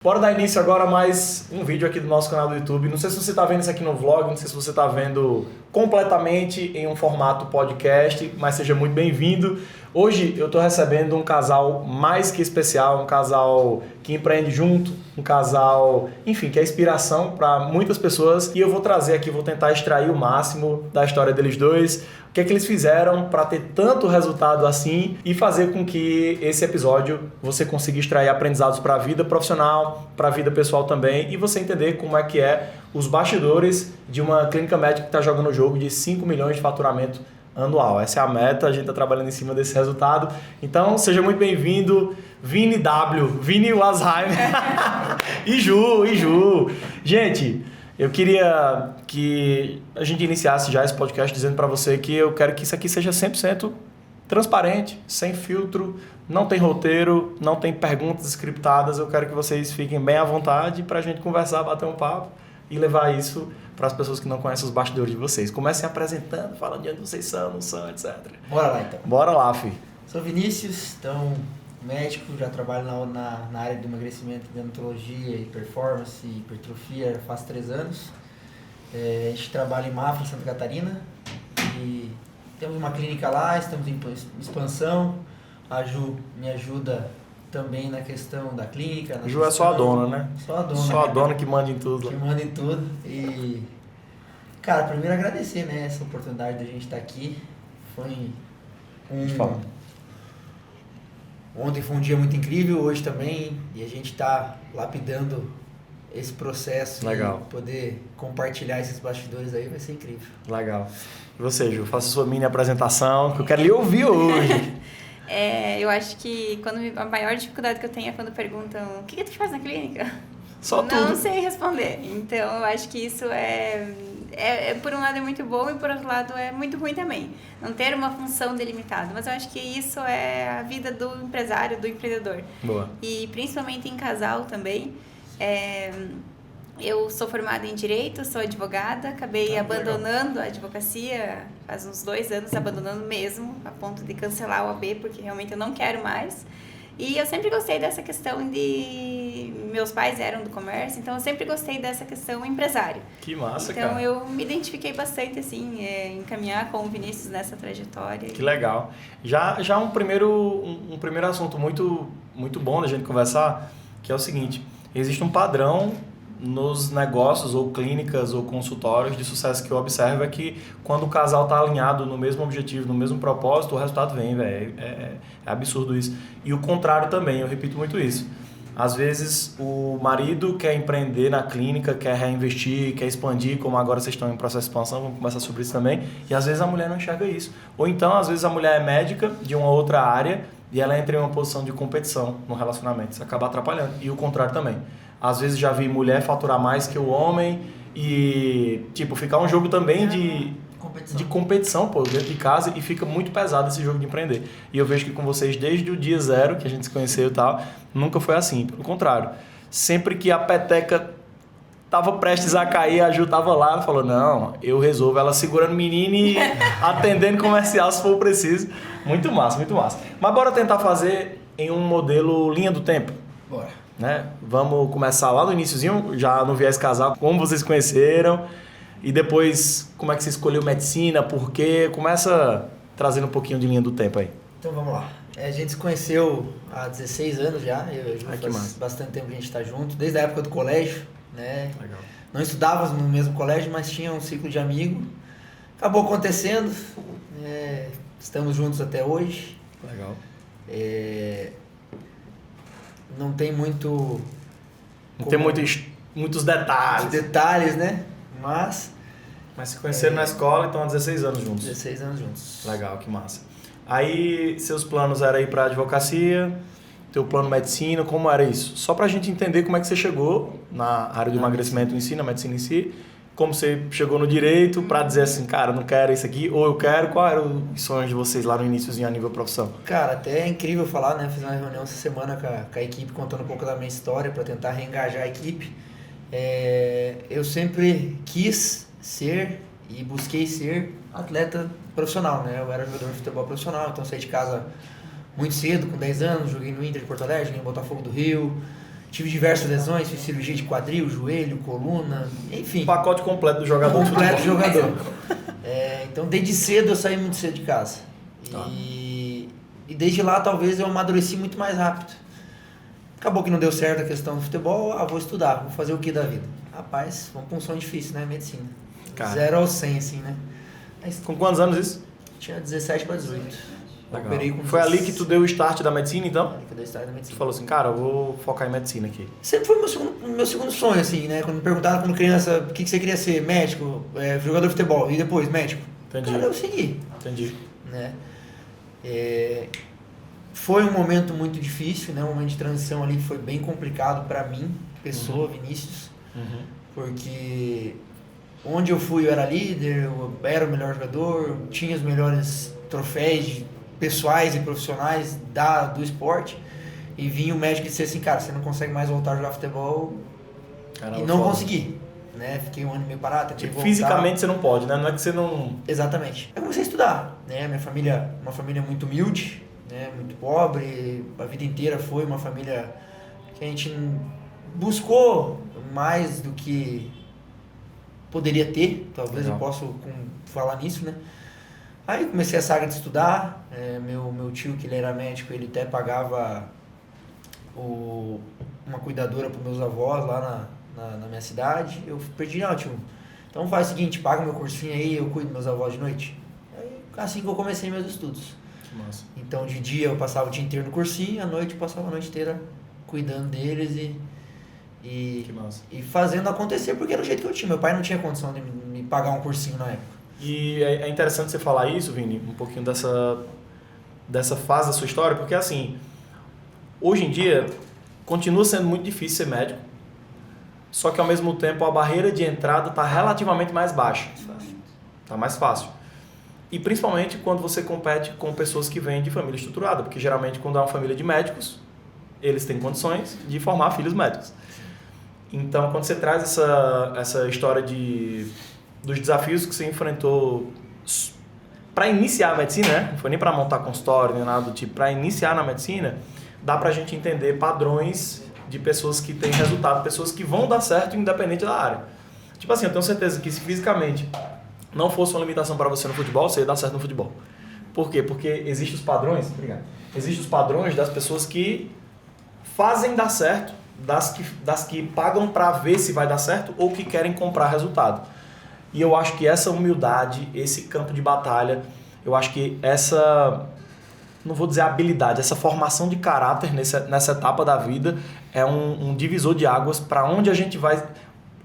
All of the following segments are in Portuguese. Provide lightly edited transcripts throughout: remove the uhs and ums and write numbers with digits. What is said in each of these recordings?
Bora dar início agora a mais um vídeo aqui do nosso canal do YouTube. Não sei se você está vendo isso aqui no vlog, não sei se você está vendo completamente em um formato podcast, mas seja muito bem-vindo. Hoje eu estou recebendo um casal mais que especial, um casal que empreende junto, um casal, enfim, que é inspiração para muitas pessoas. E eu vou trazer aqui, vou tentar extrair o máximo da história deles dois, o que é que eles fizeram para ter tanto resultado assim e fazer com que esse episódio você consiga extrair aprendizados para a vida profissional, para a vida pessoal também, e você entender como é que é os bastidores de uma clínica médica que está jogando o jogo de 5 milhões de faturamento anual. Essa é a meta, a gente está trabalhando em cima desse resultado. Então, seja muito bem-vindo, Vini W, Vini Alzheimer e Ju. Gente, eu queria que a gente iniciasse já esse podcast dizendo para você que eu quero que isso aqui seja 100% transparente, sem filtro, não tem roteiro, não tem perguntas scriptadas. Eu quero que vocês fiquem bem à vontade para a gente conversar, bater um papo e levar isso para as pessoas que não conhecem os bastidores de vocês. Comecem apresentando, falando de onde vocês são, não são, etc. Bora lá então. Bora lá, fi. Sou Vinícius, então médico, já trabalho na área de emagrecimento, de odontologia e performance e hipertrofia faz 3 anos. A gente trabalha em Mafra, Santa Catarina, e temos uma clínica lá, estamos em expansão. A Ju me ajuda também na questão da clínica. A Ju é só a dona, né? Só a dona. Só a dona que manda em tudo. Que manda em tudo. E, cara, primeiro agradecer, né, essa oportunidade de a gente estar aqui. Ontem foi um dia muito incrível, hoje também, e a gente está lapidando esse processo. Legal. E poder compartilhar esses bastidores aí vai ser incrível. Legal. E você, Ju, faça a sua mini apresentação, que eu quero lhe ouvir hoje. Eu acho que a maior dificuldade que eu tenho é quando perguntam o que tu faz na clínica? Só tudo. Não sei responder. Então, eu acho que isso por um lado é muito bom e por outro lado é muito ruim também. Não ter uma função delimitada. Mas eu acho que isso é a vida do empresário, do empreendedor. Boa. E principalmente em casal também. Eu sou formada em Direito, sou advogada, acabei abandonando a advocacia faz uns 2 anos, abandonando mesmo, a ponto de cancelar o AB, porque realmente eu não quero mais. E eu sempre gostei dessa questão de... Meus pais eram do comércio, então eu sempre gostei dessa questão empresário. Que massa, então, cara. Então eu me identifiquei bastante, assim, em caminhar com o Vinícius nessa trajetória. Que legal. Já um primeiro assunto muito bom da gente conversar, que é o seguinte: existe um padrão nos negócios ou clínicas ou consultórios de sucesso que eu observo, é que quando o casal está alinhado no mesmo objetivo, no mesmo propósito, o resultado vem, velho. É absurdo isso. E o contrário também, eu repito muito isso. Às vezes o marido quer empreender na clínica, quer reinvestir, quer expandir, como agora vocês estão em processo de expansão, vamos conversar sobre isso também, e às vezes a mulher não enxerga isso. Ou então, às vezes a mulher é médica de uma outra área e ela entra em uma posição de competição no relacionamento, isso acaba atrapalhando. E o contrário também. Às vezes já vi mulher faturar mais que o homem e, ficar um jogo também de competição, pô, dentro de casa, e fica muito pesado esse jogo de empreender. E eu vejo que com vocês, desde o dia 0, que a gente se conheceu e tal, nunca foi assim. Pelo contrário, sempre que a peteca tava prestes a cair, a Ju tava lá, ela falou, não, eu resolvo. Ela segurando o menino e atendendo comercial se for preciso. Muito massa, muito massa. Mas bora tentar fazer em um modelo linha do tempo. Bora. Né? Vamos começar lá no iniciozinho, já no viés casal, como vocês se conheceram, e depois como é que você escolheu medicina, por quê? Começa trazendo um pouquinho de linha do tempo aí. Então vamos lá. A gente se conheceu há 16 anos já, eu e a Ju, faz bastante tempo que a gente está junto, desde a época do colégio, né? Legal. Não estudávamos no mesmo colégio, mas tinha um ciclo de amigo. Acabou acontecendo, estamos juntos até hoje. Legal. Não tem muito... Não tem muitos detalhes. Detalhes, né? Mas se conheceram na escola, então há 16 anos juntos. 16 anos juntos. Legal, que massa. Aí, seus planos eram ir para advocacia, teu plano medicina, como era isso? Só pra gente entender como é que você chegou na área do emagrecimento em si, na medicina em si, como você chegou no direito para dizer assim, cara, não quero isso aqui, ou eu quero. Qual era o sonho de vocês lá no iníciozinho a nível profissão? Cara, até é incrível falar, né? Fiz uma reunião essa semana com a equipe, contando um pouco da minha história para tentar reengajar a equipe. Eu sempre quis ser e busquei ser atleta profissional, né? Eu era jogador de futebol profissional, então saí de casa muito cedo, com 10 anos, joguei no Inter de Porto Alegre, joguei no Botafogo do Rio. tive diversas lesões, fiz cirurgia de quadril, joelho, coluna, enfim. O pacote completo do jogador. Completo jogador. Então, desde cedo eu saí muito cedo de casa. Tá. E desde lá, talvez, eu amadureci muito mais rápido. Acabou que não deu certo a questão do futebol, vou estudar, vou fazer o que da vida? Rapaz, vamos pra um sonho difícil, né? Medicina. Cara. 0 ao 100, assim, né? Com quantos anos isso? Tinha 17 para 18. Legal. Foi ali que tu deu o start da medicina, então? Ali que eu dei o start da medicina. Tu falou assim, cara, eu vou focar em medicina aqui. Sempre foi meu segundo sonho, assim, né? Quando me perguntaram quando criança o que você queria ser, médico, jogador de futebol, e depois médico. Entendi. Cara, eu segui. Entendi. Né? Foi um momento muito difícil, né? Um momento de transição ali que foi bem complicado para mim, pessoa, Vinícius, porque onde eu fui eu era líder, eu era o melhor jogador, tinha os melhores troféus pessoais e profissionais do esporte, e vinha o médico e disse assim, cara, você não consegue mais voltar a jogar futebol. Caramba, e não consegui, né? Fiquei um ano e meio parado, tentei voltar. Fisicamente você não pode, né? Não é que você não... Exatamente. Eu comecei a estudar, né? Minha família, uma família muito humilde, né? Muito pobre, a vida inteira foi uma família que a gente buscou mais do que poderia ter, talvez eu possa falar nisso, né? Aí comecei a saga de estudar, meu tio, que ele era médico, ele até pagava uma cuidadora para meus avós lá na minha cidade. Eu perdi, não, tio, então faz o seguinte, paga meu cursinho aí, eu cuido dos meus avós de noite. Aí, assim que eu comecei meus estudos. Que massa. Então de dia eu passava o dia inteiro no cursinho, à noite eu passava a noite inteira cuidando deles que massa. E fazendo acontecer, porque era o jeito que eu tinha. Meu pai não tinha condição de me pagar um cursinho na época. E é interessante você falar isso, Vini, um pouquinho dessa fase da sua história, porque assim, hoje em dia, continua sendo muito difícil ser médico, só que ao mesmo tempo a barreira de entrada está relativamente mais baixa. Está mais fácil. E principalmente quando você compete com pessoas que vêm de família estruturada, porque geralmente quando é uma família de médicos, eles têm condições de formar filhos médicos. Então, quando você traz essa história dos desafios que você enfrentou para iniciar a medicina, né? Não foi nem para montar consultório, nem nada do tipo, para iniciar na medicina, dá para a gente entender padrões de pessoas que têm resultado, pessoas que vão dar certo independente da área. Tipo assim, eu tenho certeza que se fisicamente não fosse uma limitação para você no futebol, você ia dar certo no futebol. Por quê? Porque existem os padrões, existem os padrões das pessoas que fazem dar certo, das que pagam para ver se vai dar certo ou que querem comprar resultado. E eu acho que essa humildade, esse campo de batalha, eu acho que essa, não vou dizer habilidade, essa formação de caráter nessa etapa da vida é um divisor de águas para onde a gente vai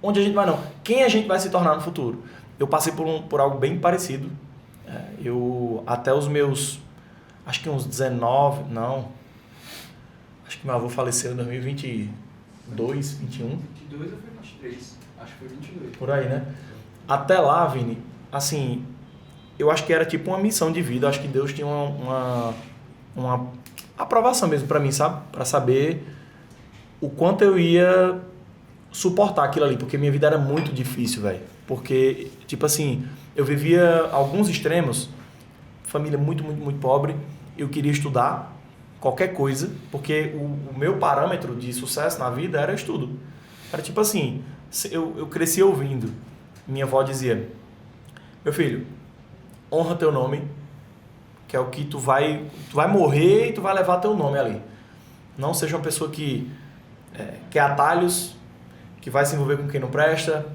não, quem a gente vai se tornar no futuro. Eu passei por algo bem parecido. Eu, até os meus, acho que uns 19, não, acho que meu avô faleceu em 2022, 21. 22 ou foi 23? Acho que foi 22. Por aí, né? Até lá, Vini, assim, eu acho que era tipo uma missão de vida. Eu acho que Deus tinha uma aprovação mesmo pra mim, sabe? Pra saber o quanto eu ia suportar aquilo ali, porque minha vida era muito difícil, velho. Porque, tipo assim, eu vivia alguns extremos, família muito, muito, muito pobre, eu queria estudar qualquer coisa, porque o meu parâmetro de sucesso na vida era estudo. Era tipo assim, eu cresci ouvindo. Minha avó dizia, meu filho, honra teu nome, que é o que tu vai morrer e tu vai levar teu nome ali. Não seja uma pessoa que quer atalhos, que vai se envolver com quem não presta,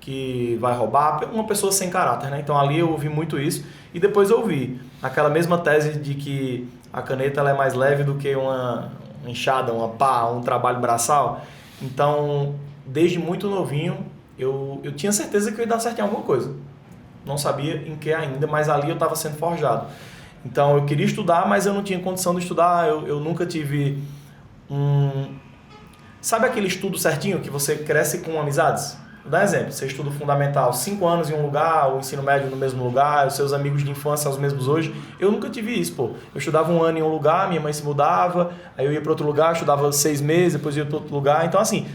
que vai roubar, uma pessoa sem caráter, né? Então ali eu ouvi muito isso e depois eu ouvi aquela mesma tese de que a caneta ela é mais leve do que uma enxada, uma pá, um trabalho braçal. Então, desde muito novinho, eu tinha certeza que eu ia dar certo em alguma coisa. Não sabia em que ainda, mas ali eu estava sendo forjado. Então, eu queria estudar, mas eu não tinha condição de estudar. Eu nunca tive Sabe aquele estudo certinho que você cresce com amizades? Vou dar um exemplo. Você estuda o fundamental 5 anos em um lugar, o ensino médio no mesmo lugar, os seus amigos de infância são os mesmos hoje. Eu nunca tive isso, pô. Eu estudava 1 ano em um lugar, minha mãe se mudava, aí eu ia para outro lugar, estudava 6 meses, depois ia para outro lugar. Então, assim,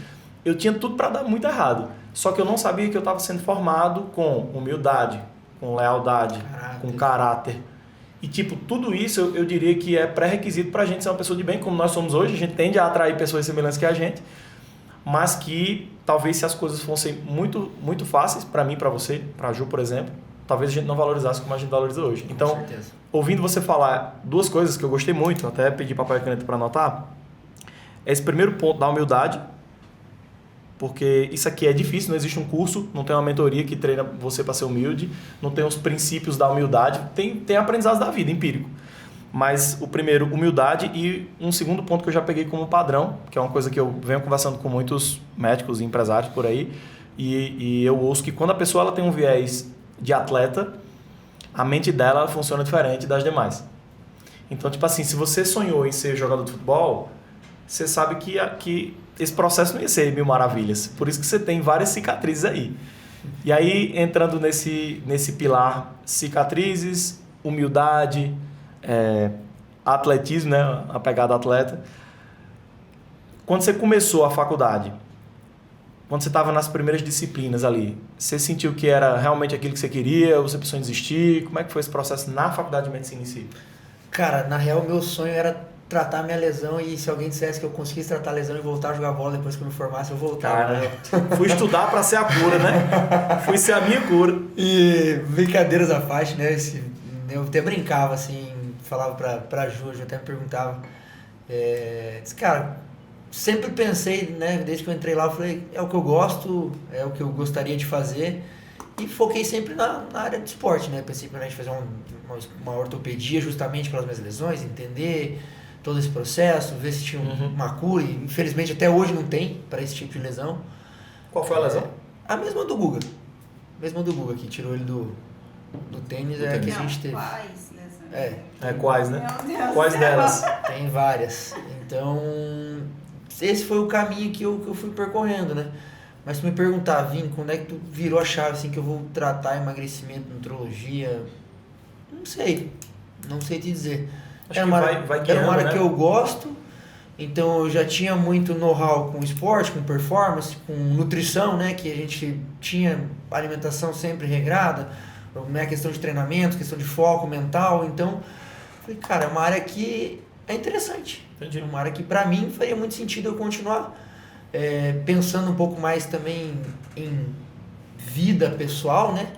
eu tinha tudo para dar muito errado. Só que eu não sabia que eu estava sendo formado com humildade, com lealdade, com caráter. E, tipo, tudo isso eu diria que é pré-requisito pra gente ser uma pessoa de bem, como nós somos hoje. A gente tende a atrair pessoas semelhantes que a gente, mas que talvez se as coisas fossem muito, muito fáceis pra mim, pra você, pra Ju, por exemplo, talvez a gente não valorizasse como a gente valoriza hoje. Então, ouvindo você falar duas coisas que eu gostei muito, até pedi papel e caneta pra anotar, é esse primeiro ponto da humildade, porque isso aqui é difícil, não existe um curso, não tem uma mentoria que treina você para ser humilde, não tem os princípios da humildade, tem aprendizados da vida, empírico. Mas o primeiro, humildade, e um segundo ponto que eu já peguei como padrão, que é uma coisa que eu venho conversando com muitos médicos e empresários por aí, e eu ouço que quando a pessoa ela tem um viés de atleta, a mente dela funciona diferente das demais. Então, tipo assim, se você sonhou em ser jogador de futebol, você sabe que esse processo não ia ser mil maravilhas. Por isso que você tem várias cicatrizes aí. E aí, entrando nesse pilar, cicatrizes, humildade, atletismo, né? A pegada atleta. Quando você começou a faculdade, quando você estava nas primeiras disciplinas ali, você sentiu que era realmente aquilo que você queria? Ou você pensou em desistir? Como é que foi esse processo na faculdade de medicina em si? Cara, na real, meu sonho era tratar minha lesão, e se alguém dissesse que eu conseguisse tratar a lesão e voltar a jogar bola depois que eu me formasse, eu voltava. Cara, fui estudar para ser a cura, né? Fui ser a minha cura. E brincadeiras à parte, né? Eu até brincava assim, falava pra Ju até me perguntava. Disse, cara, sempre pensei, né? Desde que eu entrei lá, eu falei, é o que eu gosto, é o que eu gostaria de fazer. E foquei sempre na área de esporte, né? Pensei que a gente fazer uma ortopedia justamente pelas minhas lesões, entender todo esse processo, ver se tinha uma cura, e infelizmente até hoje não tem para esse tipo de lesão. Qual foi a lesão? A mesma do Guga. A mesma do Guga, que tirou ele do tênis, que a gente teve. Quais lesões? Quais, né? Meu Deus Quais do céu. delas? Tem várias. Então, esse foi o caminho que eu fui percorrendo, né? Mas se me perguntar, Vini, quando é que tu virou a chave assim que eu vou tratar emagrecimento, nutrologia? Não sei te dizer. Era uma área que eu gosto, então eu já tinha muito know-how com esporte, com performance, com nutrição, né? Que a gente tinha alimentação sempre regrada, né? Questão de treinamento, questão de foco mental. Então, falei, cara, é uma área que é interessante. Entendi. É uma área que pra mim faria muito sentido eu continuar pensando um pouco mais também em vida pessoal, né?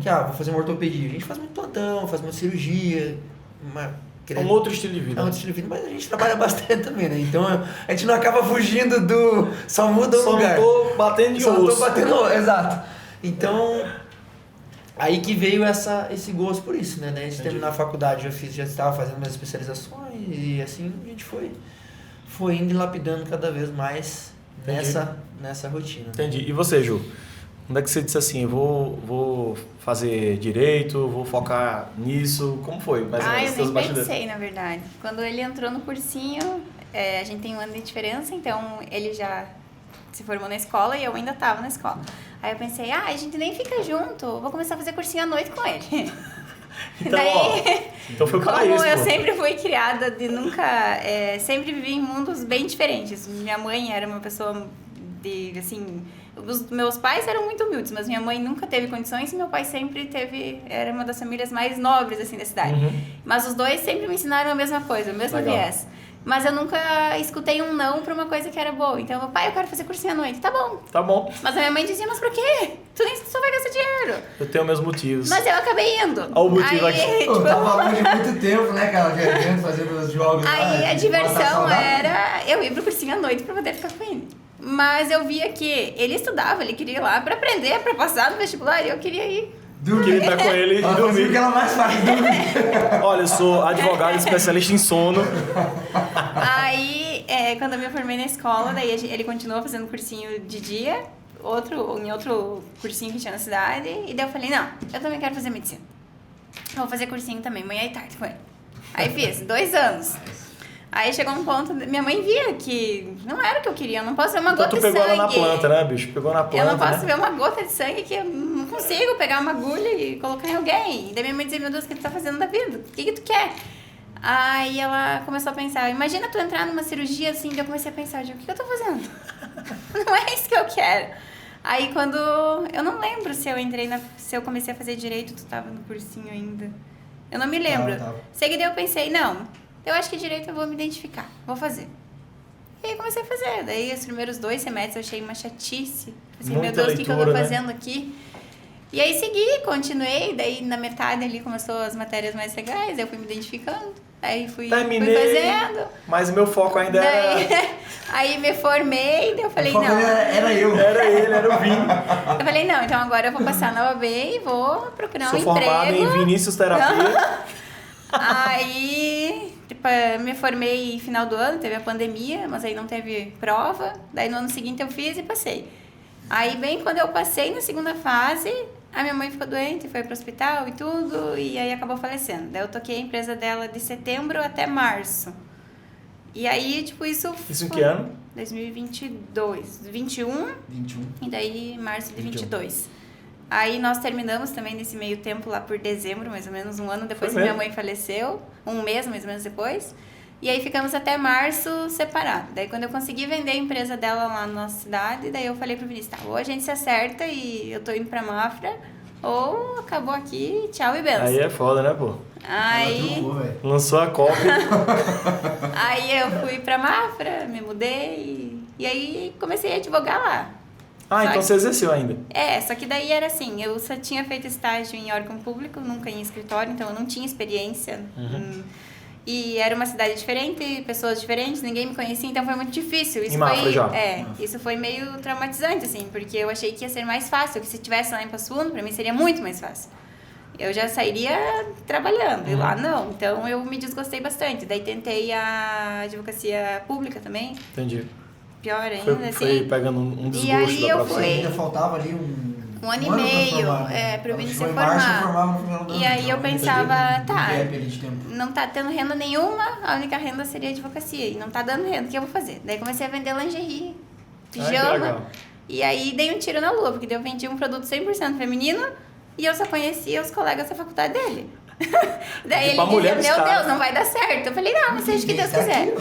Que, vou fazer uma ortopedia. A gente faz muito plantão, faz uma cirurgia, é um outro estilo de vida. É um outro estilo de vida, mas a gente trabalha bastante também, né? Então a gente não acaba fugindo do... Só muda o lugar. Só não tô batendo de osso. Só não tô batendo, exato. Então, aí que veio esse gosto por isso, né? Antes de terminar a faculdade, já estava fazendo minhas especializações, e assim a gente foi indo e lapidando cada vez mais nessa rotina. Entendi. E você, Ju? Onde é que você disse assim, vou fazer direito, vou focar nisso? Como foi? Eu nem pensei, na verdade. Quando ele entrou no cursinho, a gente tem um ano de diferença, então ele já se formou na escola e eu ainda estava na escola. Aí eu pensei, a gente nem fica junto, vou começar a fazer cursinho à noite com ele. Então, então foi para isso. Como eu sempre fui criada de nunca... sempre vivi em mundos bem diferentes. Minha mãe era uma pessoa de, assim... Os meus pais eram muito humildes, mas minha mãe nunca teve condições e meu pai sempre era uma das famílias mais nobres, assim, da cidade. Mas os dois sempre me ensinaram a mesma coisa, o mesmo viés. Mas eu nunca escutei um não pra uma coisa que era boa. Então, pai, eu quero fazer cursinho à noite. Tá bom. Tá bom. Mas a minha mãe dizia, mas por quê? Tu nem só vai gastar dinheiro. Eu tenho meus motivos. Mas eu acabei indo. Olha o motivo aqui. Eu tava falando de muito tempo, né, cara? Viajando, fazendo os jogos. Aí a diversão era eu ir pro cursinho à noite pra poder ficar com ele. Mas eu via que ele estudava, ele queria ir lá pra aprender, pra passar no vestibular, e eu queria ir. Queria estar com ele e dormir. O que ela mais faz, dormir. Olha, eu sou advogado especialista em sono. Aí, quando eu me formei na escola, daí ele continuou fazendo cursinho de dia, em outro cursinho que tinha na cidade, e daí eu falei, não, eu também quero fazer medicina. Eu vou fazer cursinho também, manhã e tarde com ele. Aí fiz, 2 anos. Aí chegou um ponto, minha mãe via que não era o que eu queria, eu não posso ver uma gota de sangue. Tu pegou ela na planta, né, bicho? Pegou na planta, eu não posso ver uma gota de sangue que eu não consigo pegar uma agulha e colocar em alguém. E daí minha mãe dizia, meu Deus, o que tu tá fazendo da vida? O que tu quer? Aí ela começou a pensar, imagina tu entrar numa cirurgia assim, daí eu comecei a pensar, o que eu tô fazendo? Não é isso que eu quero. Aí quando, eu não lembro se eu comecei a fazer direito, tu tava no cursinho ainda. Eu não me lembro. Tava. Sei que daí eu pensei, não, eu acho que direito eu vou me identificar, vou fazer. E aí comecei a fazer. Daí os primeiros 2 semestres eu achei uma chatice. Assim, meu Muita Deus, o que eu tô leitura, né? fazendo aqui? E aí segui, continuei, daí na metade ali começou as matérias mais legais, eu fui me identificando. Aí fui Terminei, fazendo. mas o meu foco ainda Daí, era... aí me formei, daí eu falei, O foco não. Era eu. Era ele, era o Vini. Eu falei, não, então agora eu vou passar na OAB e vou procurar Sou um formado emprego. em Vinícius Terapia. Aí, tipo, me formei em final do ano, teve a pandemia, mas aí não teve prova. Daí no ano seguinte eu fiz e passei. Aí, bem quando eu passei na segunda fase, a minha mãe ficou doente, foi pro hospital e tudo, e aí acabou falecendo. Daí eu toquei a empresa dela de setembro até março. E aí, tipo, isso Isso em foi que ano? 2022, 21 21. e daí março de 21. 22. Aí nós terminamos também nesse meio tempo lá por dezembro, mais ou menos um ano depois que Foi minha mesmo? mãe faleceu, um mês mais ou menos depois. E aí ficamos até março separados. Daí quando eu consegui vender a empresa dela lá na nossa cidade, daí eu falei pro Vinícius, tá, ou a gente se acerta e eu tô indo pra Mafra, ou acabou aqui, tchau e benção. Aí é foda, né, pô? Aí, Ela trocou, velho. Lançou a cópia. aí eu fui pra Mafra, me mudei e aí comecei a advogar lá. Ah, Só então que- você exerceu ainda. Só que daí era assim, eu só tinha feito estágio em órgão público, nunca em escritório, então eu não tinha experiência. E era uma cidade diferente, pessoas diferentes, ninguém me conhecia, então foi muito difícil. Isso Em Mafra foi, já? isso foi meio traumatizante, assim, porque eu achei que ia ser mais fácil, que se tivesse lá em Passo Fundo, pra mim seria muito mais fácil. Eu já sairia trabalhando, e lá não. Então eu me desgostei bastante. Daí tentei a advocacia pública também, Entendi. pior ainda, Foi assim. pegando um E desgosto aí da eu profissão. fui- Ainda faltava ali um ano e pra meio, formar, pro Ela Vinícius chegou se em março, formar. formava no final do ano. E aí eu Então, pensava, teve um tá, gap ali de tempo. não tá tendo renda nenhuma, a única renda seria a advocacia. E não tá dando renda, o que eu vou fazer? Daí comecei a vender lingerie, que pijama. legal. E aí dei um tiro na lua, porque daí eu vendi um produto 100% feminino e eu só conhecia os colegas da faculdade dele. Daí E pra ele mulher dizia, dos meu caras. Deus, não vai dar certo. Eu falei, não, mas seja o que Deus quiser.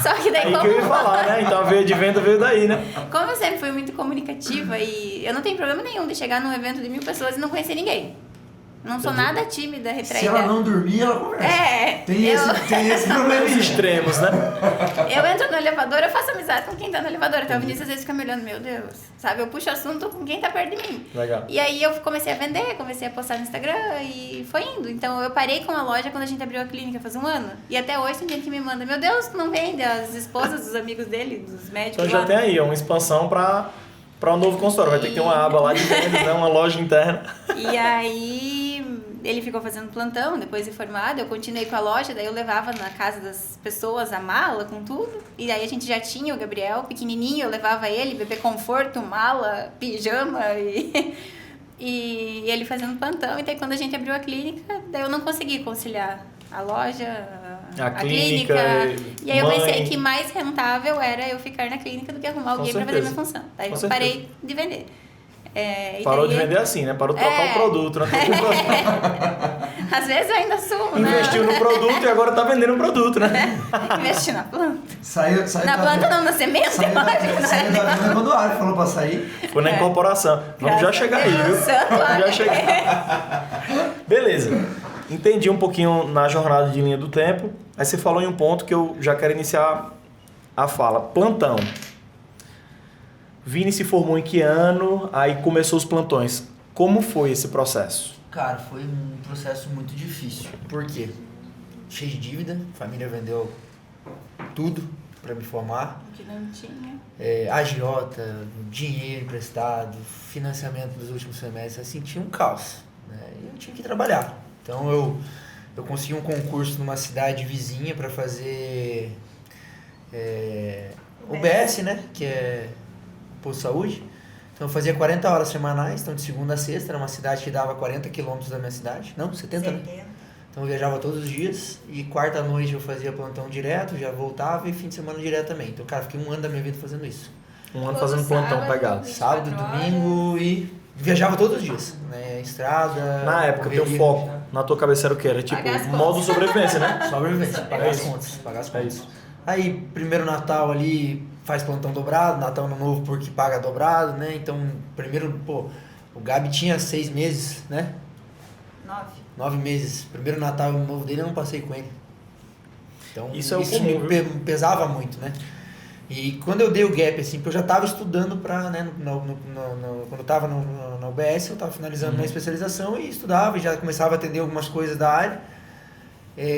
Só que daí Aí que eu ia falar, né? Então a veia de venda veio daí, né? como eu sempre fui muito comunicativa e eu não tenho problema nenhum de chegar num evento de 1000 pessoas e não conhecer ninguém. Não sou Entendi. nada tímida, retraída. Se ela não dormir, ela conversa. Tem Tem esse problema Os aí. extremos, né? Eu entro no elevador, eu faço amizade com quem tá no elevador. Então o Vinícius às vezes fica me olhando, meu Deus. Sabe, eu puxo assunto com quem tá perto de mim. Legal. E aí eu comecei a vender, comecei a postar no Instagram e foi indo. Então eu parei com a loja quando a gente abriu a clínica faz um ano. E até hoje tem gente que me manda, meu Deus, tu não vende? As esposas dos amigos dele, dos médicos Então já lá. tem aí uma expansão para um novo consultório. Vai ter que ter uma aba lá de vendas, né? Uma loja interna. E aí ele ficou fazendo plantão, depois de formado, eu continuei com a loja, daí eu levava na casa das pessoas a mala com tudo. E aí a gente já tinha o Gabriel, pequenininho, eu levava ele, bebê conforto, mala, pijama e ele fazendo plantão. E daí quando a gente abriu a clínica, daí eu não consegui conciliar a loja, A clínica, E aí eu mãe. pensei que mais rentável era eu ficar na clínica do que arrumar Com alguém para fazer certeza. minha função. Daí Com eu certeza. parei de vender. E Parou de daí- vender assim, né? Parou de trocar É. o produto, né? Às vezes eu ainda assumo, né? Investiu no produto e agora tá vendendo o produto, né? Investir na planta. Saiu Na da- planta não, na semente, Saiu eu acho que não saiu é da negócio. venda quando o Ari falou pra sair. Foi na incorporação. Vamos já Graças chegar a aí, Deus, viu? santo Vamos já Ari. chegar. Beleza. Entendi um pouquinho na jornada de linha do tempo. Aí você falou em um ponto que eu já quero iniciar a fala. Plantão. Vini se formou em que ano? Aí começou os plantões. Como foi esse processo? Cara, foi um processo muito difícil. Por quê? Cheio de dívida, a família vendeu tudo pra me formar. Que não tinha. Agiota, dinheiro emprestado, financiamento dos últimos semestres, assim, tinha um caos. Né? E eu tinha que trabalhar. Então eu consegui um concurso numa cidade vizinha para fazer UBS, né? Que é posto de saúde. Então eu fazia 40 horas semanais, então de segunda a sexta, era uma cidade que dava 40 quilômetros da minha cidade. Não, 70, né? Então eu viajava todos os dias e quarta noite eu fazia plantão direto, já voltava e fim de semana direto também. Então, cara, fiquei um ano da minha vida fazendo isso. Um ano Todo fazendo plantão sábado. pegado. 24 Sábado, domingo e viajava todos os dias, né? Estrada. Na época, teu correria, foco na tua cabeça era o que? Era tipo Pagar as contas. modo sobrevivência, né? Sobrevivência, pagar É as isso. contas, pagar as É contas. isso. Aí, primeiro Natal ali, faz plantão dobrado, Natal Ano Novo porque paga dobrado, né? Então, primeiro, o Gabi tinha 6 meses, né? 9. 9 meses. Primeiro Natal e Ano Novo dele eu não passei com ele. Então Isso é o comum, me pesava muito, né? E quando eu dei o gap, assim, porque eu já estava estudando para, né, quando eu estava na UBS, eu estava finalizando minha especialização e estudava e já começava a atender algumas coisas da área.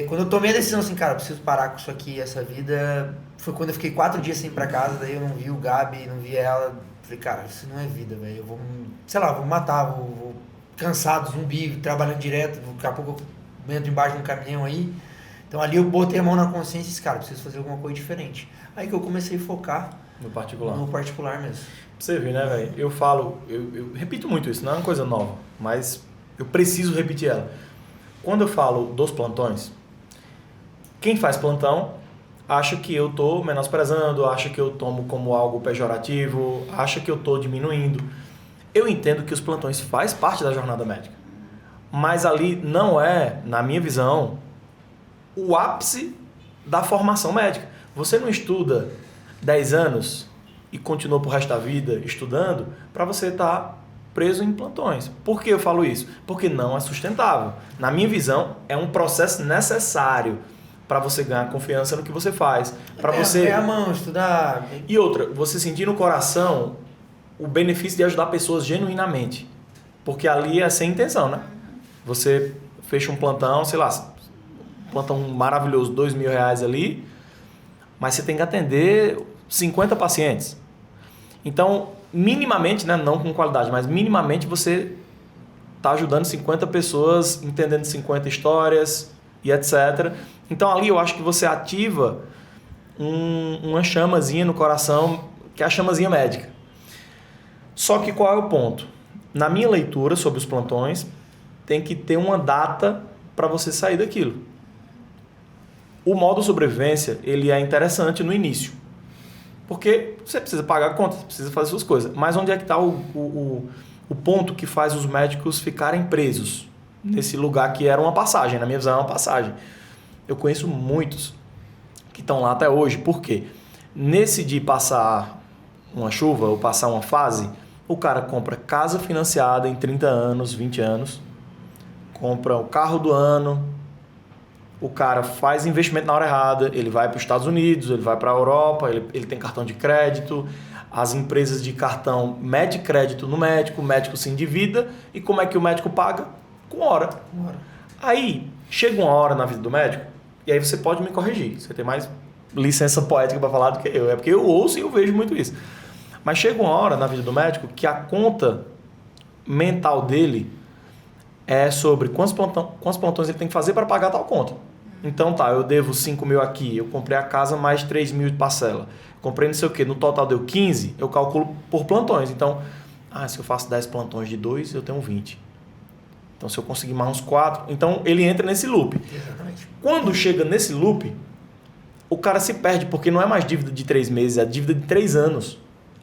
Quando eu tomei a decisão, assim, cara, eu preciso parar com isso aqui, essa vida, foi quando eu fiquei 4 dias sem ir para casa, daí eu não vi o Gabi, não vi ela, falei, cara, isso não é vida, velho, eu vou, sei lá, vou matar, vou cansado, zumbi, trabalhando direto, daqui a pouco eu entro embaixo de um caminhão aí. Então ali eu botei a mão na consciência e disse, cara, preciso fazer alguma coisa diferente. Aí que eu comecei a focar No particular. no particular mesmo. Você vê, né, velho? Eu falo, eu repito muito isso, não é uma coisa nova, mas eu preciso repetir ela. Quando eu falo dos plantões, quem faz plantão acha que eu tô menosprezando, acha que eu tomo como algo pejorativo, acha que eu tô diminuindo. Eu entendo que os plantões faz parte da jornada médica, mas ali não é, na minha visão, o ápice da formação médica. Você não estuda 10 anos e continua pro resto da vida estudando para você estar preso em plantões. Por que eu falo isso? Porque não é sustentável. Na minha visão, é um processo necessário para você ganhar confiança no que você faz. Para você... a mão, estudar... E outra, você sentir no coração o benefício de ajudar pessoas genuinamente. Porque ali é sem intenção, né? Você fecha um plantão, sei lá, plantão maravilhoso, R$2.000 ali, mas você tem que atender 50 pacientes. Então, minimamente, né, não com qualidade, mas minimamente você está ajudando 50 pessoas, entendendo 50 histórias e etc. Então, ali eu acho que você ativa uma chamazinha no coração, que é a chamazinha médica. Só que qual é o ponto? Na minha leitura sobre os plantões, tem que ter uma data para você sair daquilo. O modo sobrevivência, ele é interessante no início. Porque você precisa pagar a conta, precisa fazer suas coisas. Mas onde é que está o ponto que faz os médicos ficarem presos? Nesse lugar que era uma passagem, na minha visão é uma passagem. Eu conheço muitos que estão lá até hoje. Por quê? Nesse de passar uma chuva ou passar uma fase, o cara compra casa financiada em 30 anos, 20 anos, compra o carro do ano, o cara faz investimento na hora errada, ele vai para os Estados Unidos, ele vai para a Europa, ele tem cartão de crédito, as empresas de cartão mete crédito no médico, o médico se endivida, e como é que o médico paga? Com hora. Aí, chega uma hora na vida do médico, e aí você pode me corrigir, você tem mais licença poética para falar do que eu, é porque eu ouço e eu vejo muito isso. Mas chega uma hora na vida do médico que a conta mental dele é sobre quantos plantões ele tem que fazer para pagar tal conta. Então tá, eu devo 5.000 aqui, eu comprei a casa mais 3.000 de parcela, comprei não sei o que, no total deu 15, eu calculo por plantões. Então, se eu faço 10 plantões de 2, eu tenho 20. Então se eu conseguir mais uns 4, então ele entra nesse loop. Exatamente. Quando chega nesse loop, o cara se perde, porque não é mais dívida de 3 meses, é dívida de 3 anos.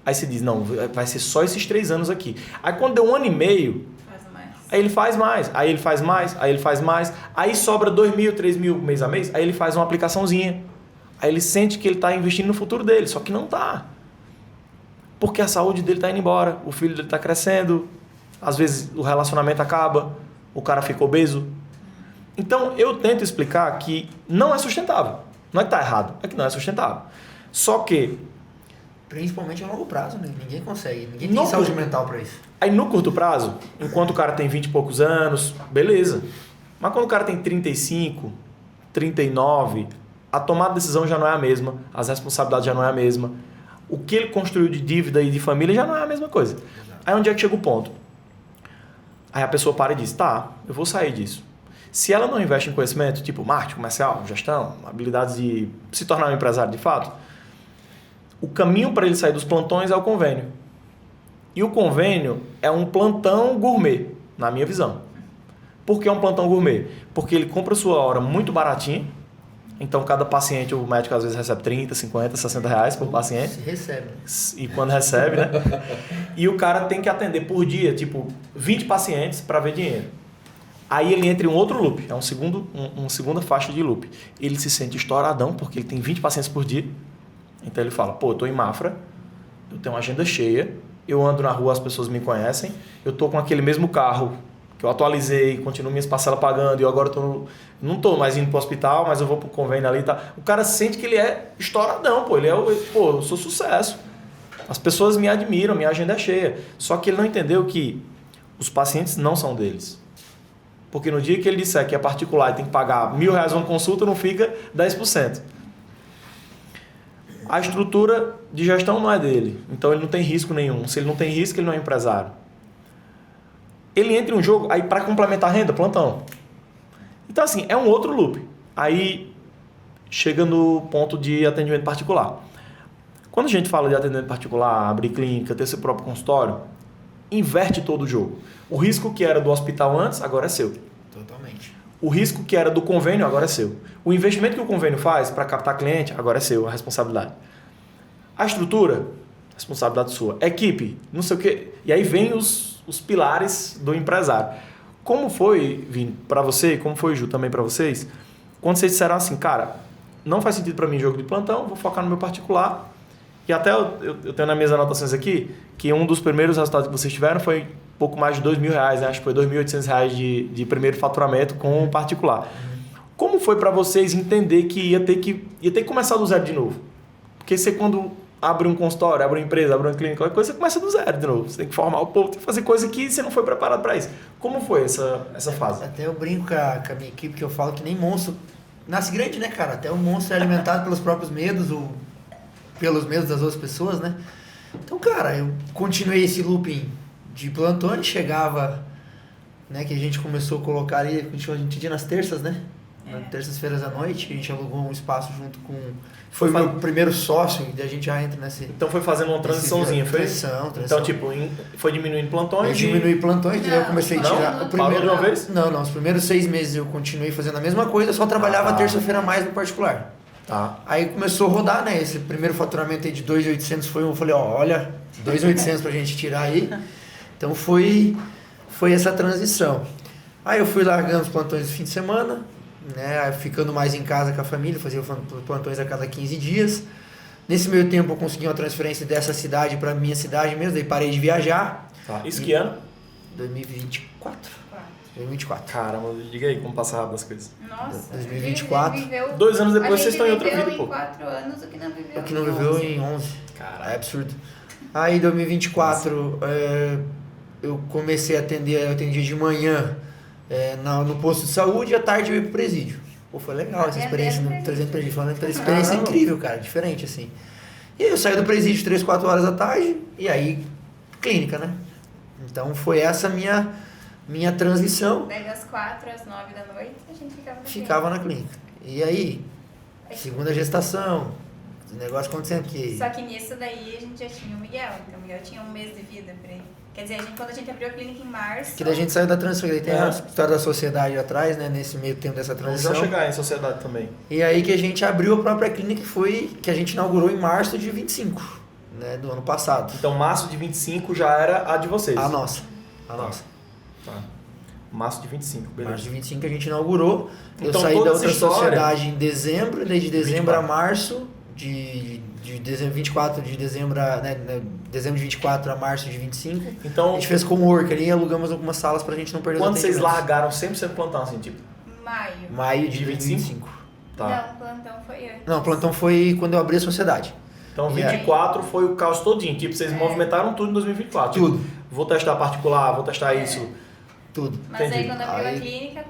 Aí você diz, não, vai ser só esses 3 anos aqui. Aí quando deu 1 ano e meio, aí ele faz mais, aí ele faz mais, aí ele faz mais, aí sobra 2.000, 3.000 mês a mês, aí ele faz uma aplicaçãozinha. Aí ele sente que ele está investindo no futuro dele, só que não está. Porque a saúde dele está indo embora, o filho dele está crescendo, às vezes o relacionamento acaba, o cara fica obeso. Então eu tento explicar que não é sustentável. Não é que está errado, é que não é sustentável. Só que... Principalmente a longo prazo, né? Ninguém consegue, ninguém tem saúde mental para isso. Aí no curto prazo, enquanto o cara tem 20 e poucos anos, beleza. Mas quando o cara tem 35, 39, a tomada de decisão já não é a mesma, as responsabilidades já não é a mesma, o que ele construiu de dívida e de família já não é a mesma coisa. Aí onde é que chega o ponto? Aí a pessoa para e diz, tá, eu vou sair disso. Se ela não investe em conhecimento, tipo marketing comercial, gestão, habilidades de se tornar um empresário de fato, o caminho para ele sair dos plantões é o convênio. E o convênio é um plantão gourmet, na minha visão. Por que é um plantão gourmet? Porque ele compra sua hora muito baratinho. Então, cada paciente, o médico às vezes recebe 30, 50, 60 reais por paciente. Se recebe. E quando recebe, né? E o cara tem que atender por dia, tipo, 20 pacientes para ver dinheiro. Aí ele entra em um outro loop, é uma segunda faixa de loop. Ele se sente estouradão, porque ele tem 20 pacientes por dia. Então ele fala, pô, eu tô em Mafra, eu tenho uma agenda cheia, eu ando na rua, as pessoas me conhecem, eu tô com aquele mesmo carro que eu atualizei, continuo minhas parcelas pagando e eu agora não tô mais indo pro hospital, mas eu vou pro convênio ali e tá. O cara sente que ele é estouradão, pô. Eu sou sucesso. As pessoas me admiram, minha agenda é cheia. Só que ele não entendeu que os pacientes não são deles. Porque no dia que ele disser que é particular e tem que pagar R$1.000 uma consulta, não fica 10%. A estrutura de gestão não é dele. Então ele não tem risco nenhum. Se ele não tem risco, ele não é empresário. Ele entra em um jogo, aí para complementar a renda, plantão. Então assim, é um outro loop. Aí chega no ponto de atendimento particular. Quando a gente fala de atendimento particular, abrir clínica, ter seu próprio consultório, inverte todo o jogo. O risco que era do hospital antes, agora é seu. Totalmente. O risco que era do convênio, agora é seu. O investimento que o convênio faz para captar cliente, agora é seu, a responsabilidade. A estrutura, responsabilidade sua. Equipe, não sei o quê. E aí vem os pilares do empresário. Como foi, Vini, para você, como foi, Ju, também para vocês, quando vocês disseram assim, cara, não faz sentido para mim jogo de plantão, vou focar no meu particular. E até eu tenho nas minhas anotações aqui que um dos primeiros resultados que vocês tiveram foi pouco mais de R$2.000, né? Acho que foi R$2.800 de primeiro faturamento com o particular. Como foi para vocês entender que ia ter que começar do zero de novo? Porque você quando abre um consultório, abre uma empresa, abre uma clínica, qualquer coisa, você começa do zero de novo. Você tem que formar o povo, tem que fazer coisa que você não foi preparado para isso. Como foi essa fase? Até eu brinco com a minha equipe que eu falo que nem monstro nasce grande, né, cara? Até o monstro é alimentado pelos próprios medos ou pelos medos das outras pessoas, né? Então, cara, eu continuei esse looping de plantões, chegava, né, que a gente começou a colocar ali, a gente ia nas terças, né? Nas terças-feiras à noite, a gente alugou um espaço junto com... Foi o meu primeiro sócio, e a gente já entra nesse... Então foi fazendo uma transiçãozinha, foi? Transição. Então, tipo, foi diminuindo plantões? Eu diminuí plantões, daí eu comecei a tirar... O primeiro de uma vez? Não, os primeiros 6 meses eu continuei fazendo a mesma coisa, só trabalhava terça-feira a mais no particular. Tá. Aí começou a rodar, né? Esse primeiro faturamento aí de 2.800 foi eu falei, olha, 2.800 pra gente tirar aí. Então foi essa transição. Aí eu fui largando os plantões do fim de semana, né? Ficando mais em casa com a família, fazia plantões a cada 15 dias. Nesse meio tempo eu consegui uma transferência dessa cidade pra minha cidade mesmo, daí parei de viajar. Tá. Isso que ano? 2024. 2024. Caramba, diga aí como passa rápido as coisas. Nossa, 2024. 2 anos depois vocês estão em outra vida, pô. pô. Em 4 anos o que não viveu. O que não viveu em 11. Caralho. É absurdo. Aí em 2024 eu comecei a atender, eu atendia de manhã no posto de saúde e à tarde eu ia pro presídio. Pô, foi legal essa experiência no 300 presídio. Foi uma experiência incrível, cara, diferente assim. E aí eu saí do presídio 3, 4 horas da tarde e aí clínica, né? Então foi essa minha transição. Daí das 4 às 9 da noite a gente ficava na clínica. E aí, segunda gestação, o negócio acontecendo que... Só que nisso daí a gente já tinha o Miguel. Então o Miguel tinha 1 mês de vida pra ele. Quer dizer, quando a gente abriu a clínica em março... Que daí a gente saiu da transferência. Tem a história da sociedade atrás, né? Nesse meio tempo dessa transição. Vamos já chegar em sociedade também. E aí que a gente abriu a própria clínica que a gente inaugurou em março de 25, né? Do ano passado. Então março de 25 já era a de vocês. A nossa. Tá. Março de 25, beleza. Março de 25 a gente inaugurou. Então, eu saí da outra história... sociedade em dezembro, daí de dezembro a março, de dezembro 24 de dezembro a, dezembro de 24 a março de 25. Então, a gente fez cowork ali e alugamos algumas salas pra gente não perder quando os vocês atendimentos. largaram 100% plantão, assim, tipo? Maio de 25? Não, o plantão foi antes. Não, o plantão foi quando eu abri a sociedade. Então 24 foi o caos todinho. Tipo, vocês movimentaram tudo em 2024. Tudo. Tipo, vou testar particular, vou testar isso. Tudo. Mas Entendi. aí quando abriu a clínica...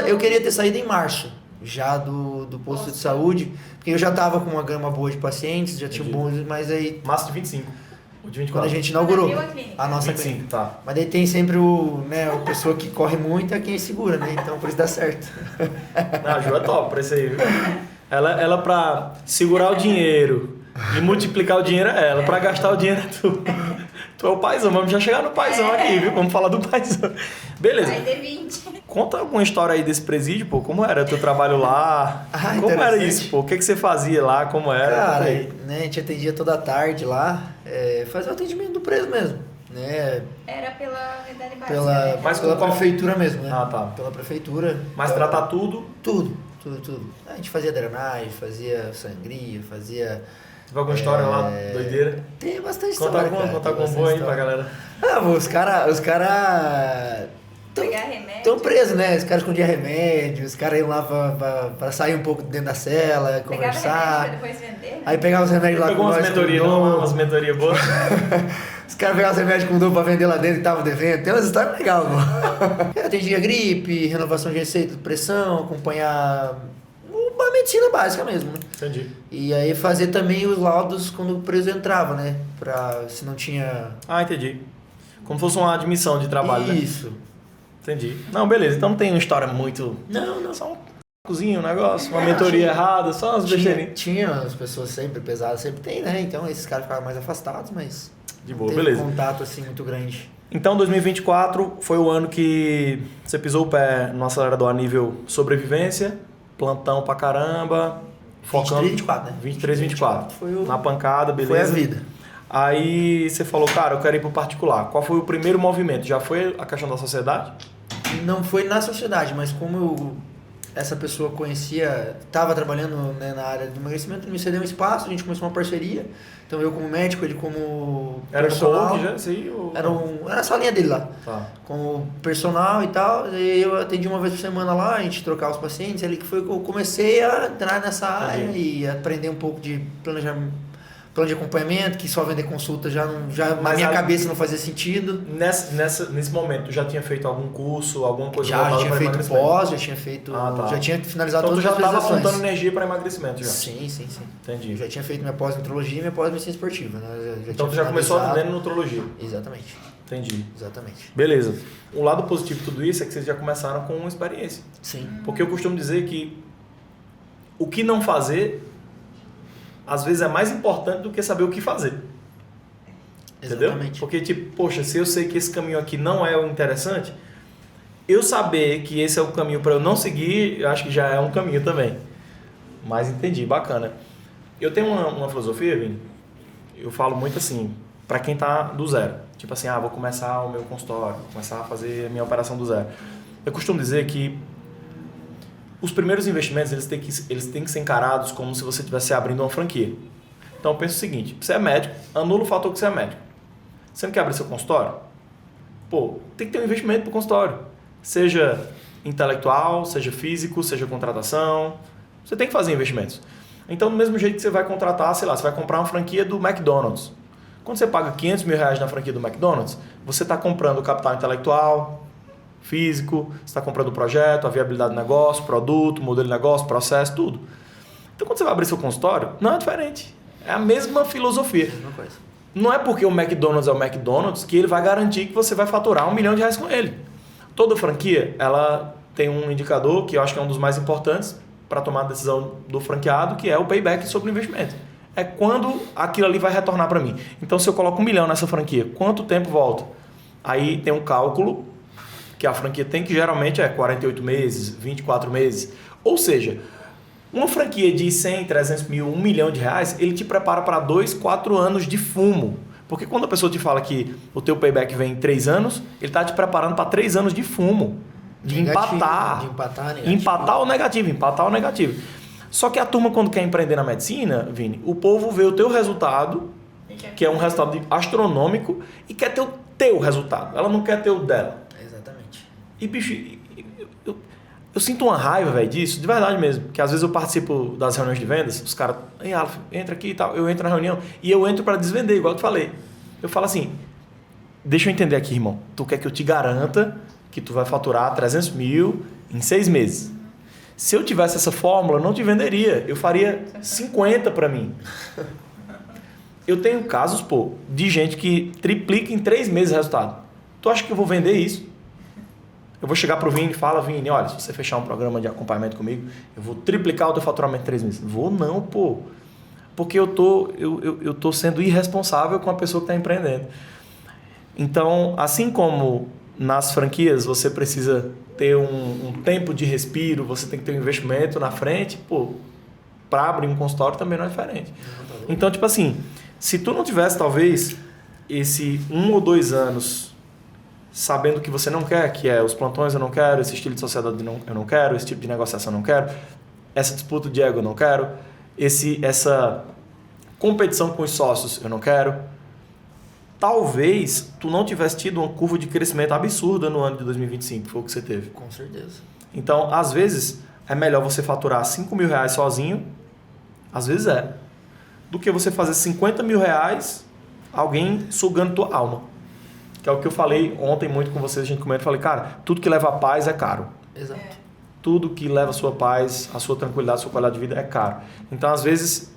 Eu queria ter saído em março, já do posto de saúde, porque eu já tava com uma gama boa de pacientes, já tinha um bom, mas aí... Março de 25. O de 24. Quando a gente inaugurou Quando abriu a nossa 25, clínica. tá. Mas daí tem sempre a pessoa que corre muito é quem segura, né? Então por isso dá certo. Não, a Ju é top pra isso aí, viu? Ela pra segurar o dinheiro e multiplicar o dinheiro é ela. Pra gastar o dinheiro é tu. Tu é o paizão. Vamos já chegar no paizão aqui, viu? Vamos falar do paizão. Beleza. Aí de 20. Conta alguma história aí desse presídio, pô. Como era o teu trabalho lá? Como era isso, pô? O que você fazia lá? Como era? Cara, né, a gente atendia toda tarde lá, fazia o atendimento do preso mesmo, né? Era pela unidade básica, Pela, né? Mas pela qual- prefeitura mesmo, né? Ah, tá. Pela prefeitura. Mas tratar tudo? Tudo. A gente fazia drenagem, fazia sangria, fazia... Teve alguma história lá, doideira? Tem bastante Conta história, alguma, cara, conta tem alguma bastante boa aí história. pra galera. Ah, os cara Pegar remédio. Estão presos, né? Os caras escondiam remédio, os caras iam lá pra sair um pouco dentro da cela, conversar. Pegava remédio pra depois vender. Né? Aí pegava os remédios lá Pegou com umas nós. mentorias, não? Umas mentorias boas. Os caras pegavam os remédios com dor pra vender lá dentro e estavam devendo. Tem umas histórias legais, pô. Eu atendia gripe, renovação de receita, pressão, acompanhar uma medicina básica mesmo, né? Entendi. E aí fazer também os laudos quando o preso entrava, né? Pra se não tinha... Ah, entendi. Como fosse uma admissão de trabalho, né? Isso. Entendi. Não, beleza. Então não tem uma história muito... Não. Só um cozinho, um negócio, uma mentoria errada, só umas besteirinhas. Tinha as pessoas sempre pesadas, sempre tem, né? Então esses caras ficavam mais afastados, mas... De boa, não teve beleza. contato assim muito grande. Então 2024 foi o ano que você pisou o pé no acelerador a nível sobrevivência, plantão pra caramba, focando... 23, 24, né? 23, 24. Foi o... Na pancada, beleza. Foi a vida. Aí você falou, cara, eu quero ir pro particular. Qual foi o primeiro movimento? Já foi a questão da sociedade? Não foi na sociedade, mas como essa pessoa conhecia, estava trabalhando, né, na área de emagrecimento, ele me cedeu um espaço, a gente começou uma parceria. Então eu como médico, ele como Era personal. coach, já? Sim, ou... Era a salinha dele lá. Tá. Como personal e tal. E eu atendi uma vez por semana lá, a gente trocava os pacientes. Ali que foi que eu comecei a entrar nessa área e aprender um pouco de plano de acompanhamento, que só vender consulta já na minha cabeça não fazia sentido. Nesse momento, tu já tinha feito algum curso, alguma coisa? Já tinha feito pós, já tinha feito... tá. Já tinha finalizado então, todas as tu já estava especializações. montando energia para emagrecimento já? Sim. Entendi. Eu já tinha feito minha pós-nutrologia e minha pós-medicina esportiva. Né? Então tu já começou atendendo nutrologia? Exatamente. Entendi. Exatamente. Beleza. O lado positivo de tudo isso é que vocês já começaram com uma experiência. Sim. Porque eu costumo dizer que o que não fazer, às vezes é mais importante do que saber o que fazer. Entendeu? Exatamente. Porque, tipo, poxa, se eu sei que esse caminho aqui não é o interessante, eu saber que esse é o caminho para eu não seguir, eu acho que já é um caminho também. Mas entendi, bacana. Eu tenho uma filosofia, Vini, eu falo muito assim, para quem tá do zero. Tipo assim, vou começar o meu consultório, vou começar a fazer a minha operação do zero. Eu costumo dizer que os primeiros investimentos, eles têm que ser encarados como se você estivesse abrindo uma franquia. Então, eu penso o seguinte, você é médico, anula o fator que você é médico. Você não quer abrir seu consultório? Pô, tem que ter um investimento para o consultório. Seja intelectual, seja físico, seja contratação. Você tem que fazer investimentos. Então, do mesmo jeito que você vai contratar, sei lá, você vai comprar uma franquia do McDonald's. Quando você paga R$500 mil na franquia do McDonald's, você está comprando o capital intelectual, físico, você está comprando o projeto, a viabilidade do negócio, produto, modelo de negócio, processo, tudo. Então, quando você vai abrir seu consultório, não é diferente. É a mesma filosofia. Mesma coisa. Não é porque o McDonald's é o McDonald's que ele vai garantir que você vai faturar R$1 milhão com ele. Toda franquia, ela tem um indicador que eu acho que é um dos mais importantes para tomar a decisão do franqueado, que é o payback sobre o investimento. É quando aquilo ali vai retornar para mim. Então, se eu coloco R$1 milhão nessa franquia, quanto tempo volta? Aí tem um cálculo que a franquia tem, que geralmente é 48 meses, 24 meses. Ou seja, uma franquia de 100, 300 mil, R$1 milhão, ele te prepara para 2, 4 anos de fumo. Porque quando a pessoa te fala que o teu payback vem em 3 anos, ele está te preparando para 3 anos de fumo. De negativo, empatar. De empatar, negativo. Empatar o negativo. Só que a turma, quando quer empreender na medicina, Vini, o povo vê o teu resultado, que é um resultado astronômico, e quer ter o teu resultado. Ela não quer ter o dela. Exatamente. E, bicho, eu sinto uma raiva, velho, disso, de verdade mesmo. Que às vezes eu participo das reuniões de vendas, os caras, ei, Aleph, entra aqui e tal. Eu entro na reunião e eu entro para desvender, igual eu te falei. Eu falo assim, deixa eu entender aqui, irmão. Tu quer que eu te garanta que tu vai faturar 300 mil em 6 meses. Se eu tivesse essa fórmula, eu não te venderia. Eu faria 50 para mim. Eu tenho casos, pô, de gente que triplica em 3 meses o resultado. Tu acha que eu vou vender isso? Eu vou chegar pro Vini e fala, Vini, olha, se você fechar um programa de acompanhamento comigo, eu vou triplicar o teu faturamento em 3 meses. Vou não, pô. Porque eu tô sendo irresponsável com a pessoa que está empreendendo. Então, assim como nas franquias você precisa ter um tempo de respiro, você tem que ter um investimento na frente, pô, para abrir um consultório também não é diferente. Então, tipo assim, se tu não tivesse talvez esse 1 ou 2 anos sabendo o que você não quer, que é os plantões eu não quero, esse estilo de sociedade eu não quero, esse tipo de negociação eu não quero, essa disputa de ego eu não quero, essa competição com os sócios eu não quero, talvez tu não tivesse tido uma curva de crescimento absurda no ano de 2025, foi o que você teve. Com certeza. Então, às vezes, é melhor você faturar R$5.000 sozinho, às vezes do que você fazer R$50.000 alguém sugando tua alma. Que é o que eu falei ontem muito com vocês, a gente comenta, falei, cara, tudo que leva a paz é caro. Exato. Tudo que leva a sua paz, a sua tranquilidade, a sua qualidade de vida é caro. Então, às vezes,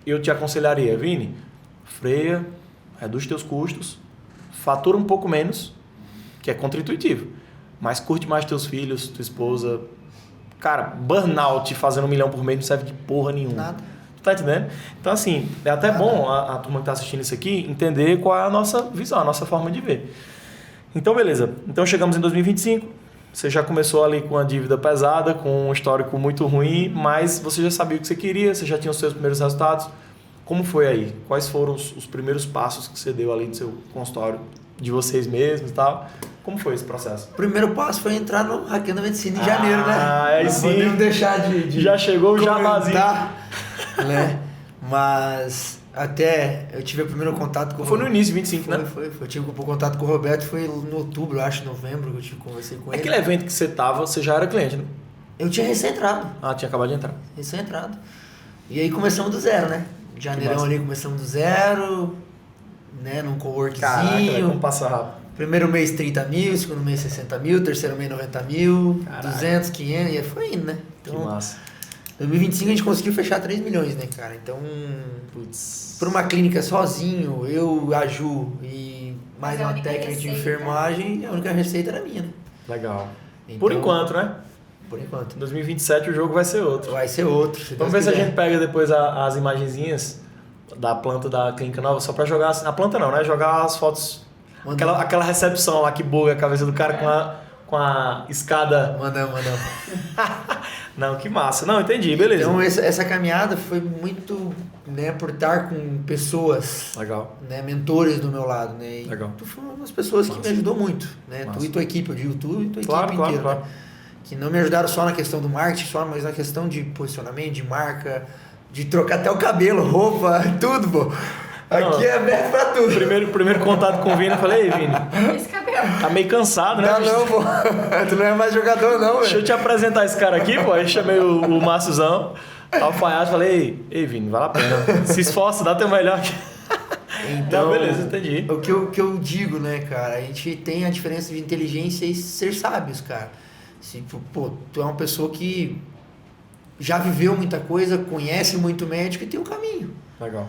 eu te aconselharia, Vini, freia, reduz teus custos, fatura um pouco menos, que é contra-intuitivo, mas curte mais teus filhos, tua esposa. Cara, burnout fazendo 1 milhão por mês não serve de porra nenhuma. Nada. Tu tá entendendo? Então, assim, é até bom a turma que tá assistindo isso aqui entender qual é a nossa visão, a nossa forma de ver. Então, beleza. Então, chegamos em 2025. Você já começou ali com uma dívida pesada, com um histórico muito ruim, mas você já sabia o que você queria, você já tinha os seus primeiros resultados. Como foi aí? Quais foram os primeiros passos que você deu ali no seu consultório, de vocês mesmos e tal? Como foi esse processo? O primeiro passo foi entrar no Hackeando a Medicina em janeiro, né? Aí Não sim. podemos deixar de Já chegou o jabazinho. né? Mas até eu tive o primeiro contato com Foi no início, 25, né? Foi. Eu tive o contato com o Roberto, foi no outubro, acho, novembro, que eu conversei com ele. Aquele evento que você tava, você já era cliente, né? Eu tinha recém-entrado. Ah, tinha acabado de entrar. Recém-entrado. E aí começamos do zero, né? Janeirão ali começamos do zero, né? Num Caraca, velho, coworkzinho. como passa rápido. Primeiro mês 30 mil, segundo mês 60 mil, terceiro mês 90 mil, Caraca. 200, 500, e aí foi indo, né? Que massa. 2025 a gente conseguiu fechar 3 milhões, né, cara? Então, Putz. por uma clínica sozinho, eu, a Ju e mais Mas a uma única técnica de receita. enfermagem, a única receita era minha, né? Legal. Então, Por enquanto, né? Por enquanto. Em 2027 o jogo vai ser outro. Vai ser outro. Vamos ver se a gente pega depois as imagenzinhas da planta da clínica nova, só pra jogar assim. A planta não, né? Jogar as fotos. Aquela recepção lá que buga a cabeça do cara com a escada. Mandamos. Não, que massa. Não, entendi, beleza. Então essa caminhada foi muito, né, por estar com pessoas, Legal. né, mentores do meu lado, né? E Legal. tu foi uma das pessoas que Massa. me ajudou muito, né? Massa. Tu e tua equipe, eu digo tu e tua Claro, equipe claro, inteira, claro. né? Que não me ajudaram só na questão do marketing, mas na questão de posicionamento, de marca, de trocar até o cabelo, roupa, tudo, pô. Aqui Não. é aberto pra tudo. Primeiro contato com o Vini, eu falei, ei, Vini, Esse cabelo. tá meio cansado, né? Não, pô. Tu não é mais jogador, não, Deixa eu velho. te apresentar esse cara aqui, pô. Aí chamei o Márciozão, alfaiate, falei, ei, Vini, vale a pena. Se esforça, dá teu melhor aqui. Então, Não, beleza, entendi. O que eu digo, né, cara? A gente tem a diferença de inteligência e ser sábios, cara. Se, pô, tu é uma pessoa que já viveu muita coisa, conhece muito médico e tem um caminho, Legal,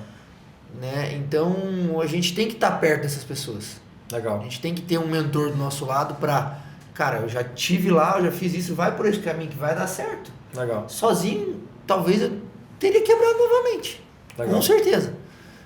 né? Então, a gente tem que estar perto dessas pessoas. A legal. gente tem que ter um mentor do nosso lado pra... Cara, eu já tive lá, eu já fiz isso, vai por esse caminho que vai dar certo. Legal. Sozinho, talvez eu teria quebrado novamente. Legal. Com certeza.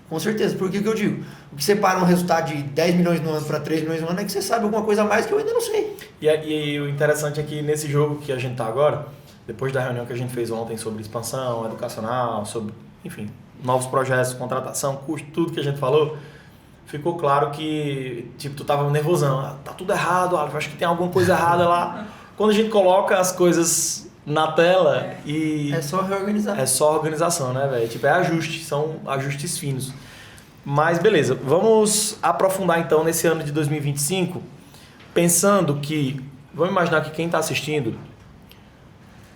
Com certeza. Por que eu digo? O que separa um resultado de 10 milhões no ano para 3 milhões no ano é que você sabe alguma coisa a mais que eu ainda não sei. E o interessante é que nesse jogo que a gente tá agora, depois da reunião que a gente fez ontem sobre expansão educacional, sobre, enfim, novos projetos, contratação, custo, tudo que a gente falou, ficou claro que, tipo, tu tava nervosão. Ah, tá tudo errado, Aleph, acho que tem alguma coisa errada lá. Quando a gente coloca as coisas na tela e... É só reorganizar. É só organização, né, velho? Tipo, é ajuste, são ajustes finos. Mas beleza, vamos aprofundar então nesse ano de 2025, pensando que, vamos imaginar que quem está assistindo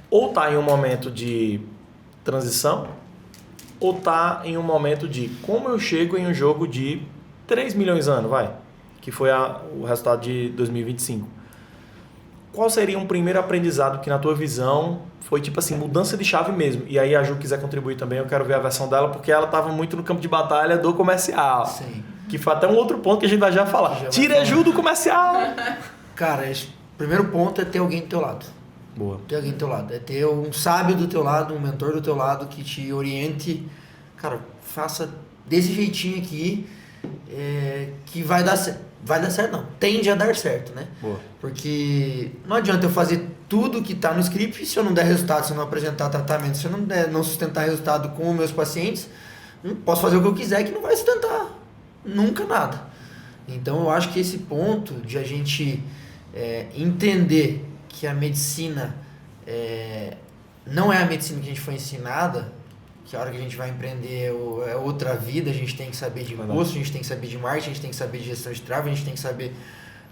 ou está em um momento de transição ou está em um momento de como eu chego em um jogo de 3 milhões ano, vai, que foi o resultado de 2025. Qual seria um primeiro aprendizado que na tua visão foi tipo assim, mudança de chave mesmo? E aí a Ju quiser contribuir também, eu quero ver a versão dela, porque ela estava muito no campo de batalha do comercial. Sim. Que foi até um outro ponto que a gente vai já falar. Tira a Ju do comercial! Cara, o primeiro ponto é ter alguém do teu lado. Boa. Ter alguém do teu lado. É ter um sábio do teu lado, um mentor do teu lado que te oriente. Cara, faça desse jeitinho aqui que vai dar certo. Vai dar certo não, tende a dar certo, né? Boa. Porque não adianta eu fazer tudo que está no script e se eu não der resultado, se eu não apresentar tratamento, se eu não sustentar resultado com os meus pacientes, não posso fazer o que eu quiser que não vai sustentar nunca nada. Então eu acho que esse ponto de a gente entender que a medicina não é a medicina que a gente foi ensinada, que a hora que a gente vai empreender é outra vida, a gente tem que saber de custo, a gente tem que saber de marketing, a gente tem que saber de gestão de tráfego, a gente tem que saber...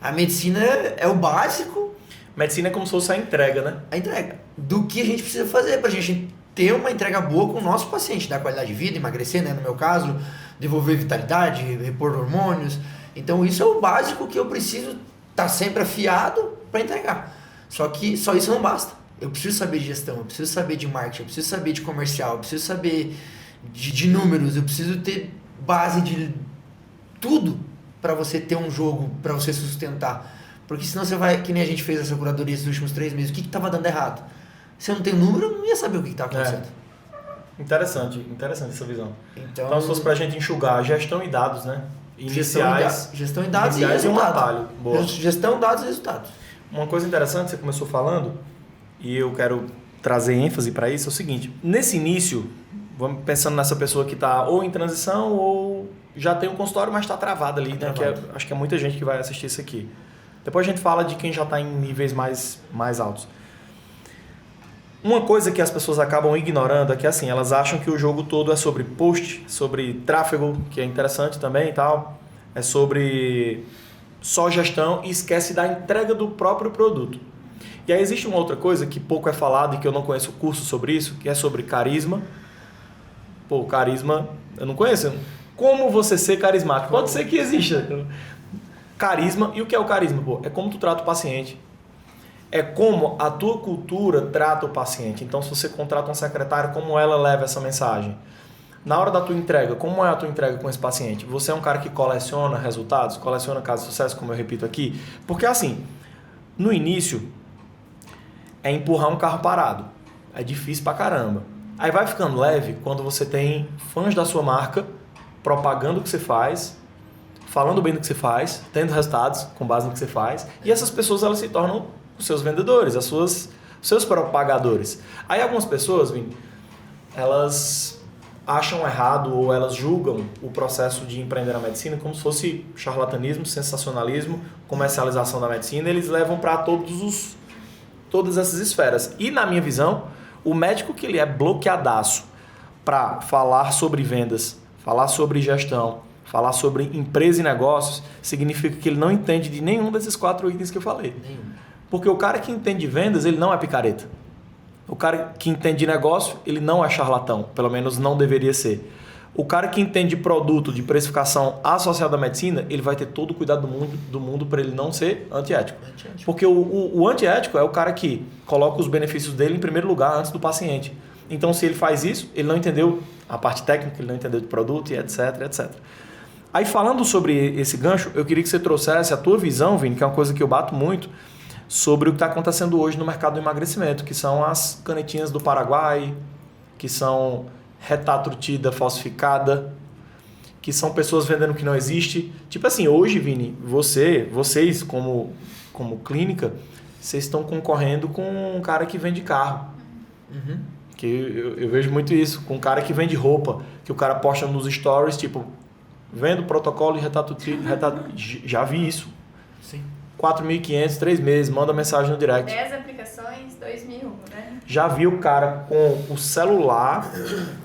A medicina é o básico. Medicina é como se fosse a entrega, né? A entrega. Do que a gente precisa fazer pra gente ter uma entrega boa com o nosso paciente, dar qualidade de vida, emagrecer, né? No meu caso, devolver vitalidade, repor hormônios. Então isso é o básico que eu preciso estar sempre afiado para entregar. Só que só isso não basta. Eu preciso saber de gestão, eu preciso saber de marketing, eu preciso saber de comercial, eu preciso saber de números, eu preciso ter base de tudo para você ter um jogo, para você sustentar. Porque senão você vai, que nem a gente fez essa curadoria esses últimos 3 meses, o que estava dando errado? Se eu não tenho número, eu não ia saber o que está acontecendo. Interessante essa visão. Então se fosse pra gente enxugar gestão e dados, né? Iniciais, gestão e dados e um resultado. atalho. Boa. Gestão, dados e resultados. Uma coisa interessante, você começou falando, e eu quero trazer ênfase para isso, é o seguinte. Nesse início, vamos pensando nessa pessoa que está ou em transição ou já tem um consultório, mas está travada ali, né? Acho que é muita gente que vai assistir isso aqui. Depois a gente fala de quem já está em níveis mais altos. Uma coisa que as pessoas acabam ignorando é que assim, elas acham que o jogo todo é sobre post, sobre tráfego, que é interessante também e tal, é sobre só gestão e esquece da entrega do próprio produto. E aí existe uma outra coisa que pouco é falado e que eu não conheço curso sobre isso, que é sobre carisma. Pô, carisma, eu não conheço. Como você ser carismático? Pode ser que exista. Carisma, e o que é o carisma? Pô, é como tu trata o paciente. É como a tua cultura trata o paciente. Então, se você contrata um secretário, como ela leva essa mensagem? Na hora da tua entrega, como é a tua entrega com esse paciente? Você é um cara que coleciona resultados, coleciona casos de sucesso, como eu repito aqui? Porque assim, no início, é empurrar um carro parado. É difícil pra caramba. Aí vai ficando leve quando você tem fãs da sua marca, propagando o que você faz, falando bem do que você faz, tendo resultados com base no que você faz. E essas pessoas, elas se tornam os seus vendedores, os seus propagadores. Aí algumas pessoas, Vini, elas acham errado ou elas julgam o processo de empreender na medicina como se fosse charlatanismo, sensacionalismo, comercialização da medicina. Eles levam para todas essas esferas. E na minha visão, o médico que ele é bloqueadaço para falar sobre vendas, falar sobre gestão, falar sobre empresa e negócios, significa que ele não entende de nenhum desses 4 itens que eu falei. Porque o cara que entende de vendas, ele não é picareta. O cara que entende de negócio, ele não é charlatão. Pelo menos não deveria ser. O cara que entende de produto, de precificação associada à medicina, ele vai ter todo o cuidado do mundo para ele não ser antiético. Porque o antiético é o cara que coloca os benefícios dele em primeiro lugar antes do paciente. Então, se ele faz isso, ele não entendeu a parte técnica, ele não entendeu de produto e etc, etc. Aí, falando sobre esse gancho, eu queria que você trouxesse a tua visão, Vini, que é uma coisa que eu bato muito, sobre o que está acontecendo hoje no mercado do emagrecimento, que são as canetinhas do Paraguai, que são retatrutida falsificada, que são pessoas vendendo que não existe. Tipo assim, hoje, Vini, vocês como clínica, vocês estão concorrendo com um cara que vende carro. Uhum. Que eu vejo muito isso, com um cara que vende roupa, que o cara posta nos stories, tipo, vendo protocolo de retatrutida. Já vi isso. Sim. 4.500, 3 meses, manda mensagem no direct. 10 aplicações, 2.000, né? Já vi o cara com o celular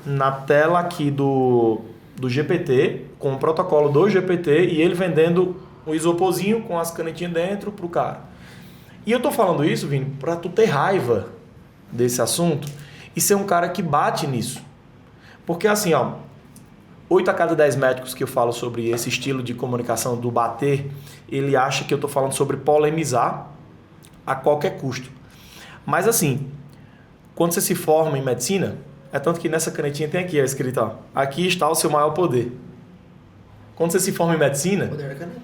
na tela aqui do GPT, com o protocolo do GPT, e ele vendendo o isoporzinho com as canetinhas dentro pro cara. E eu tô falando isso, Vini, pra tu ter raiva desse assunto e ser um cara que bate nisso. Porque assim, ó, 8 a cada 10 médicos que eu falo sobre esse estilo de comunicação do bater, ele acha que eu estou falando sobre polemizar a qualquer custo. Mas assim, quando você se forma em medicina, é tanto que nessa canetinha tem aqui, ó, escrito, ó, aqui está o seu maior poder. Quando você se forma em medicina, Poder da caneta.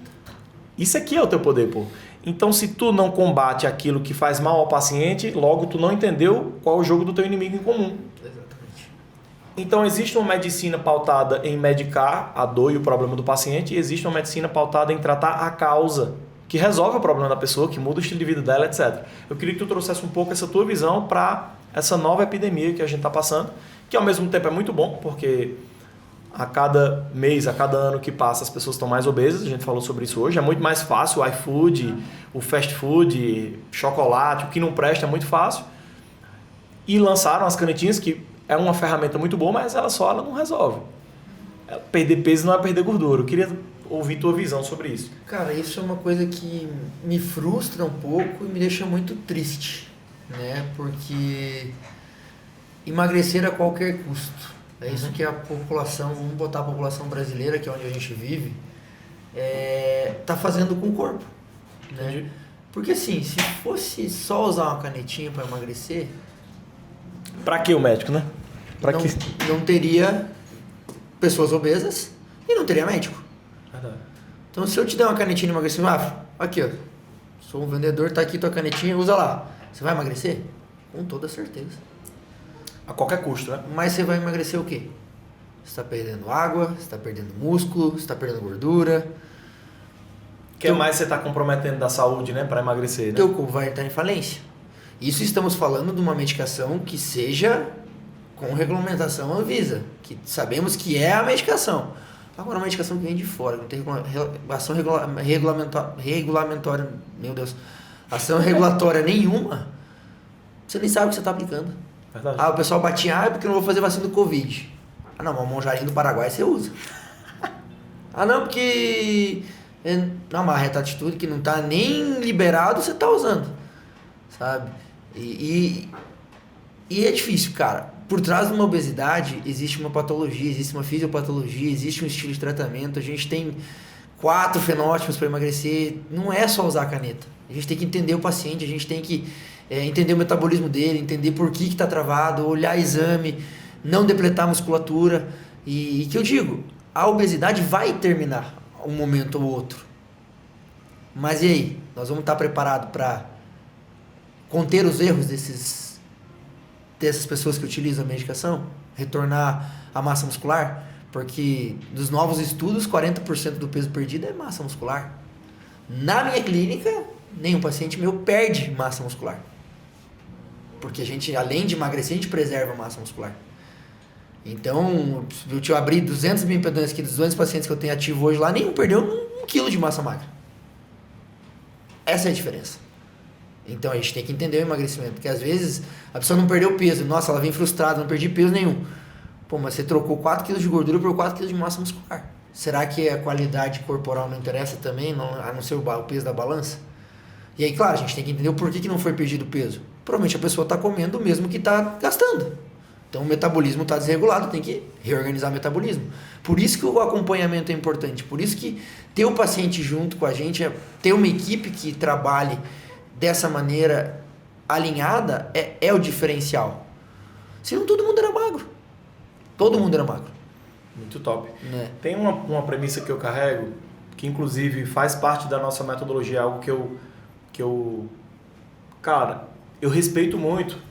isso aqui é o teu poder, pô. Então, se tu não combate aquilo que faz mal ao paciente, logo tu não entendeu qual é o jogo do teu inimigo em comum. Exatamente. Então, existe uma medicina pautada em medicar a dor e o problema do paciente, e existe uma medicina pautada em tratar a causa, que resolve o problema da pessoa, que muda o estilo de vida dela, etc. Eu queria que tu trouxesse um pouco essa tua visão para essa nova epidemia que a gente está passando, que ao mesmo tempo é muito bom, porque a cada mês, a cada ano que passa, as pessoas estão mais obesas, a gente falou sobre isso hoje, é muito mais fácil o iFood, o fast food, chocolate, o que não presta é muito fácil. E lançaram as canetinhas que é uma ferramenta muito boa, mas ela não resolve. Perder peso não é perder gordura. Eu queria ouvir tua visão sobre isso. Cara, isso é uma coisa que me frustra um pouco e me deixa muito triste, né? Porque emagrecer a qualquer custo. É isso que a população, vamos botar a população brasileira, que é onde a gente vive, tá fazendo com o corpo, né? Entendi. Porque assim, se fosse só usar uma canetinha para emagrecer, Pra que o médico, né? não teria pessoas obesas e não teria médico. Verdade. Então, se eu te der uma canetinha de emagrecimento, aqui, ó, sou um vendedor, tá aqui tua canetinha, usa lá. Você vai emagrecer? Com toda certeza. A qualquer custo, né? Mas você vai emagrecer o quê? Você está perdendo água, você está perdendo músculo, você está perdendo gordura. O que mais você está comprometendo da saúde, né? Para emagrecer, né? Teu corpo vai entrar em falência. Isso estamos falando de uma medicação que seja com regulamentação Anvisa, que sabemos que é a medicação. Agora, uma medicação que vem de fora, não tem ação regulamentória, meu Deus, ação regulatória nenhuma, você nem sabe o que você está aplicando. Verdade. O pessoal batia, é porque eu não vou fazer vacina do Covid. Não, mas o monjarinho do Paraguai você usa. Não, porque... Não, mas a reta atitude que não está nem liberado, você está usando. Sabe? E é difícil, cara. Por trás de uma obesidade, existe uma patologia, existe uma fisiopatologia, existe um estilo de tratamento. A gente tem 4 fenótipos para emagrecer. Não é só usar a caneta. A gente tem que entender o paciente, a gente tem que entender o metabolismo dele, entender por que está travado, olhar exame, não depletar a musculatura. E que eu digo, a obesidade vai terminar um momento ou outro. Mas e aí? Nós vamos estar preparados para conter os erros dessas pessoas que utilizam a medicação? Retornar a massa muscular? Porque dos novos estudos, 40% do peso perdido é massa muscular. Na minha clínica, nenhum paciente meu perde massa muscular. Porque a gente, além de emagrecer, a gente preserva a massa muscular. Então, eu te abri 200 mil impedâncias aqui, dos 200 pacientes que eu tenho ativo hoje lá, nenhum perdeu 1 quilo de massa magra. Essa é a diferença. Então, a gente tem que entender o emagrecimento, porque às vezes a pessoa não perdeu peso. Nossa, ela vem frustrada, não perdi peso nenhum. Pô, mas você trocou 4 kg de gordura por 4 kg de massa muscular. Será que a qualidade corporal não interessa também, a não ser o peso da balança? E aí, claro, a gente tem que entender o porquê que não foi perdido peso. Provavelmente a pessoa está comendo o mesmo que está gastando. Então o metabolismo está desregulado, tem que reorganizar o metabolismo. Por isso que o acompanhamento é importante, por isso que ter o paciente junto com a gente, ter uma equipe que trabalhe dessa maneira alinhada é o diferencial. Senão todo mundo era magro. Todo mundo era magro. Muito top. Né? Tem uma premissa que eu carrego, que inclusive faz parte da nossa metodologia, algo que eu cara, eu respeito muito.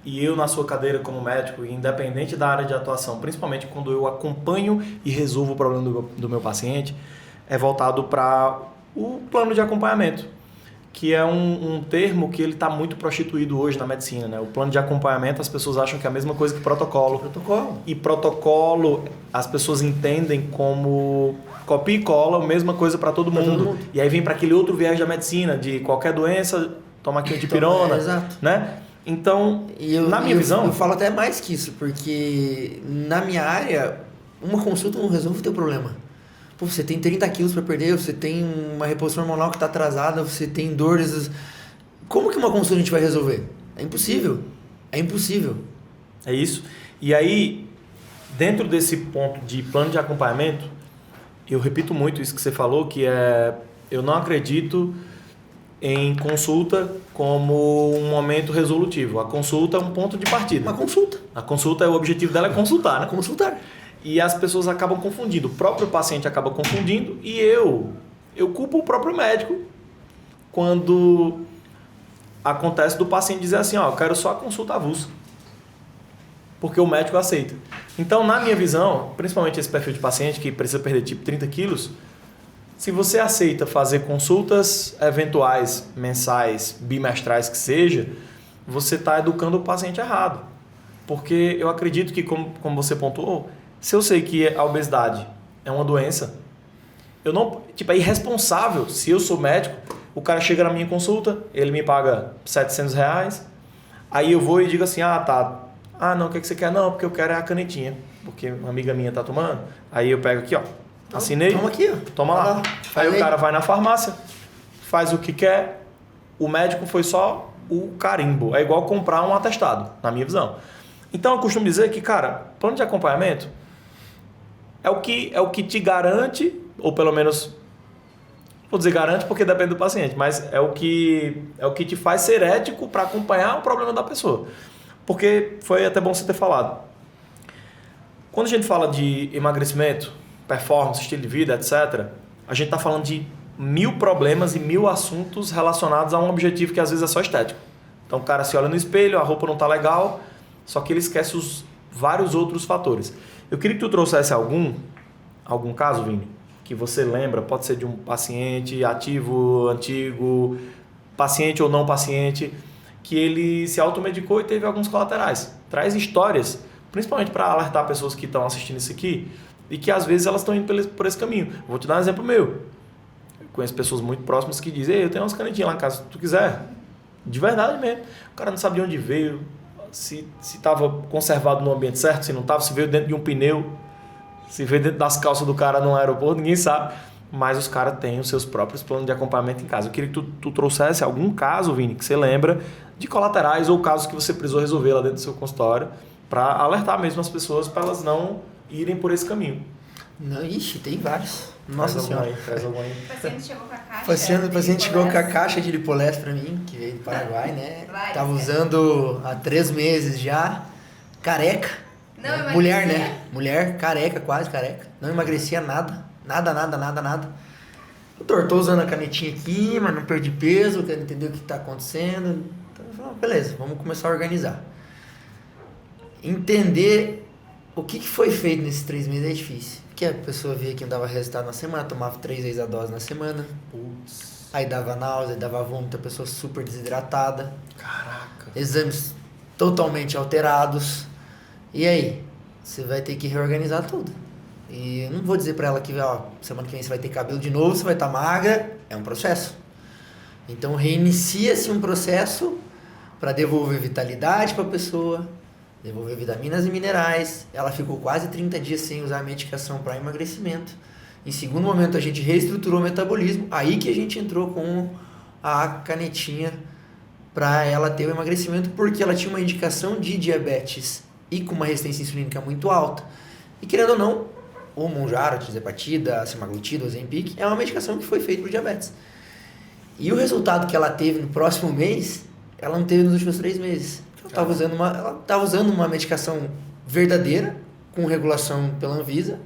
E eu, na sua cadeira como médico, independente da área de atuação, principalmente quando eu acompanho e resolvo o problema do meu paciente, é voltado para o plano de acompanhamento, que é um termo que ele está muito prostituído hoje na medicina, né? O plano de acompanhamento, as pessoas acham que é a mesma coisa que protocolo. E protocolo, as pessoas entendem como copia e cola, a mesma coisa para todo mundo. E aí vem para aquele outro viés da medicina, de qualquer doença, toma aqui de pirona, né? Então, na minha visão... Eu falo até mais que isso, porque na minha área, uma consulta não resolve o teu problema. Pô, você tem 30 quilos para perder, você tem uma reposição hormonal que está atrasada, você tem dores... Como que uma consulta a gente vai resolver? É impossível. É impossível. É isso. E aí, dentro desse ponto de plano de acompanhamento, eu repito muito isso que você falou, que eu não acredito em consulta como um momento resolutivo. A consulta é um ponto de partida. Uma consulta. A consulta, o objetivo dela é consultar, né? Consultar. E as pessoas acabam confundindo. O próprio paciente acaba confundindo e eu culpo o próprio médico quando acontece do paciente dizer assim, eu quero só a consulta avulsa. Porque o médico aceita. Então, na minha visão, principalmente esse perfil de paciente que precisa perder tipo 30 quilos, se você aceita fazer consultas eventuais, mensais, bimestrais que seja, você está educando o paciente errado. Porque eu acredito que, como você pontuou, se eu sei que a obesidade é uma doença, eu não, é irresponsável. Se eu sou médico, o cara chega na minha consulta, ele me paga R$700, aí eu vou e digo assim, tá, Ah, não, o que você quer? Não, porque eu quero é a canetinha. Porque uma amiga minha tá tomando. Aí eu pego aqui, ó. Assinei. Toma aqui, ó. Toma lá. Aí o cara vai na farmácia, faz o que quer. O médico foi só o carimbo. É igual comprar um atestado, na minha visão. Então eu costumo dizer que, cara, plano de acompanhamento é o que te garante, ou pelo menos, vou dizer garante porque depende do paciente, mas é o que te faz ser ético para acompanhar o problema da pessoa. Porque foi até bom você ter falado. Quando a gente fala de emagrecimento, performance, estilo de vida, etc., a gente está falando de 1000 problemas e 1000 assuntos relacionados a um objetivo que às vezes é só estético. Então o cara se olha no espelho, a roupa não está legal, só que ele esquece os vários outros fatores. Eu queria que tu trouxesse algum caso, Vini, que você lembra, pode ser de um paciente ativo, antigo, paciente ou não paciente, que ele se automedicou e teve alguns colaterais. Traz histórias, principalmente para alertar pessoas que estão assistindo isso aqui e que às vezes elas estão indo por esse caminho. Vou te dar um exemplo meu. Eu conheço pessoas muito próximas que dizem: eu tenho umas canetinhas lá em casa, se tu quiser. De verdade mesmo. O cara não sabe de onde veio, se estava conservado no ambiente certo, se não estava, se veio dentro de um pneu, se veio dentro das calças do cara no aeroporto, ninguém sabe. Mas os caras têm os seus próprios planos de acompanhamento em casa. Eu queria que tu trouxesse algum caso, Vini, que você lembra, de colaterais ou casos que você precisou resolver lá dentro do seu consultório para alertar mesmo as pessoas para elas não irem por esse caminho. Não, ixi, tem vários. Nossa Senhora. Traz algum aí. O paciente chegou com a caixa. O paciente chegou com a caixa de Lipolés pra mim, que veio do Paraguai, né? Tava usando há 3 meses já. Careca. Não emagrecia. Mulher, né? Mulher, careca, quase careca. Não emagrecia nada. Nada. Doutor, tô usando a canetinha aqui, mas não perdi peso, quero entender o que tá acontecendo. Então, eu falei, beleza, vamos começar a organizar. Entender o que foi feito nesses 3 meses é difícil. Porque a pessoa via que não dava resultado na semana, tomava 3 vezes a dose na semana. Putz. Aí dava náusea, dava vômito, a pessoa super desidratada. Caraca. Exames totalmente alterados. E aí? Você vai ter que reorganizar tudo. E eu não vou dizer pra ela que semana que vem você vai ter cabelo de novo, você vai estar magra. É um processo. Então reinicia-se um processo para devolver vitalidade para a pessoa, devolver vitaminas e minerais. Ela ficou quase 30 dias sem usar a medicação para emagrecimento. Em segundo momento a gente reestruturou o metabolismo. Aí que a gente entrou com a canetinha para ela ter o emagrecimento, porque ela tinha uma indicação de diabetes e com uma resistência insulínica muito alta. E querendo ou não, o Mounjaro, a tirzepatida, a semaglutida, o Ozempic, é uma medicação que foi feita para diabetes. E o resultado que ela teve no próximo mês, ela não teve nos últimos 3 meses. Ela estava usando uma medicação verdadeira, com regulação pela Anvisa,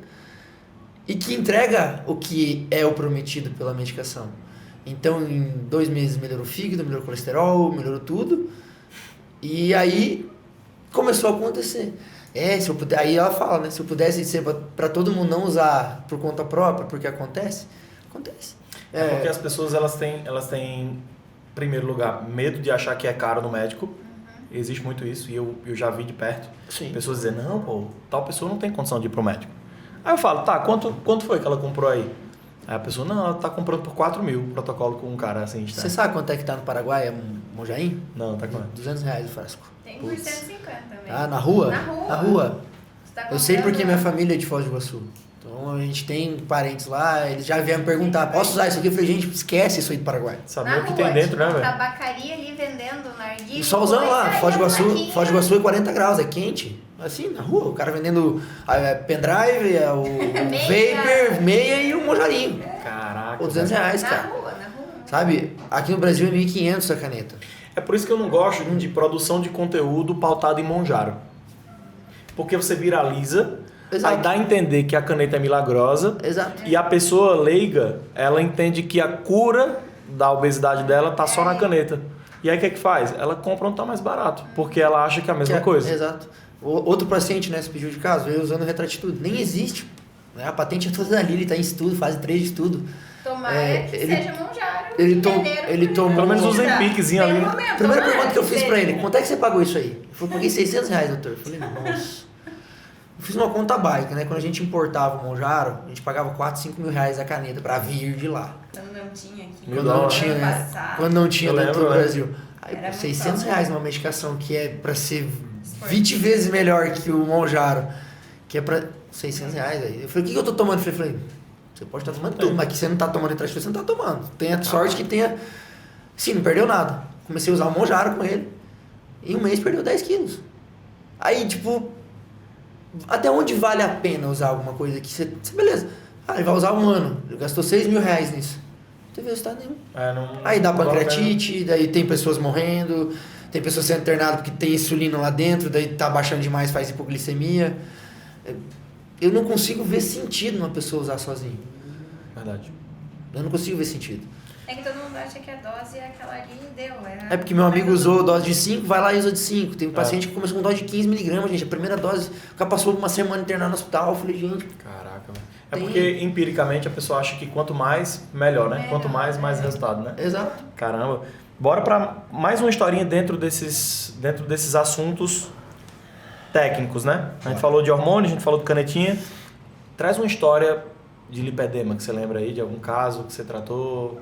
e que entrega o que é o prometido pela medicação. Então, em 2 meses melhorou o fígado, melhorou o colesterol, melhorou tudo. E aí começou a acontecer. Se eu puder, aí ela fala, né? Se eu pudesse ser para todo mundo não usar por conta própria, porque acontece. Porque as pessoas elas têm, em primeiro lugar, medo de achar que é caro no médico. Uhum. Existe muito isso e eu já vi de perto. Sim. Pessoas dizendo, não, pô, tal pessoa não tem condição de ir pro médico. Aí eu falo, tá, quanto foi que ela comprou aí? Aí a pessoa, não, ela tá comprando por 4 mil, protocolo com um cara assim. Você sabe quanto é que tá no Paraguai? É um Monjaim? Não, tá com R$200 o frasco. Tem por 150 também. Ah, na rua? Na rua. Eu sei porque minha família é de Foz do Iguaçu. Então a gente tem parentes lá, eles já vieram me perguntar, posso usar isso aqui? Eu falei, gente, esquece isso aí do Paraguai. Saber o que tem dentro, né, velho? Tabacaria ali vendendo narguilha. E só usando lá, Foz do Iguaçu é 40 graus, é quente. Assim, na rua, o cara vendendo pendrive, o vapor, meia e o mojarinho. Caraca. Por R$200, cara. Na rua. Sabe, aqui no Brasil é 1.500 essa caneta. É por isso que eu não gosto de produção de conteúdo pautado em Mounjaro. Porque você viraliza, Exato. aí dá a entender que a caneta é milagrosa. Exato. E a pessoa leiga, ela entende que a cura da obesidade dela tá só na caneta. E aí o que é que faz? Ela compra onde tá mais barato, porque ela acha que é a mesma coisa. Exato. Outro paciente, né, se pediu de caso, veio usando retratitude. Nem existe. Né? A patente é toda ali, ele está em estudo, fase 3 de estudo. Tomara que seja Mounjaro. Ele tomou... Pelo menos um Zempiquezinho ali. Primeira pergunta que eu fiz pra ele, quanto é que você pagou isso aí? Eu falei, paguei R$600, doutor. Eu falei, nossa. Eu fiz uma conta básica, né? Quando a gente importava o Mounjaro, a gente pagava 4, 5 mil reais a caneta pra vir de lá. Quando não tinha aqui. Quando não tinha dentro do Brasil. Aí, Era R$600 numa medicação que é pra ser 20 vezes melhor que o Monjaro, que é pra R$600. Aí. Eu falei, o que eu tô tomando? Eu falei, você pode estar tomando tudo, mas que você não tá tomando atrás de você não tá tomando. Tenha sorte que tenha... Sim, não perdeu nada. Comecei a usar o Monjaro com ele. Em um mês perdeu 10 quilos. Aí, tipo... Até onde vale a pena usar alguma coisa que você beleza. Ele vai usar um ano. Ele gastou R$6.000 nisso. Não teve resultado nenhum. Aí dá pancreatite, daí tem pessoas morrendo, tem pessoas sendo internadas porque tem insulina lá dentro, daí tá baixando demais, faz hipoglicemia. Eu não consigo ver sentido numa pessoa usar sozinho. Verdade. Eu não consigo ver sentido. É que todo mundo acha que a dose é aquela ali e deu. É porque meu amigo usou dose de 5, vai lá e usa de 5. Tem um paciente que começou com dose de 15mg, gente. A primeira dose, o cara passou uma semana internado no hospital. Eu falei, gente... Caraca, velho. É porque, empiricamente, a pessoa acha que quanto mais, melhor, né? Quanto mais resultado, né? Exato. Caramba. Bora pra mais uma historinha dentro desses assuntos técnicos, né? A gente falou de hormônio, a gente falou de canetinha. Traz uma história de lipedema que você lembra aí, de algum caso que você tratou...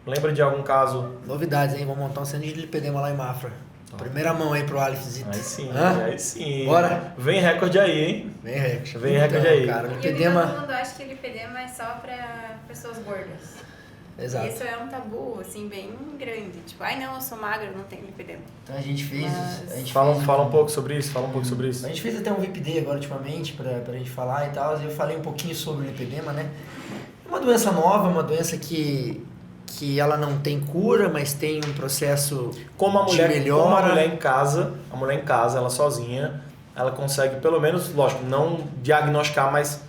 Lembra de algum caso? Novidades, hein? Vamos montar um centro de lipedema lá em Mafra. Primeira mão aí pro Alifzito. Aí sim, aí sim. Bora? Vem recorde aí, hein? Vem recorde. Vem recorde aí. Cara, lipedema... E todo mundo acha que lipedema é só pra pessoas gordas. Exato. Isso é um tabu, assim, bem grande. Tipo, não, eu sou magra, eu não tenho lipedema. Então a gente fez... Fala um pouco sobre isso, A gente fez até um VIPD agora, ultimamente, pra gente falar e tal. Eu falei um pouquinho sobre o lipedema, né? É uma doença nova, uma doença que ela não tem cura, mas tem um processo como a mulher, de melhora. Como a mulher em casa, ela sozinha, ela consegue, pelo menos, lógico, não diagnosticar, mas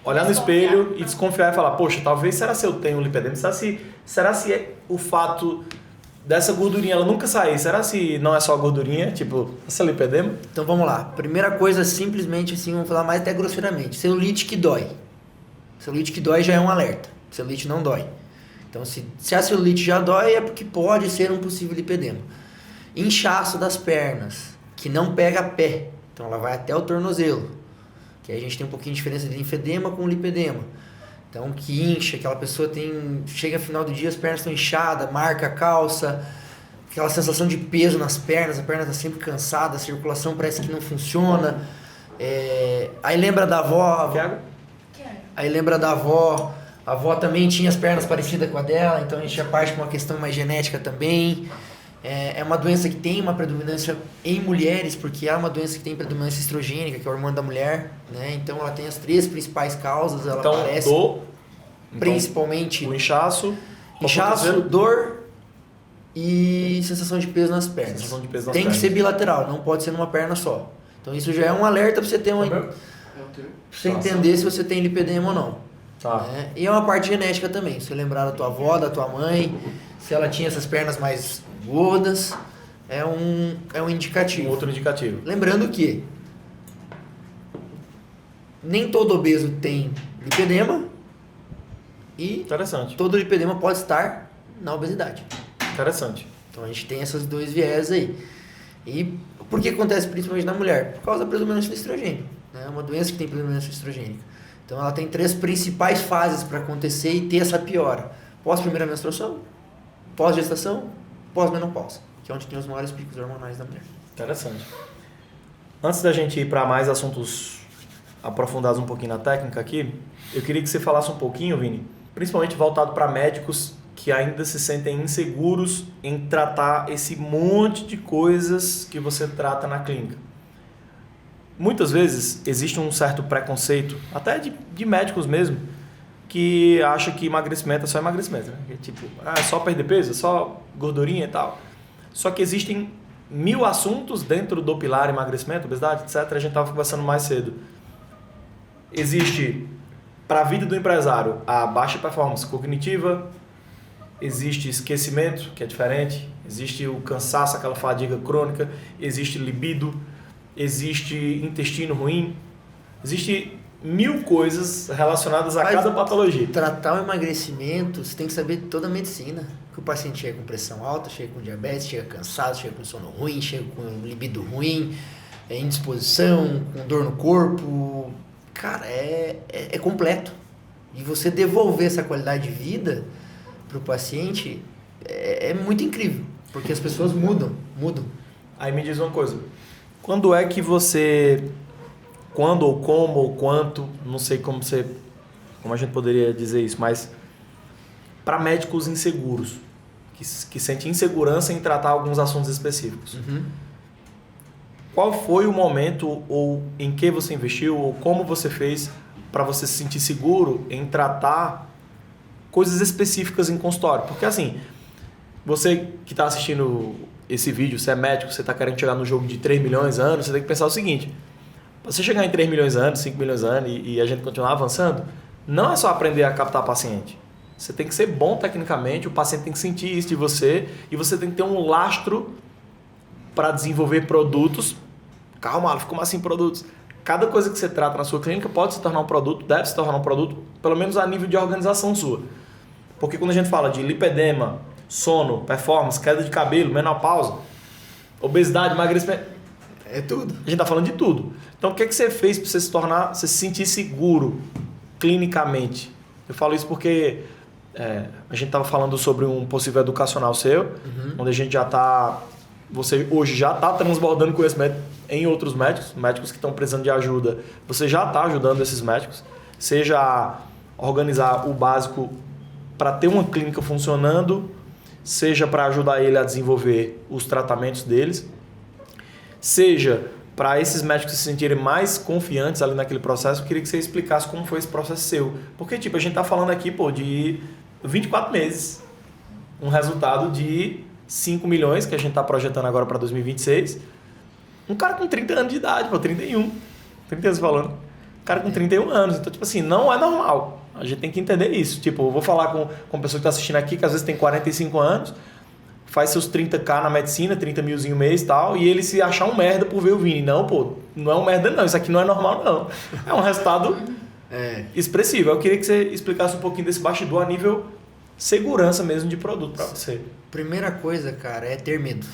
olhar no espelho e desconfiar e falar, poxa, talvez, será se eu tenho lipedema? Será se é o fato dessa gordurinha ela nunca sair? Será se não é só gordurinha, tipo, essa lipedema? Então vamos lá. Primeira coisa, simplesmente assim, vamos falar mais até grosseiramente. Celulite que dói. Celulite que dói já é um alerta. Celulite não dói. Então, se a celulite já dói, é porque pode ser um possível lipedema. Inchaço das pernas, que não pega pé. Então, ela vai até o tornozelo. Que aí a gente tem um pouquinho de diferença de linfedema com lipedema. Então, que incha, aquela pessoa chega no final do dia, as pernas estão inchadas, marca a calça, aquela sensação de peso nas pernas, a perna está sempre cansada, a circulação parece que não funciona. Aí lembra da avó... Aí lembra da avó... A avó também tinha as pernas parecidas com a dela, então a gente já parte com uma questão mais genética também. É uma doença que tem uma predominância em mulheres, porque é uma doença que tem predominância estrogênica, que é o hormônio da mulher, né? Então ela tem as 3 principais causas, ela aparece principalmente o inchaço, dor e sensação de peso nas pernas. Tem que ser bilateral, não pode ser numa perna só. Então isso já é um alerta para você ter pra você entender se você tem lipedema ou não. Tá. E é uma parte genética também. Se você lembrar da tua avó, da tua mãe, se ela tinha essas pernas mais gordas, é um indicativo. Um outro indicativo. Lembrando que nem todo obeso tem lipedema e todo lipedema pode estar na obesidade. Interessante. Então a gente tem esses 2 viés aí. E por que acontece principalmente na mulher? Por causa da predominância do estrogênio. É uma doença que tem predominância estrogênica. Então ela tem 3 principais fases para acontecer e ter essa piora. Pós-primeira menstruação, pós-gestação, pós-menopausa, que é onde tem os maiores picos hormonais da mulher. Interessante. Antes da gente ir para mais assuntos aprofundados um pouquinho na técnica aqui, eu queria que você falasse um pouquinho, Vini, principalmente voltado para médicos que ainda se sentem inseguros em tratar esse monte de coisas que você trata na clínica. Muitas vezes existe um certo preconceito, até de médicos mesmo, que acham que emagrecimento é só emagrecimento. Né? Que, tipo, é só perder peso, é só gordurinha e tal. Só que existem 1000 assuntos dentro do pilar emagrecimento, obesidade, etc. A gente estava conversando mais cedo. Existe, para a vida do empresário, a baixa performance cognitiva, existe esquecimento, que é diferente, existe o cansaço, aquela fadiga crônica, existe libido, existe intestino ruim, existe 1000 coisas relacionadas a cada patologia. Tratar o emagrecimento, você tem que saber toda a medicina. Que o paciente chega com pressão alta, chega com diabetes, chega cansado, chega com sono ruim, chega com libido ruim, indisposição, com dor no corpo. Cara, é completo. E você devolver essa qualidade de vida para o paciente é muito incrível. Porque as pessoas mudam. Aí me diz uma coisa. Quando é que você... Quando ou como ou quanto... Não sei como a gente poderia dizer isso, mas... Para médicos inseguros, que sentem insegurança em tratar alguns assuntos específicos. Qual foi o momento ou em que você investiu ou como você fez para você se sentir seguro em tratar coisas específicas em consultório? Porque assim, você que está assistindo esse vídeo, você é médico, você está querendo chegar no jogo de 3 milhões de anos, você tem que pensar o seguinte: para você chegar em 3 milhões de anos, 5 milhões de anos e a gente continuar avançando, não é só aprender a captar paciente. Você tem que ser bom tecnicamente, o paciente tem que sentir isso de você e você tem que ter um lastro para desenvolver produtos. Calma, como assim produtos? Cada coisa que você trata na sua clínica pode se tornar um produto, deve se tornar um produto, pelo menos a nível de organização sua. Porque quando a gente fala de lipedema, sono, performance, queda de cabelo, menopausa, obesidade, emagrecimento, é tudo. A gente está falando de tudo. Então o que você fez para você se sentir seguro clinicamente? Eu falo isso porque a gente estava falando sobre um possível educacional seu, onde a gente já está... Você hoje já está transbordando conhecimento em outros médicos que estão precisando de ajuda. Você já está ajudando esses médicos, seja a organizar o básico para ter uma clínica funcionando, seja para ajudar ele a desenvolver os tratamentos deles, seja para esses médicos se sentirem mais confiantes ali naquele processo. Eu queria que você explicasse como foi esse processo seu. Porque, a gente está falando aqui, de 24 meses, um resultado de 5 milhões que a gente está projetando agora para 2026. Um cara com 30 anos de idade, 31 anos falando. Um cara com 31 anos. Então, não é normal. A gente tem que entender isso. Eu vou falar com uma pessoa que está assistindo aqui, que às vezes tem 45 anos, faz seus 30k na medicina, 30 milzinho mês e tal, e ele se achar um merda por ver o Vini. Não, não é um merda não. Isso aqui não é normal, não. É um resultado expressivo. Eu queria que você explicasse um pouquinho desse bastidor a nível segurança mesmo de produto para você. Primeira coisa, cara, é ter medo.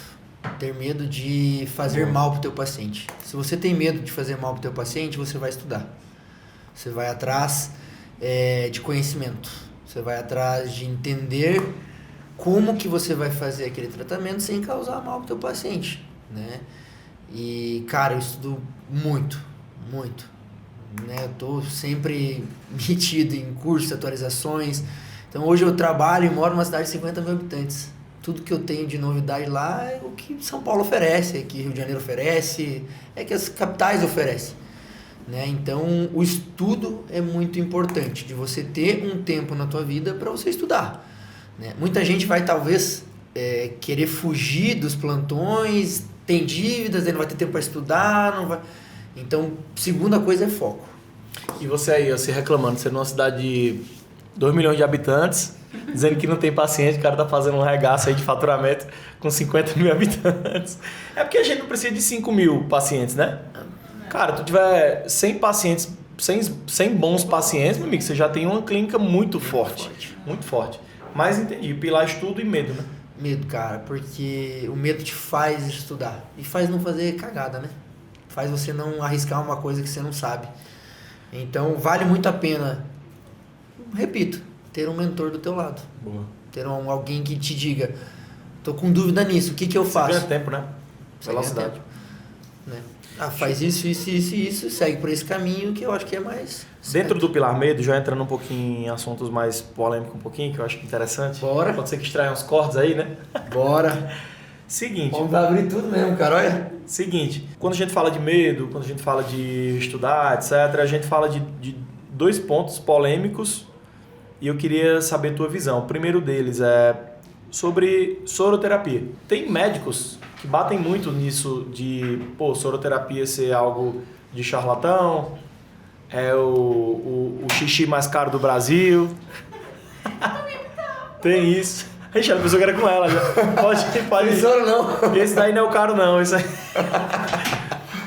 Ter medo de fazer mal pro teu paciente. Se você tem medo de fazer mal pro teu paciente, você vai estudar. Você vai atrás de conhecimento. Você vai atrás de entender como que você vai fazer aquele tratamento sem causar mal pro teu paciente, né? E, cara, eu estudo muito, né? Eu tô sempre metido em cursos, atualizações. Então, hoje eu trabalho e moro numa cidade de 50 mil habitantes. Tudo que eu tenho de novidade lá é o que São Paulo oferece, é que Rio de Janeiro oferece, é que as capitais oferecem, né? Então, o estudo é muito importante, de você ter um tempo na tua vida para você estudar, né? Muita gente vai, talvez, querer fugir dos plantões, tem dívidas, aí não vai ter tempo para estudar, não vai... Então, segunda coisa é foco. E você aí, se reclamando, você numa cidade de 2 milhões de habitantes, dizendo que não tem paciente, o cara tá fazendo um regaço aí de faturamento com 50 mil habitantes. É porque a gente não precisa de 5 mil pacientes, né? Cara, tu tiver 100 pacientes, 100 bons pacientes, meu amigo, você já tem uma clínica muito forte. Muito forte. Mas entendi, pilar estudo e medo, né? Medo, cara, porque o medo te faz estudar e faz não fazer cagada, né? Faz você não arriscar uma coisa que você não sabe. Então, vale muito a pena, repito, ter um mentor do teu lado. Boa. Ter alguém que te diga, tô com dúvida nisso, o que eu faço? Você ganha tempo, né? Velocidade. Tempo, né? Faz isso, segue por esse caminho que eu acho que é mais... Dentro do pilar medo, já entrando um pouquinho em assuntos mais polêmicos um pouquinho, que eu acho interessante. Bora. Pode ser que extraia uns cortes aí, né? Bora. Seguinte. Vamos abrir tudo mesmo, cara, olha. Seguinte, quando a gente fala de medo, quando a gente fala de estudar, etc., a gente fala de 2 pontos polêmicos e eu queria saber a tua visão. O primeiro deles é sobre soroterapia. Tem médicos que batem muito nisso de, soroterapia ser algo de charlatão, é o xixi mais caro do Brasil. Tem isso. Ixi, a pessoa que era com ela já. Pode. Soro não. Esse daí não é o caro, não. Isso aí.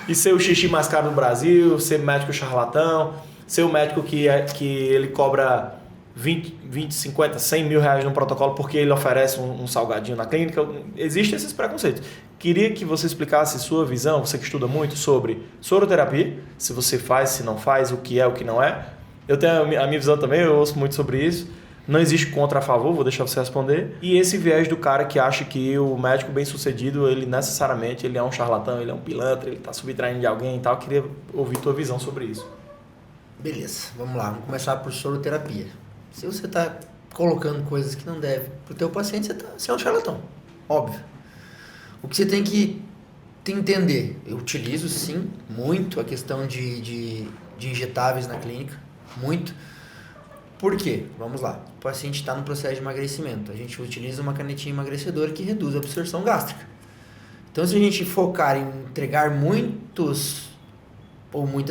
E ser o xixi mais caro do Brasil, ser médico charlatão, ser o médico que ele cobra 20, 50, 100 mil reais no protocolo porque ele oferece um salgadinho na clínica. Existem esses preconceitos. Queria que você explicasse sua visão, você que estuda muito, sobre soroterapia, se você faz, se não faz, o que é, o que não é. Eu tenho a minha visão também, eu ouço muito sobre isso. Não existe contra a favor, vou deixar você responder. E esse viés do cara que acha que o médico bem-sucedido, ele necessariamente ele é um charlatão, ele é um pilantra, ele está subtraindo de alguém e tal. Eu queria ouvir tua visão sobre isso. Beleza, vamos lá. Vamos começar por soroterapia. Se você está colocando coisas que não deve para o teu paciente, você é um charlatão. Óbvio. O que você tem que entender, eu utilizo sim muito a questão de injetáveis na clínica, muito. Por quê? Vamos lá. O paciente está no processo de emagrecimento. A gente utiliza uma canetinha emagrecedora que reduz a absorção gástrica. Então, se a gente focar em entregar muitas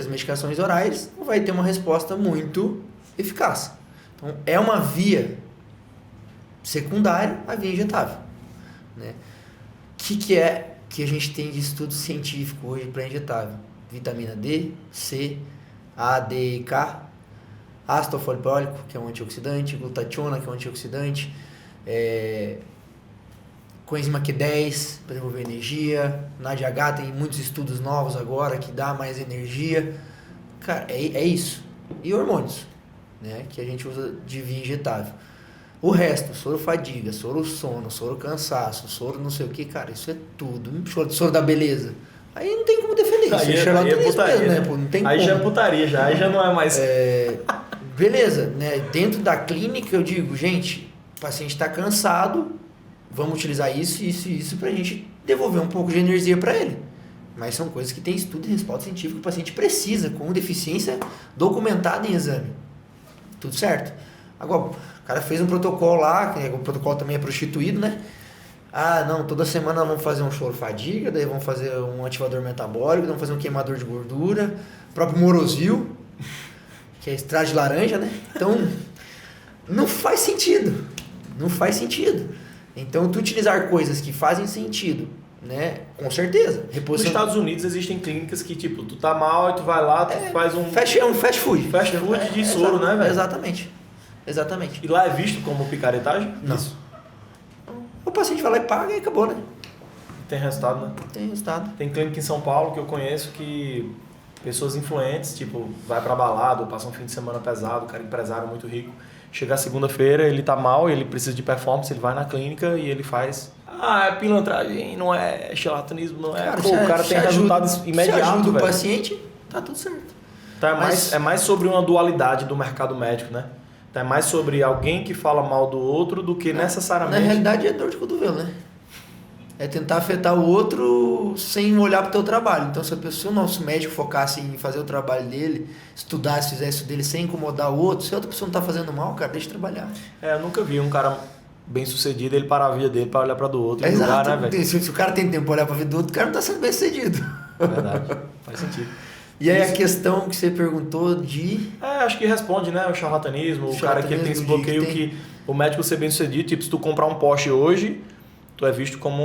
medicações orais, vai ter uma resposta muito eficaz. Então, é uma via secundária a via injetável. Né? O que é que a gente tem de estudo científico hoje para injetável? Vitamina D, C, A, D e K, ácido fosfórico, que é um antioxidante, glutationa, que é um antioxidante, coenzima Q10 para desenvolver energia, NADH tem muitos estudos novos agora que dá mais energia. Cara, é isso. E hormônios, né, que a gente usa de via injetável. O resto, soro fadiga, soro sono, soro cansaço, soro não sei o que, cara, isso é tudo. Soro da beleza. Aí não tem como defender isso. Aí é putaria, né? Pô, não tem aí como. Já é putaria, aí já não é mais... Beleza, né? Dentro da clínica eu digo, gente, o paciente está cansado, vamos utilizar isso pra gente devolver um pouco de energia para ele. Mas são coisas que tem estudo e respaldo científico que o paciente precisa, com deficiência documentada em exame. Tudo certo? Agora, o cara fez um protocolo lá, que o protocolo também é prostituído, né? Ah, não, toda semana vamos fazer um soro fadiga, daí vamos fazer um ativador metabólico, vamos fazer um queimador de gordura, próprio Morosil, que é extrato de laranja, né? Então, não faz sentido. Não faz sentido. Então, tu utilizar coisas que fazem sentido, né? Com certeza. Nos Estados Unidos existem clínicas que, tipo, tu tá mal e tu vai lá, tu faz um... É um fast food. Fast food de soro, né, velho? Exatamente. E lá é visto como picaretagem? Não. Isso. O paciente vai lá e paga e acabou, né? Tem resultado, né? Tem resultado. Tem clínica em São Paulo que eu conheço que pessoas influentes, tipo, vai pra balada ou passa um fim de semana pesado, o cara é empresário muito rico, chega segunda-feira, ele tá mal, ele precisa de performance, ele vai na clínica e ele faz... Ah, é pilantragem, não é charlatanismo, não é... Cara, Pô, o cara tem resultados imediatos, se ajuda velho. o paciente, tá tudo certo. Então é mais sobre uma dualidade do mercado médico, né? Então é mais sobre alguém que fala mal do outro do que necessariamente... Na realidade é dor de cotovelo, né? É tentar afetar o outro sem olhar pro teu trabalho. Então, se o nosso médico focasse em fazer o trabalho dele, estudasse, fizesse isso dele sem incomodar o outro, se a outra pessoa não tá fazendo mal, cara, deixa de trabalhar. Eu nunca vi um cara bem sucedido, ele parar a vida dele pra olhar pra do outro. Exato. Lugar, né, velho? Se o cara tem tempo pra olhar pra vida do outro, o cara não tá sendo bem sucedido. Verdade, faz sentido. E aí a questão que você perguntou de... acho que responde, né? O charlatanismo, o cara que tem esse bloqueio que o médico ser bem sucedido, tipo, se tu comprar um Porsche hoje, tu é visto como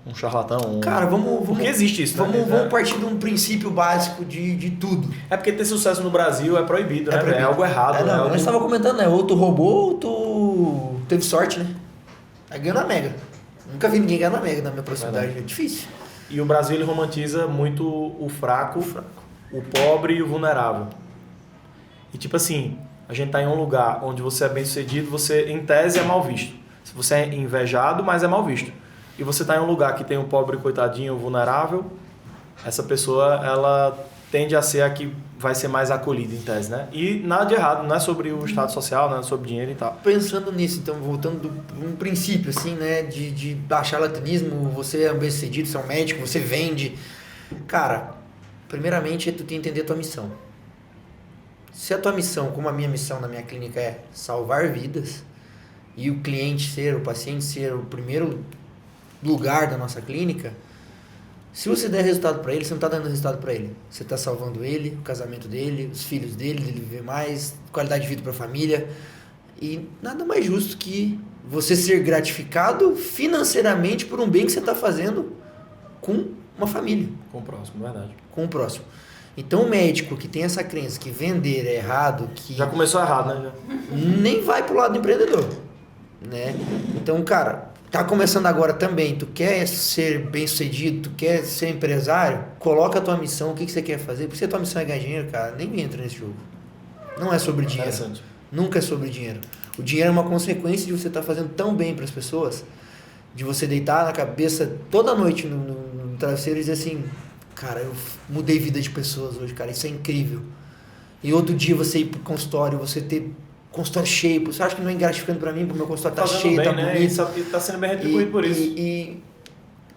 um charlatão. Cara, vamos... Porque existe isso, né? Vamos partir de um princípio básico de tudo. É porque ter sucesso no Brasil é proibido, né? É algo errado. Não, a gente estava comentando, né? Ou tu roubou ou tu teve sorte, né? Aí ganhou na Mega. Nunca vi ninguém ganhar na Mega na minha proximidade. É difícil. E o Brasil, ele romantiza muito o fraco, o pobre e o vulnerável. E tipo assim, a gente tá em um lugar onde você é bem sucedido, você em tese é mal visto. Se você é invejado, mas é mal visto. E você tá em um lugar que tem um pobre coitadinho, vulnerável, essa pessoa, ela tende a ser a que vai ser mais acolhida em tese, né? E nada de errado, não é sobre o estado social, não é sobre dinheiro e tal. Pensando nisso, então, voltando um princípio, assim, né, de charlatanismo, você é bem sucedido, você é um médico, você vende. Cara, primeiramente é tu entender a tua missão. Se a tua missão, como a minha missão na minha clínica é salvar vidas, e o cliente ser, o paciente ser o primeiro lugar da nossa clínica, se você der resultado para ele, você não está dando resultado para ele. Você está salvando ele, o casamento dele, os filhos dele, ele viver mais, qualidade de vida para a família. E nada mais justo que você ser gratificado financeiramente por um bem que você está fazendo com uma família. Com o próximo, verdade. Com o próximo. Então o médico que tem essa crença que vender é errado, que... Já começou errado, né? Nem vai pro lado do empreendedor, né? Então, cara... Tá começando agora também, tu quer ser bem sucedido, tu quer ser empresário, coloca a tua missão, o que você quer fazer, porque se a tua missão é ganhar dinheiro, cara, nem entra nesse jogo. Não é sobre dinheiro. Nunca é sobre dinheiro. O dinheiro é uma consequência de você estar fazendo tão bem para as pessoas, de você deitar na cabeça toda noite no travesseiro e dizer assim, cara, eu mudei vida de pessoas hoje, cara, isso é incrível. E outro dia você ir pro consultório, você ter consultório cheio, você acha que não é gratificante para mim, porque o meu consultório tá cheio, bem, tá né? bonito. E tá sendo bem retribuído por isso. E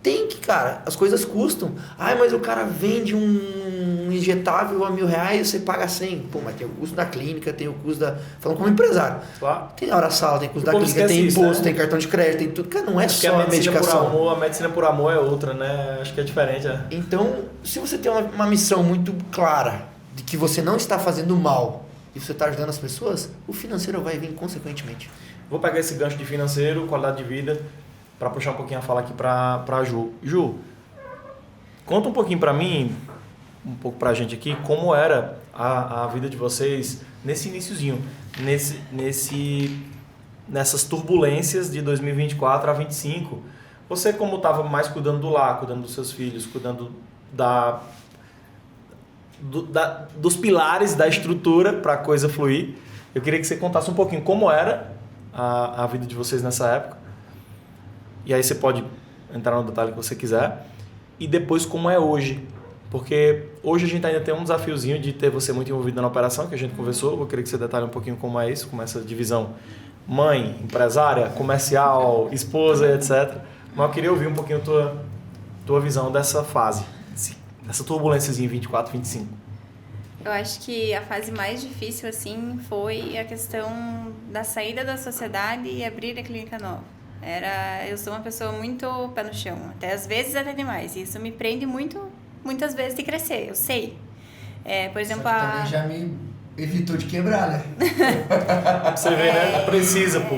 tem que, cara, as coisas custam. Ai, mas o cara vende um injetável a R$1.000, você paga 100. Pô, mas tem o custo da clínica, tem o custo da... Falando como empresário. Claro. Tem hora-sala, tem custo da O povo clínica, tem esquece imposto, isso, né? tem cartão de crédito, tem tudo. Cara, não é Porque só a medicação. A medicina por amor é outra, né? Acho que é diferente, né? Então, se você tem uma missão muito clara de que você não está fazendo mal e você está ajudando as pessoas, o financeiro vai vir consequentemente. Vou pegar esse gancho de financeiro, qualidade de vida, para puxar um pouquinho a fala aqui para Ju. Ju, conta um pouquinho para mim, um pouco para a gente aqui, como era a vida de vocês nesse iniciozinho, nessas turbulências de 2024 a 2025. Você, como estava mais cuidando do lar, cuidando dos seus filhos, cuidando dos pilares da estrutura para a coisa fluir, eu queria que você contasse um pouquinho como era a vida de vocês nessa época. E aí você pode entrar no detalhe que você quiser. E depois como é hoje. Porque hoje a gente ainda tem um desafiozinho de ter você muito envolvido na operação, que a gente conversou. Eu queria que você detalhe um pouquinho como é isso, como é essa divisão mãe, empresária, comercial, esposa, etc. Mas eu queria ouvir um pouquinho a tua visão dessa fase, dessa turbulênciazinha 24, 25. Eu acho que a fase mais difícil, assim, foi a questão da saída da sociedade e abrir a clínica nova. Eu sou uma pessoa muito pé no chão, às vezes até demais. E isso me prende muitas vezes de crescer, eu sei. Por exemplo, também já me evitou de quebrar, né? Você vê, né? Precisa, pô.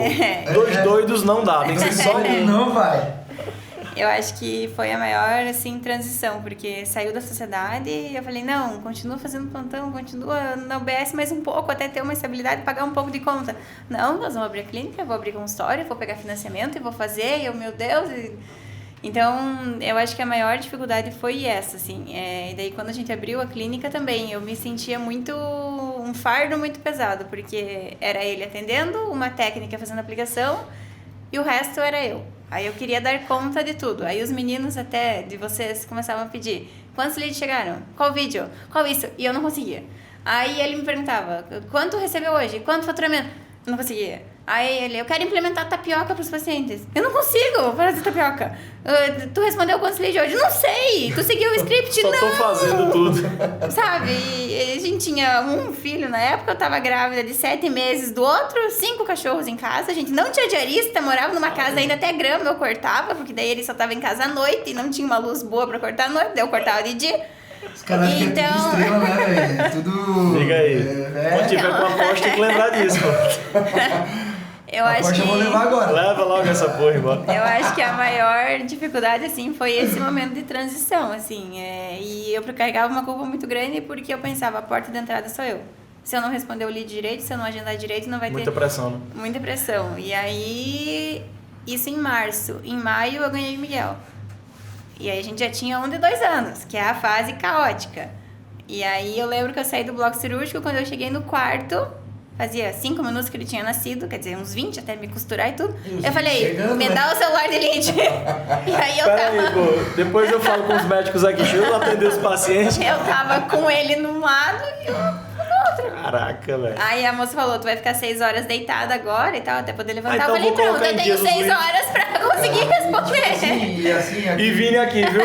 Dois doidos não dá, tem que ser só um. Não vai. Eu acho que foi a maior, assim, transição, porque saiu da sociedade e eu falei, não, continua fazendo plantão, continua na UBS mais um pouco, até ter uma estabilidade, pagar um pouco de conta. Não, nós vamos abrir a clínica, eu vou abrir consultório, vou pegar financiamento e vou fazer, e eu, meu Deus... Então, eu acho que a maior dificuldade foi essa, assim. E daí, quando a gente abriu a clínica também, eu me sentia um fardo muito pesado, porque era ele atendendo, uma técnica fazendo aplicação, e o resto era eu. Aí eu queria dar conta de tudo. Aí os meninos até de vocês começavam a pedir, quantos leads chegaram? Qual vídeo? Qual isso? E eu não conseguia. Aí ele me perguntava, quanto recebeu hoje? Quanto faturamento? Eu não conseguia. Aí ele, eu quero implementar tapioca para os pacientes. Eu não consigo fazer tapioca. Tu respondeu quantos leads hoje? Não sei. Tu seguiu o script? Só não. tô fazendo tudo. Sabe? E a gente tinha um filho na época, eu tava grávida de 7 meses do outro, 5 cachorros em casa. A gente não tinha diarista, morava numa casa ainda até grama eu cortava, porque daí ele só tava em casa à noite e não tinha uma luz boa para cortar à noite, daí eu cortava de dia. Os caras acham que é tudo estrela, né, velho? É tudo... Liga aí. Quando tiver com a aposta, tem que lembrar disso, pô. Eu acho que... eu vou levar agora. Leva logo essa porra embora. Eu acho que a maior dificuldade, assim, foi esse momento de transição, assim. E eu carregava uma culpa muito grande porque eu pensava, a porta de entrada sou eu. Se eu não responder o lead direito, se eu não agendar direito, não vai ter... Muita pressão, né? Muita pressão. E aí, isso em março. Em maio, eu ganhei o Miguel. E aí, a gente já tinha 1 de 2 anos, que é a fase caótica. E aí, eu lembro que eu saí do bloco cirúrgico, quando eu cheguei no quarto... Fazia 5 minutos que ele tinha nascido, quer dizer, uns 20 até me costurar e tudo. Eu falei, chegando, me né? dá o celular de lead. E aí eu Pera tava... aí, pô. Depois eu falo com os médicos aqui, deixa eu atender os pacientes. Eu tava com ele num lado e eu no outro. Caraca, velho. Aí a moça falou, tu vai ficar 6 horas deitada agora e tal, até poder levantar. então eu falei, vou pronto, colocar eu em tenho dias 6 os horas pra conseguir responder. Sim, e assim... Aqui... E Vini aqui, viu?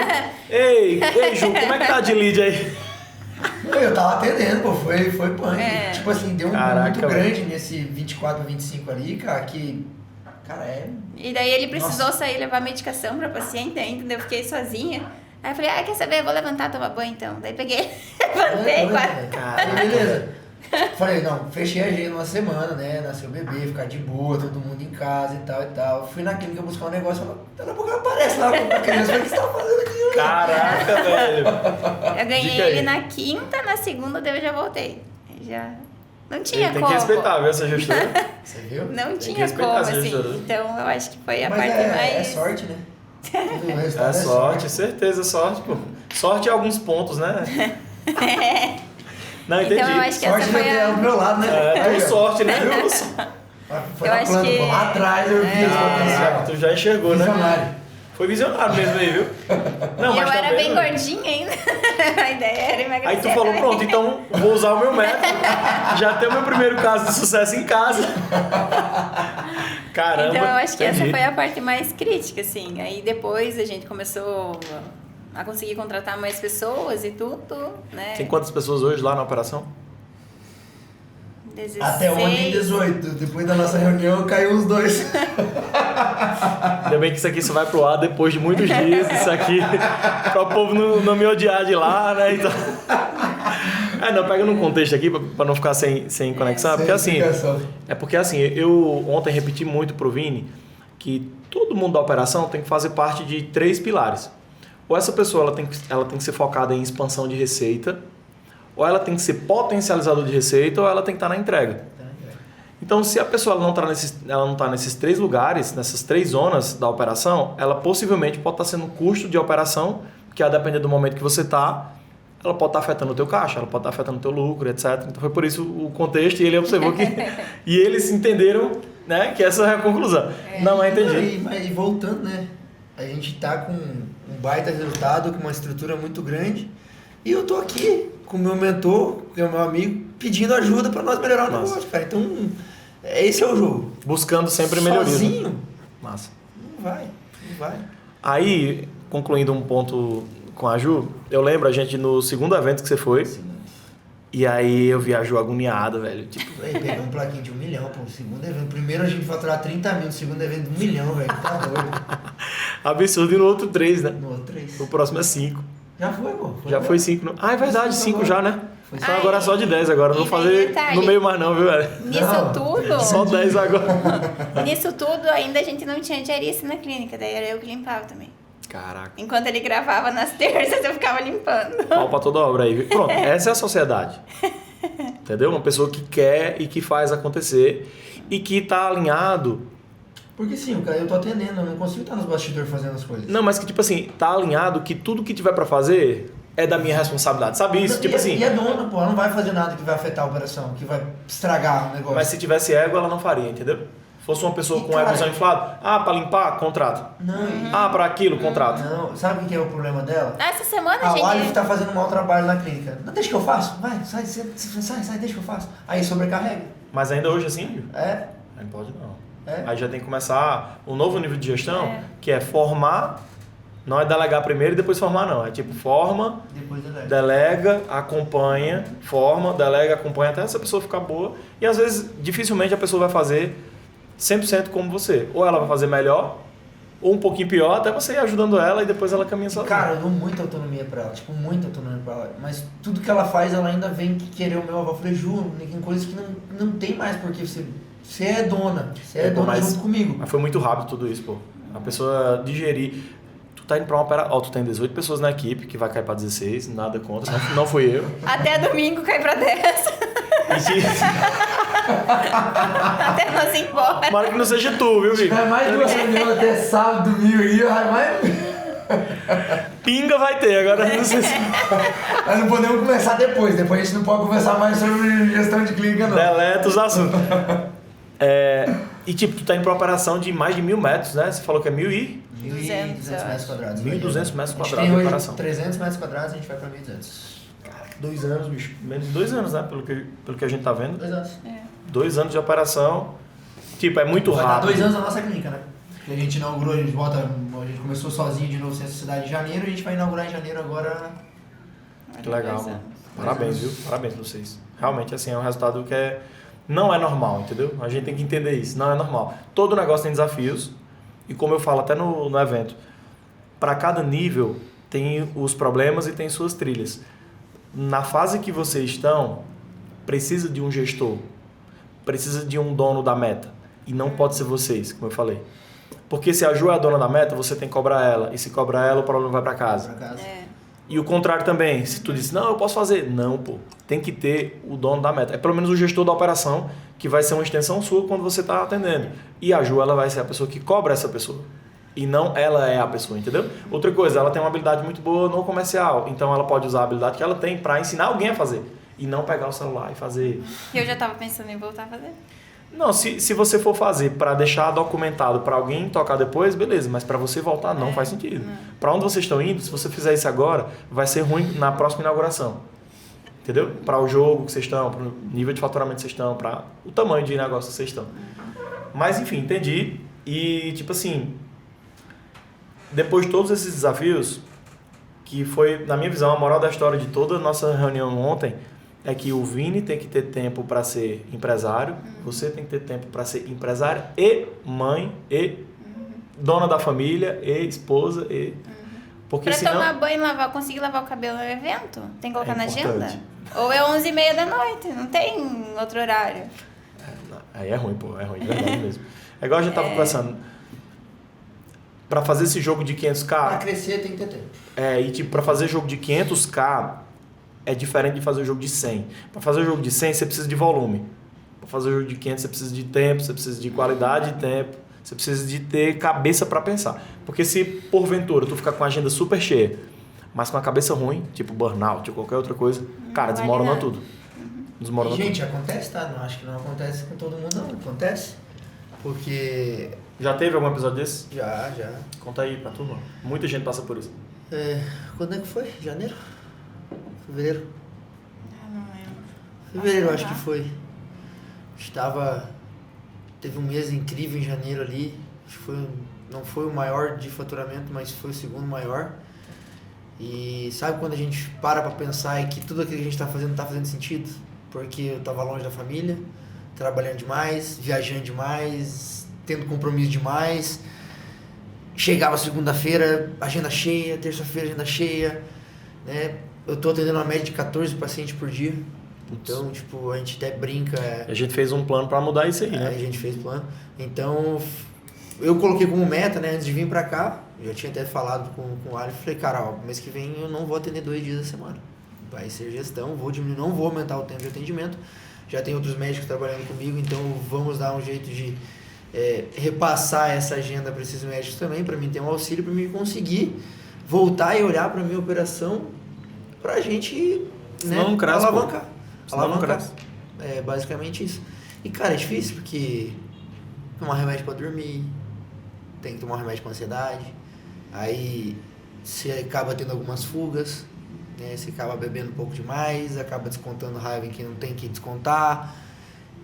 Ei, Ju, como é que tá de lead aí? Eu tava atendendo, pô, foi punk. Tipo assim, deu um Caraca, muito grande nesse 24, 25 ali, cara, que... Cara, E daí ele precisou sair levar medicação pra paciente ainda, eu fiquei sozinha. Aí eu falei, quer saber, eu vou levantar, tomar banho então. Daí peguei, levantei, Cara, beleza. Falei, não, fechei a agenda uma semana, né? Nasceu o bebê, ficar de boa, todo mundo em casa e tal e tal. Fui na clínica buscar um negócio, daqui a pouco ela aparece lá com a criança. Falei, o que você tá fazendo aqui? Caraca, velho. Eu ganhei ele na quinta, na segunda, daí eu já voltei. Já não tinha Tem como. que respeitar, viu, essa gestora. Você viu? Não que tinha respeitar como, essa assim. gestora. Então eu acho que foi a Mas parte mais... é sorte, né? Tudo, o resultado É sorte, certeza, sorte, pô. Sorte em alguns pontos, né? Não, entendi. Então eu acho que Sorte essa foi de ter a... do meu lado, né? É, Aí, com ó. sorte, né? Foi Eu na acho planta, que- pô, lá atrás eu vi esse potencial. Tu já enxergou, né? Visionário. Foi visionário mesmo aí, viu? Não, E eu era também, bem né? gordinha ainda. A ideia era emagrecer. Aí tu falou, também. pronto, então vou usar o meu método. Já tem o meu primeiro caso de sucesso em casa. Caramba. Então eu acho que essa entendi. foi a parte mais crítica, assim. Aí depois a gente começou a conseguir contratar mais pessoas e tudo, né? Tem quantas pessoas hoje lá na operação? 16. Até ontem, 18. Depois da nossa reunião, caiu os dois. Ainda bem que isso aqui só vai pro ar depois de muitos dias. Isso aqui, para o povo não me odiar de lá, né? Então... não, pega num contexto aqui, para não ficar sem conexão. Porque assim, eu ontem repeti muito pro Vini que todo mundo da operação tem que fazer parte de 3 pilares. Ou essa pessoa ela tem que ser focada em expansão de receita, ou ela tem que ser potencializador de receita, ou ela tem que estar na entrega. Então, se a pessoa ela não tá nesses 3 lugares, nessas 3 zonas da operação, ela possivelmente pode estar sendo um custo de operação, que a depender do momento que você está, ela pode estar afetando o teu caixa, ela pode estar afetando o teu lucro, etc. Então, foi por isso o contexto, e ele observou que... e eles entenderam, né, que essa é a conclusão. Não, mas entendi. E voltando, né? A gente tá com um baita resultado, com uma estrutura muito grande, e eu tô aqui com o meu mentor, que é o meu amigo, pedindo ajuda para nós melhorar o Nossa. negócio, cara. Então, esse é o jogo. Buscando sempre melhoria. Sozinho, Massa. não vai. Aí, concluindo um ponto com a Ju, eu lembro a gente no segundo evento que você foi, e aí eu vi a Ju agoniada, velho. Tipo, Peguei um plaquinho de 1 milhão, pô. O segundo evento. Primeiro a gente faturar 30 mil, no segundo evento 1 milhão, velho. Tá doido. absurdo, e no outro 3, né? No outro 3. O próximo é 5. Já foi, pô. Já foi 5. Não? Ah, é verdade, 5 já, né? Foi Então agora é só de 10 agora. Não E vou tem fazer detalhe. no meio mais não, viu, velho? Nisso Não. tudo... Só 10 agora. Nisso tudo, ainda a gente não tinha diarista na clínica, daí era eu que limpava também. Caraca. Enquanto ele gravava nas terças, eu ficava limpando. Pau pra toda obra aí, viu? Pronto, essa é a sociedade. Entendeu? Uma pessoa que quer e que faz acontecer e que tá alinhado. Porque sim, cara, eu tô atendendo, eu não consigo estar nos bastidores fazendo as coisas. Não, mas que tipo assim, tá alinhado que tudo que tiver pra fazer é da minha responsabilidade. Sabe isso? Tipo assim. E é dona, pô, ela não vai fazer nada que vai afetar a operação, que vai estragar o negócio. Mas se tivesse ego, ela não faria, entendeu? Fosse uma pessoa E, com cara, egozão inflado, pra limpar, contrato. Não, Pra aquilo, contrato. não, sabe o que é o problema dela? Essa semana, O Alif gente... tá fazendo um mau trabalho na clínica. Não, deixa que eu faço, vai, sai, deixa que eu faço. Aí sobrecarrega. Mas ainda hoje assim, viu? É, Aí não pode não. é. Aí já tem que começar um novo nível de gestão, É. que é formar, não é delegar primeiro e depois formar não. É tipo, forma, Depois do delega, acompanha, forma, delega, acompanha até essa pessoa ficar boa. E às vezes, dificilmente a pessoa vai fazer 100% como você. Ou ela vai fazer melhor, ou um pouquinho pior, até você ir ajudando ela e depois ela caminha sozinha. Cara, eu dou muita autonomia pra ela, tipo, muita autonomia pra ela. Mas tudo que ela faz, ela ainda vem querer o meu avô. Eu falei, Ju, tem coisas que não tem mais, porque você é dona. Você é Pô, dona mas- junto comigo. Mas foi muito rápido tudo isso, pô. A pessoa digerir. Tu tá indo pra uma operação. Ó, tu tem 18 pessoas na equipe, que vai cair pra 16, nada contra. Não fui eu. Até domingo cai pra 10. E que... Até nós ir embora. Tomara que não seja tu, viu, Vic? É mais duas reuniões até sábado, domingo aí, mais... Pinga vai ter, agora não sei se... Nós não podemos começar depois a gente não pode conversar mais sobre gestão de clínica, não. Deleta os assuntos. E tipo, tu tá indo pra uma operação de mais de 1.000 metros, né? Você falou que é 1.200 1.200 metros quadrados. 1.200 metros A gente quadrados tem de hoje operação. 300 metros quadrados, a gente vai pra 1.200. 2 anos, bicho. Menos de 2 anos, né? Pelo que a gente tá vendo. 2 anos. 2 anos de operação. Tipo, é muito Vai dar rápido. 2 anos na nossa clínica, né? Que a gente inaugurou, a gente começou sozinho de novo sem essa cidade em janeiro, a gente vai inaugurar em janeiro agora. Que legal, 2 mano. anos. Parabéns, viu? Parabéns pra vocês. Realmente, assim, é um resultado que não é normal, entendeu? A gente tem que entender isso. Não é normal. Todo negócio tem desafios. E como eu falo até no evento, para cada nível tem os problemas e tem suas trilhas. Na fase que vocês estão, precisa de um gestor. Precisa de um dono da meta. E não pode ser vocês, como eu falei. Porque se a Ju é a dona da meta, você tem que cobrar ela. E se cobrar ela, o problema vai para casa. Pra casa. É. E o contrário também. Se tu disse, não, eu posso fazer. Não, pô. Tem que ter o dono da meta. É pelo menos o gestor da operação, que vai ser uma extensão sua quando você está atendendo. E a Ju, ela vai ser a pessoa que cobra essa pessoa. E não ela é a pessoa, entendeu? Outra coisa, ela tem uma habilidade muito boa no comercial. Então ela pode usar a habilidade que ela tem para ensinar alguém a fazer. E não pegar o celular e fazer. E eu já tava pensando em voltar a fazer. Não, se você for fazer para deixar documentado para alguém tocar depois, beleza, mas para você voltar não faz sentido. Para onde vocês estão indo, se você fizer isso agora, vai ser ruim na próxima inauguração. Entendeu? Para o jogo que vocês estão, para o nível de faturamento que vocês estão, para o tamanho de negócio que vocês estão. Mas enfim, entendi. E tipo assim, depois de todos esses desafios, que foi, na minha visão, a moral da história de toda a nossa reunião ontem, é que o Vini tem que ter tempo para ser empresário, você tem que ter tempo para ser empresária e mãe, e dona da família, e esposa, e... Porque Pra senão... tomar banho e conseguir lavar o cabelo no evento, tem que colocar na importante. agenda. Ou é 11h30 da noite, não tem outro horário. Aí é ruim, pô, é ruim, de verdade mesmo. É igual a gente tava conversando. Pra fazer esse jogo de 500k... Pra crescer tem que ter tempo. E tipo, pra fazer jogo de 500k é diferente de fazer o jogo de 100. Pra fazer o jogo de 100, você precisa de volume. Pra fazer o jogo de 500, você precisa de tempo, você precisa de qualidade de tempo, você precisa de ter cabeça pra pensar. Porque se, porventura, tu ficar com a agenda super cheia, mas com a cabeça ruim, tipo burnout ou qualquer outra coisa, cara, vale desmorona nada. tudo. Desmorona tudo. Gente, acontece, tá? Não acho que não acontece com todo mundo, não. Acontece. Porque... Já teve algum episódio desse? Já. Conta aí pra turma. Muita gente passa por isso. Quando é que foi? Janeiro? Fevereiro? Não lembro. Fevereiro, acho que foi. Teve um mês incrível em janeiro ali. Acho que não foi o maior de faturamento, mas foi o segundo maior. E sabe quando a gente para pra pensar que tudo aquilo que a gente tá fazendo sentido? Porque eu tava longe da família, trabalhando demais, viajando demais, tendo compromisso demais. Chegava segunda-feira, agenda cheia, terça-feira, agenda cheia, né? Eu tô atendendo uma média de 14 pacientes por dia. Então, tipo, a gente até brinca. A gente fez um plano pra mudar isso aí, né? A gente fez plano. Então, eu coloquei como meta, né? Antes de vir pra cá, eu já tinha até falado com o Ali, falei, cara, ó, mês que vem eu não vou atender 2 dias da semana. Vai ser gestão, vou diminuir, não vou aumentar o tempo de atendimento. Já tem outros médicos trabalhando comigo, então vamos dar um jeito de repassar essa agenda para esses médicos também, para mim ter um auxílio, para mim conseguir voltar e olhar para minha operação pra gente, né, não cresce, alavancar. Senão não cresce. É basicamente isso. E cara, é difícil porque tomar remédio para dormir, tem que tomar remédio para ansiedade, aí você acaba tendo algumas fugas, né? Você acaba bebendo um pouco demais, acaba descontando raiva em quem não tem que descontar.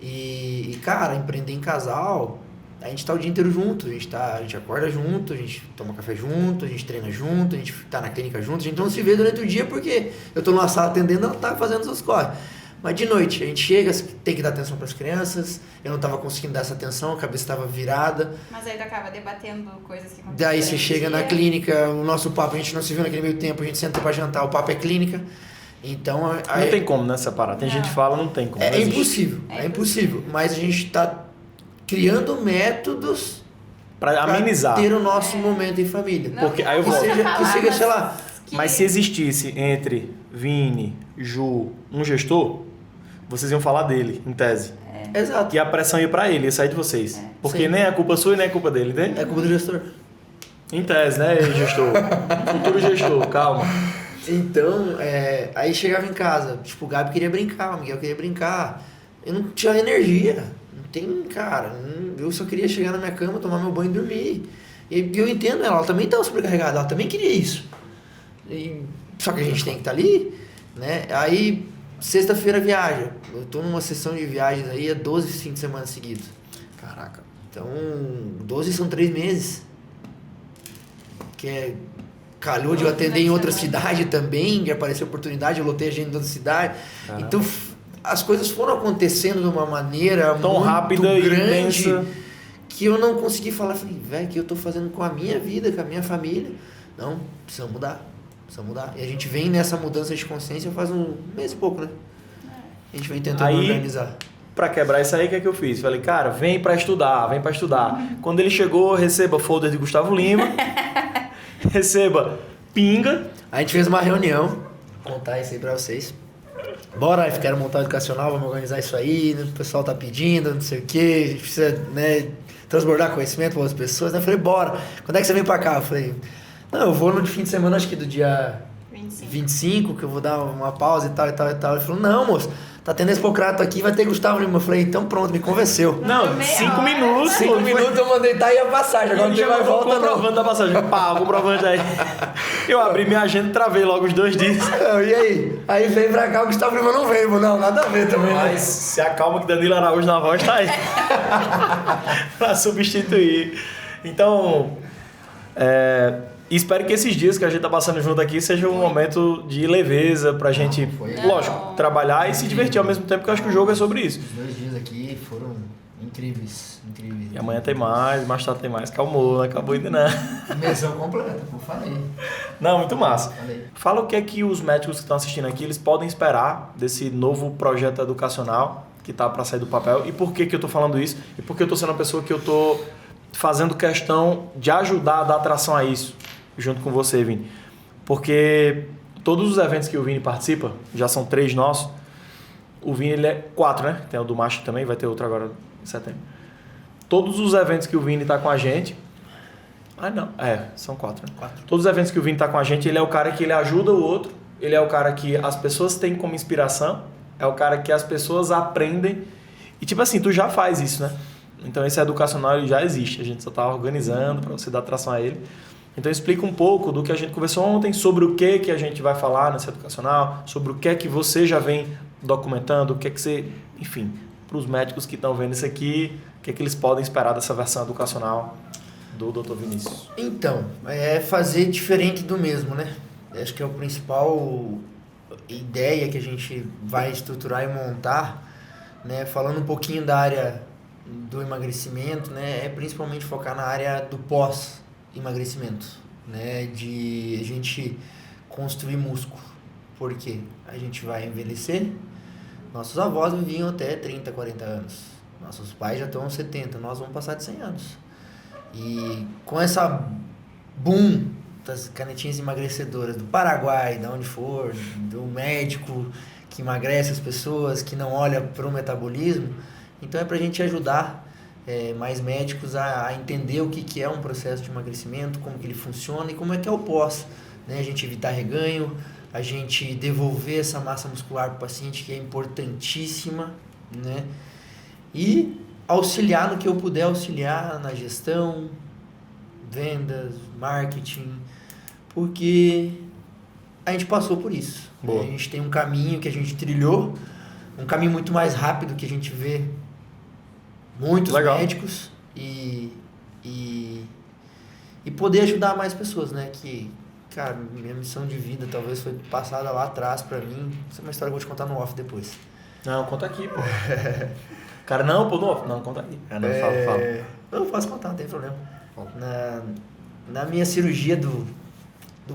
E cara, empreender em casal, a gente tá o dia inteiro junto, a gente acorda junto, a gente toma café junto, a gente treina junto, a gente tá na clínica junto, a gente não se vê durante o dia porque eu tô numa sala atendendo, ela tá fazendo seus corre. Mas de noite, a gente chega, tem que dar atenção para as crianças, eu não tava conseguindo dar essa atenção, a cabeça estava virada. Mas aí tu acaba debatendo coisas que acontecem. Daí você chega na clínica, o nosso papo, a gente não se viu naquele meio tempo, a gente senta para jantar, o papo é clínica. Então, não tem como, né, separar. Tem gente que fala, não tem como. É impossível, é impossível. Mas a gente está criando métodos para amenizar, ter o nosso momento em família. Não, porque aí eu que volto. seja, sei lá. Mas se existisse entre Vini, Ju, um gestor, vocês iam falar dele, em tese. Exato. E a pressão ia pra ele, ia sair de vocês. Porque Sim. nem é culpa sua e nem é culpa dele, entende? É culpa do gestor. Em tese, né, gestor? Futuro gestor, calma. Então, aí chegava em casa, tipo, o Gabi queria brincar, o Miguel queria brincar. Eu não tinha energia. Não tem, cara. Eu só queria chegar na minha cama, tomar meu banho e dormir. E eu entendo ela também estava sobrecarregada, ela também queria isso. Só que a gente tem que estar ali, né? Aí, sexta-feira viaja. Eu tô numa sessão de viagens aí, 12 fins de semana seguidos. Caraca. Então, 12 são 3 meses. Que calhou de eu atender em outra cidade também, de aparecer oportunidade, eu lotei a agenda em outra cidade. Caramba. Então, as coisas foram acontecendo de uma maneira tão muito rápida grande e intensa, que eu não consegui falar. Falei, velho, o que eu tô fazendo com a minha vida, com a minha família? Não, precisa mudar. E a gente vem nessa mudança de consciência faz um mês e pouco, né? A gente vem tentando organizar. Pra quebrar isso aí, o que é que eu fiz? Falei, cara, vem pra estudar. Quando ele chegou, receba folder de Gustavo Lima, receba pinga. A gente fez uma reunião, vou contar isso aí pra vocês. Bora, quero montar o educacional, vamos organizar isso aí, o pessoal tá pedindo, não sei o que, a gente precisa, né, transbordar conhecimento para outras pessoas. Eu falei, bora, quando é que você vem pra cá? Eu falei, não, eu vou no fim de semana, acho que do dia 25, que eu vou dar uma pausa e tal. Ele falou, não, moço, tá tendo Expocrato aqui, vai ter Gustavo Lima. Eu falei, então pronto, me convenceu. Não, 5 minutos. 5 minutos eu mandei tá aí a passagem, agora não tem mais volta não. Comprovando a passagem. Pá, comprovando aí. Eu abri minha agenda e travei logo os 2 dias. E aí? Aí veio pra cá, o Gustavo Lima não veio. Não, nada a ver também. Mas se acalma que Danilo Araújo na voz tá aí. Pra substituir. Então, espero que esses dias que a gente tá passando junto aqui seja um momento de leveza pra gente, lógico, trabalhar e se divertir ao mesmo tempo, que eu acho que o jogo é sobre isso. Os 2 dias aqui foram incríveis. E amanhã tem mais tarde tem mais. Calmou, não acabou ainda não. Imersão completa, pô, falei. Não, muito massa. Falei. Fala o que é que os médicos que estão assistindo aqui, eles podem esperar desse novo projeto educacional que tá para sair do papel, e por que eu tô falando isso, e por que eu tô sendo uma pessoa que eu tô fazendo questão de ajudar a dar atração a isso, junto com você, Vini. Porque todos os eventos que o Vini participa, já são 3 nossos, o Vini ele é 4, né? Tem o do Macho também, vai ter outro agora em setembro. Todos os eventos que o Vini tá com a gente... são 4, né? 4. Todos os eventos que o Vini tá com a gente, ele é o cara que ele ajuda o outro, ele é o cara que as pessoas têm como inspiração, é o cara que as pessoas aprendem. E tipo assim, tu já faz isso, né? Então esse educacional ele já existe, a gente só tá organizando para você dar atração a ele. Então explica um pouco do que a gente conversou ontem, sobre o que a gente vai falar nesse educacional, sobre o que é que você já vem documentando, o que é que você... Enfim, para os médicos que estão vendo isso aqui, o que é que eles podem esperar dessa versão educacional do Dr. Vinícius? Então, é fazer diferente do mesmo, né? Acho que é a principal ideia que a gente vai estruturar e montar, né? Falando um pouquinho da área do emagrecimento, né? É principalmente focar na área do pós-emagrecimento, né? De a gente construir músculo. Por quê? A gente vai envelhecer. Nossos avós viviam até 30, 40 anos. Nossos pais já estão aos 70. Nós vamos passar de 100 anos. E com essa boom das canetinhas emagrecedoras do Paraguai, de onde for, do médico que emagrece as pessoas, que não olha para o metabolismo, então é para a gente ajudar mais médicos a entender o que é um processo de emagrecimento, como que ele funciona e como é que é o pós, né? A gente evitar reganho, a gente devolver essa massa muscular para o paciente, que é importantíssima, né? E auxiliar no que eu puder auxiliar na gestão, vendas, marketing, porque a gente passou por isso. Né? A gente tem um caminho que a gente trilhou, um caminho muito mais rápido que a gente vê muitos médicos e poder ajudar mais pessoas, né? Que, cara, minha missão de vida talvez foi passada lá atrás pra mim. Essa é uma história que eu vou te contar no off depois. Não, conta aqui, pô. Cara, não, pô, no off. Não, conta aqui. Fala. Eu posso contar, não tem problema. Na minha cirurgia do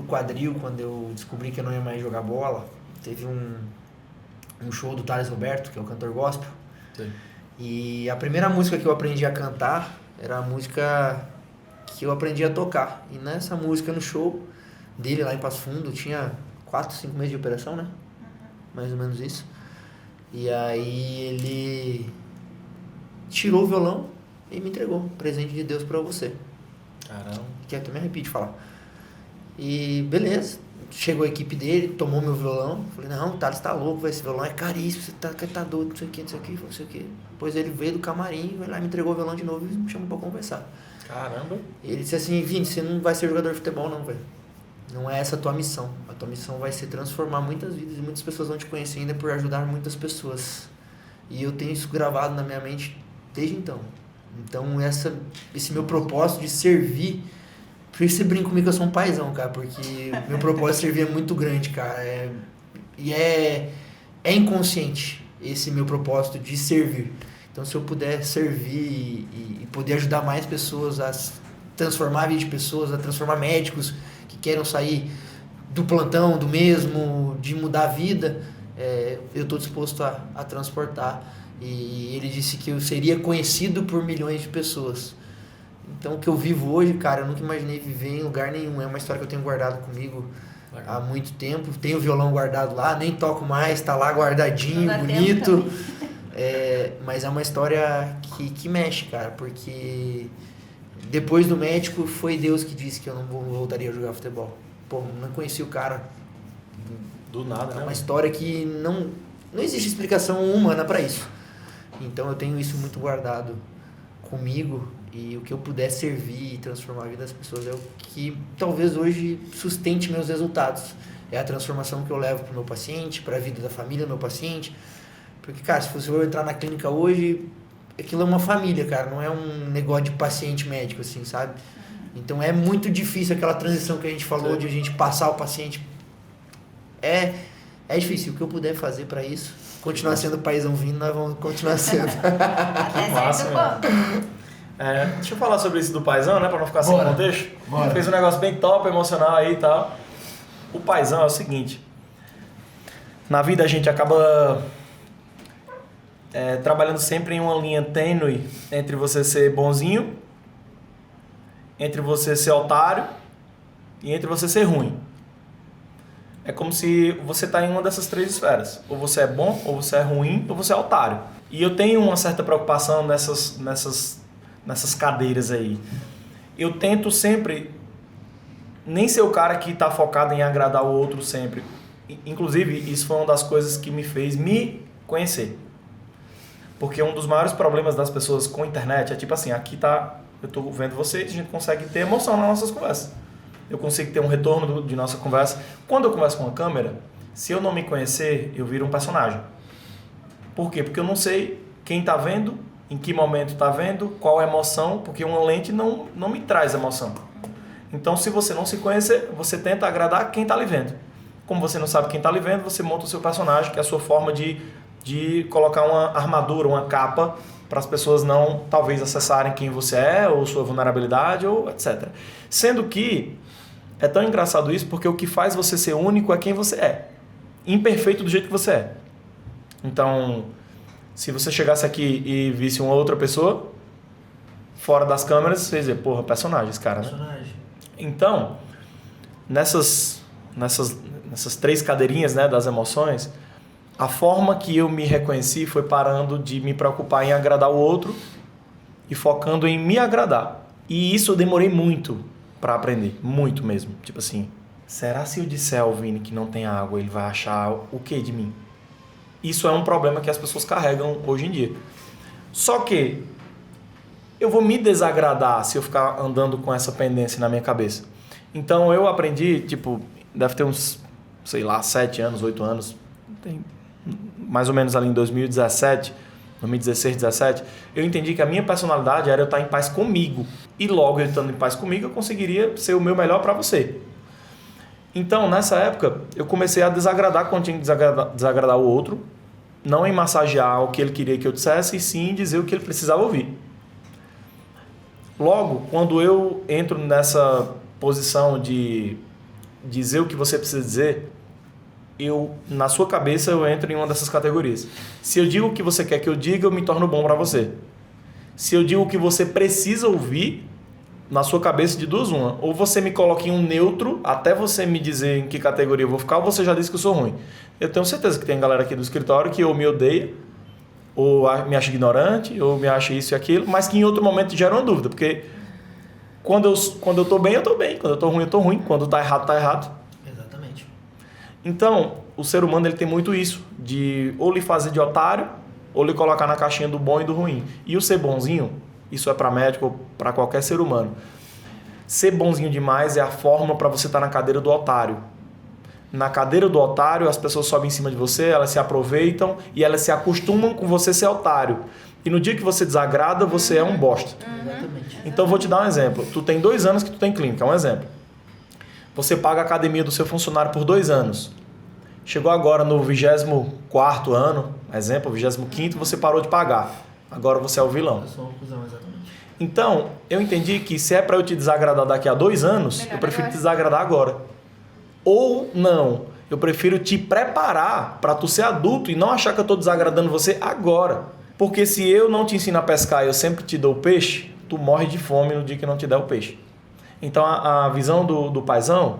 quadril, quando eu descobri que eu não ia mais jogar bola, teve um show do Thales Roberto, que é o cantor gospel. Sim. E a primeira música que eu aprendi a cantar era a música que eu aprendi a tocar. E nessa música, no show dele lá em Passo Fundo, tinha 4, 5 meses de operação, né? Mais ou menos isso. E aí ele tirou o violão e me entregou. Presente de Deus pra você. Caramba. Que até me arrepio de falar. E beleza. Chegou a equipe dele, tomou meu violão. Falei, não, o Thales tá louco, esse violão é caríssimo, você tá doido, não sei o que. Depois ele veio do camarim, veio lá e me entregou o violão de novo e me chamou pra conversar. Caramba. E ele disse assim, Vini, você não vai ser jogador de futebol não, velho. Não é essa a tua missão. A tua missão vai ser transformar muitas vidas e muitas pessoas vão te conhecer ainda por ajudar muitas pessoas. E eu tenho isso gravado na minha mente desde então. Então esse meu propósito de servir, por isso você brinca comigo que eu sou um paizão, cara, porque meu propósito de servir é muito grande, cara. É inconsciente esse meu propósito de servir. Então se eu puder servir e poder ajudar mais pessoas a transformar a vida de pessoas, a transformar médicos que queiram sair do plantão, do mesmo, de mudar a vida, eu estou disposto a transportar. E ele disse que eu seria conhecido por milhões de pessoas. Então, o que eu vivo hoje, cara, eu nunca imaginei viver em lugar nenhum. É uma história que eu tenho guardado comigo há muito tempo. Tenho o violão guardado lá, nem toco mais, tá lá guardadinho, bonito. Mas é uma história que mexe, cara, porque depois do médico foi Deus que disse que eu não voltaria a jogar futebol. Pô, não conheci o cara. Do nada, né? É uma história que não existe explicação humana para isso. Então eu tenho isso muito guardado comigo e o que eu puder servir e transformar a vida das pessoas é o que talvez hoje sustente meus resultados. É a transformação que eu levo para o meu paciente, para a vida da família do meu paciente. Porque, cara, se você for entrar na clínica hoje, aquilo é uma família, cara, não é um negócio de paciente médico, assim, sabe? Então é muito difícil aquela transição que a gente falou de a gente passar o paciente. É difícil. O que eu puder fazer para isso, continuar sendo paizão vindo, nós vamos continuar sendo. Até massa, certo ponto. Deixa eu falar sobre isso do paizão, né? Pra não ficar sem Bora. contexto. Bora. Fez um negócio bem top, emocional aí e tal. O paizão é o seguinte. Na vida a gente acaba trabalhando sempre em uma linha tênue entre você ser bonzinho, entre você ser otário e entre você ser ruim. É como se você está em uma dessas três esferas. Ou você é bom, ou você é ruim, ou você é otário. E eu tenho uma certa preocupação nessas cadeiras aí. Eu tento sempre nem ser o cara que está focado em agradar o outro sempre. Inclusive, isso foi uma das coisas que me fez me conhecer. Porque um dos maiores problemas das pessoas com a internet é tipo assim, aqui tá, eu estou vendo vocês, a gente consegue ter emoção nas nossas conversas. Eu consigo ter um retorno de nossa conversa. Quando eu converso com a câmera, se eu não me conhecer, eu viro um personagem. Por quê? Porque eu não sei quem está vendo, em que momento está vendo, qual é a emoção, porque uma lente não me traz emoção. Então, se você não se conhecer, você tenta agradar quem está lhe vendo. Como você não sabe quem está lhe vendo, você monta o seu personagem, que é a sua forma de colocar uma armadura, uma capa, para as pessoas não, talvez, acessarem quem você é, ou sua vulnerabilidade, ou etc. Sendo que é tão engraçado isso, porque o que faz você ser único é quem você é. Imperfeito do jeito que você é. Então, se você chegasse aqui e visse uma outra pessoa, fora das câmeras, você ia dizer, porra, personagem esse cara, né? Personagem. Então, nessas três cadeirinhas, né, das emoções, a forma que eu me reconheci foi parando de me preocupar em agradar o outro e focando em me agradar. E isso eu demorei muito para aprender, muito mesmo. Tipo assim, será se eu disser ao Vini que não tem água, ele vai achar o que de mim? Isso é um problema que as pessoas carregam hoje em dia. Só que eu vou me desagradar se eu ficar andando com essa pendência na minha cabeça. Então eu aprendi, tipo, deve ter uns, sei lá, 7 anos, 8 anos, tem mais ou menos ali em 2017, 2016, 2017, eu entendi que a minha personalidade era eu estar em paz comigo. E logo eu estando em paz comigo, eu conseguiria ser o meu melhor para você. Então, nessa época, eu comecei a desagradar quando tinha que desagradar o outro, não em massagear o que ele queria que eu dissesse, e sim dizer o que ele precisava ouvir. Logo, quando eu entro nessa posição de dizer o que você precisa dizer, na sua cabeça eu entro em uma dessas categorias. Se eu digo o que você quer que eu diga, eu me torno bom para você. Se eu digo o que você precisa ouvir, na sua cabeça de duas uma. Ou você me coloca em um neutro, até você me dizer em que categoria eu vou ficar, ou você já disse que eu sou ruim. Eu tenho certeza que tem galera aqui do escritório que ou me odeia, ou me acha ignorante, ou me acha isso e aquilo, mas que em outro momento gera uma dúvida, porque quando eu tô bem, eu tô bem. Quando eu tô ruim, eu tô ruim. Quando tá errado, tá errado. Exatamente. Então, o ser humano ele tem muito isso, de ou lhe fazer de otário, ou lhe colocar na caixinha do bom e do ruim. E o ser bonzinho, isso é para médico ou para qualquer ser humano. Ser bonzinho demais é a fórmula para você estar na cadeira do otário. Na cadeira do otário, as pessoas sobem em cima de você, elas se aproveitam e elas se acostumam com você ser otário. E no dia que você desagrada, você é um bosta. Exatamente. Então, vou te dar um exemplo. Tu tem 2 anos que tu tem clínica, é um exemplo. Você paga a academia do seu funcionário por 2 anos. Chegou agora no 24º ano, exemplo, 25º, você parou de pagar. Agora você é o vilão. Eu sou uma cuzão, exatamente. Então, eu entendi que se é para eu te desagradar daqui a 2 anos, Melhor eu prefiro agora. te desagradar agora. Ou não, eu prefiro te preparar para tu ser adulto e não achar que eu estou desagradando você agora. Porque se eu não te ensino a pescar e eu sempre te dou o peixe, tu morre de fome no dia que não te der o peixe. Então, a visão do paizão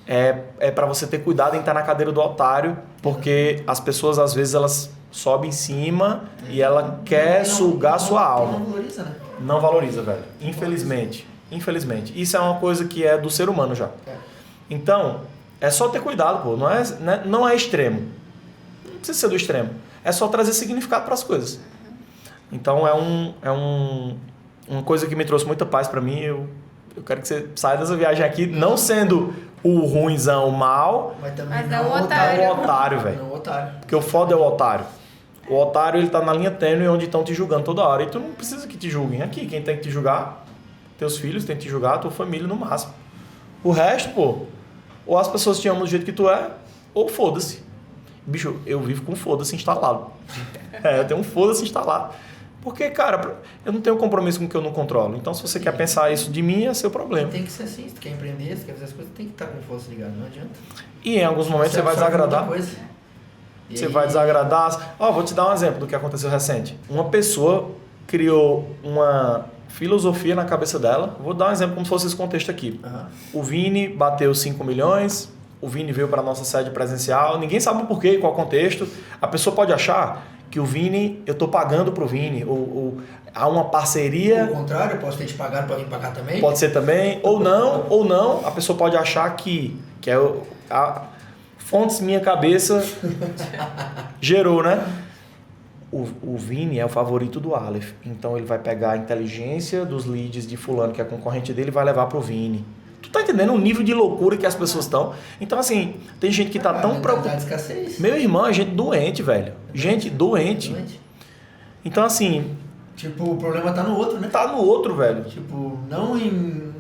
é para você ter cuidado em estar na cadeira do otário, porque as pessoas, às vezes, elas sobem em cima e ela quer sugar a sua alma. Não valoriza, né? Não valoriza, velho. Infelizmente. Infelizmente. Isso é uma coisa que é do ser humano já. Então, é só ter cuidado, pô. Não é extremo. precisa ser do extremo. É só trazer significado para as coisas. Então uma coisa que me trouxe muita paz para mim. Eu quero que você saia dessa viagem aqui, não sendo o ruinzão, o mal, mas não o o otário. é o otário, velho. Não o otário. Porque o foda é o otário. O otário, ele tá na linha tênue onde estão te julgando toda hora. E tu não precisa que te julguem. Aqui, quem tem que te julgar, teus filhos tem que te julgar, tua família no máximo. O resto, pô, ou as pessoas te amam do jeito que tu é, ou foda-se. Bicho, eu vivo com foda-se instalado. Eu tenho um foda-se instalado. Porque, cara, eu não tenho compromisso com o que eu não controlo. Então, se você quer pensar isso de mim, é seu problema. Tem que ser assim. Se tu quer empreender, se quer fazer as coisas, tem que estar com o foda-se ligado. Não adianta. E em alguns momentos você vai desagradar. Você vai desagradar. Vou te dar um exemplo do que aconteceu recente. Uma pessoa criou uma filosofia na cabeça dela. Vou dar um exemplo como se fosse esse contexto aqui. O Vini bateu 5 milhões, o Vini veio para a nossa sede presencial. Ninguém sabe o porquê, qual contexto. A pessoa pode achar que o Vini, eu estou pagando para o Vini. Há uma parceria. Ao contrário, eu posso ter te pagado para vir para cá também. Pode ser também. Ou não. A pessoa pode achar que é a fontes minha cabeça gerou, né? O Vini é o favorito do Aleph. Então ele vai pegar a inteligência dos leads de fulano, que é concorrente dele, e vai levar pro Vini. Tu tá entendendo o nível de loucura que as pessoas estão? Então, assim, tem gente que tá tão preocupada. Meu irmão é gente doente, velho. Gente doente. Então, assim... Tipo, o problema tá no outro, né? Tá no outro, velho. Tipo, não em...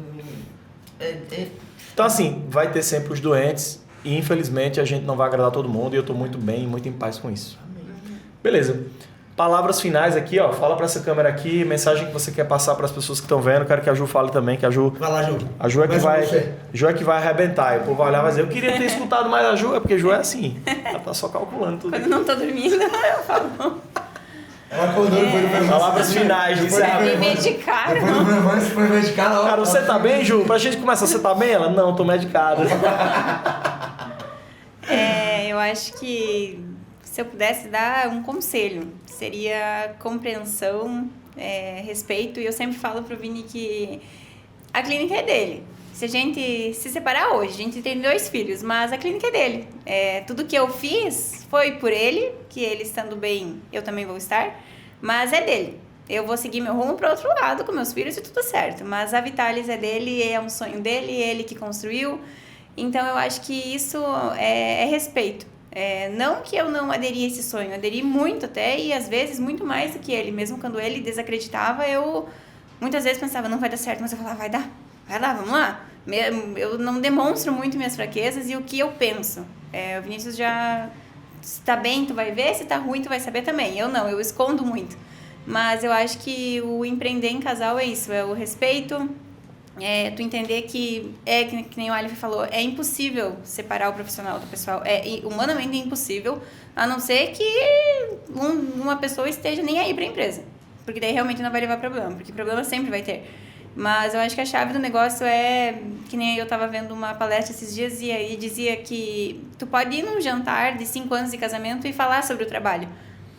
Então, assim, vai ter sempre os doentes. E, infelizmente, a gente não vai agradar todo mundo. E eu tô muito bem, muito em paz com isso. Beleza. Palavras finais aqui, ó. Fala pra essa câmera aqui, mensagem que você quer passar para as pessoas que estão vendo. Quero que a Ju fale também, que a Ju... Vai lá, Ju. A Ju é que vai arrebentar. E o povo vai olhar e vai dizer, eu queria ter escutado mais a Ju, porque a Ju é assim. Ela tá só calculando tudo. Quando não tô dormindo, eu falo. Ela acordou depois do programa. Palavras finais de encerramento. Me medicaram. Depois do programa, você foi medicada. Cara, você tá bem, Ju? Pra gente começar, você tá bem? Ela, não, tô medicada. Eu acho que se eu pudesse dar um conselho, seria compreensão, respeito. E eu sempre falo pro Vini que a clínica é dele. Se a gente se separar hoje, a gente tem 2 filhos, mas a clínica é dele. Tudo que eu fiz foi por ele, que ele estando bem, eu também vou estar, mas é dele. Eu vou seguir meu rumo para outro lado com meus filhos e tudo certo. Mas a Vitalis é dele, é um sonho dele, ele que construiu. Então eu acho que isso é respeito. Não que eu não aderi a esse sonho, eu aderi muito até, e às vezes muito mais do que ele. Mesmo quando ele desacreditava, eu muitas vezes pensava, não vai dar certo, mas eu falava, vai lá, vamos lá. Eu não demonstro muito minhas fraquezas e o que eu penso. O Vinícius já, se tá bem, tu vai ver, se tá ruim, tu vai saber também. Eu não, eu escondo muito. Mas eu acho que o empreender em casal é isso, é o respeito, tu entender que nem o Aleph falou, é impossível separar o profissional do pessoal. Humanamente impossível, a não ser que uma pessoa esteja nem aí pra empresa. Porque daí realmente não vai levar problema, porque problema sempre vai ter. Mas eu acho que a chave do negócio que nem eu tava vendo uma palestra esses dias e dizia que tu pode ir num jantar de 5 anos de casamento e falar sobre o trabalho.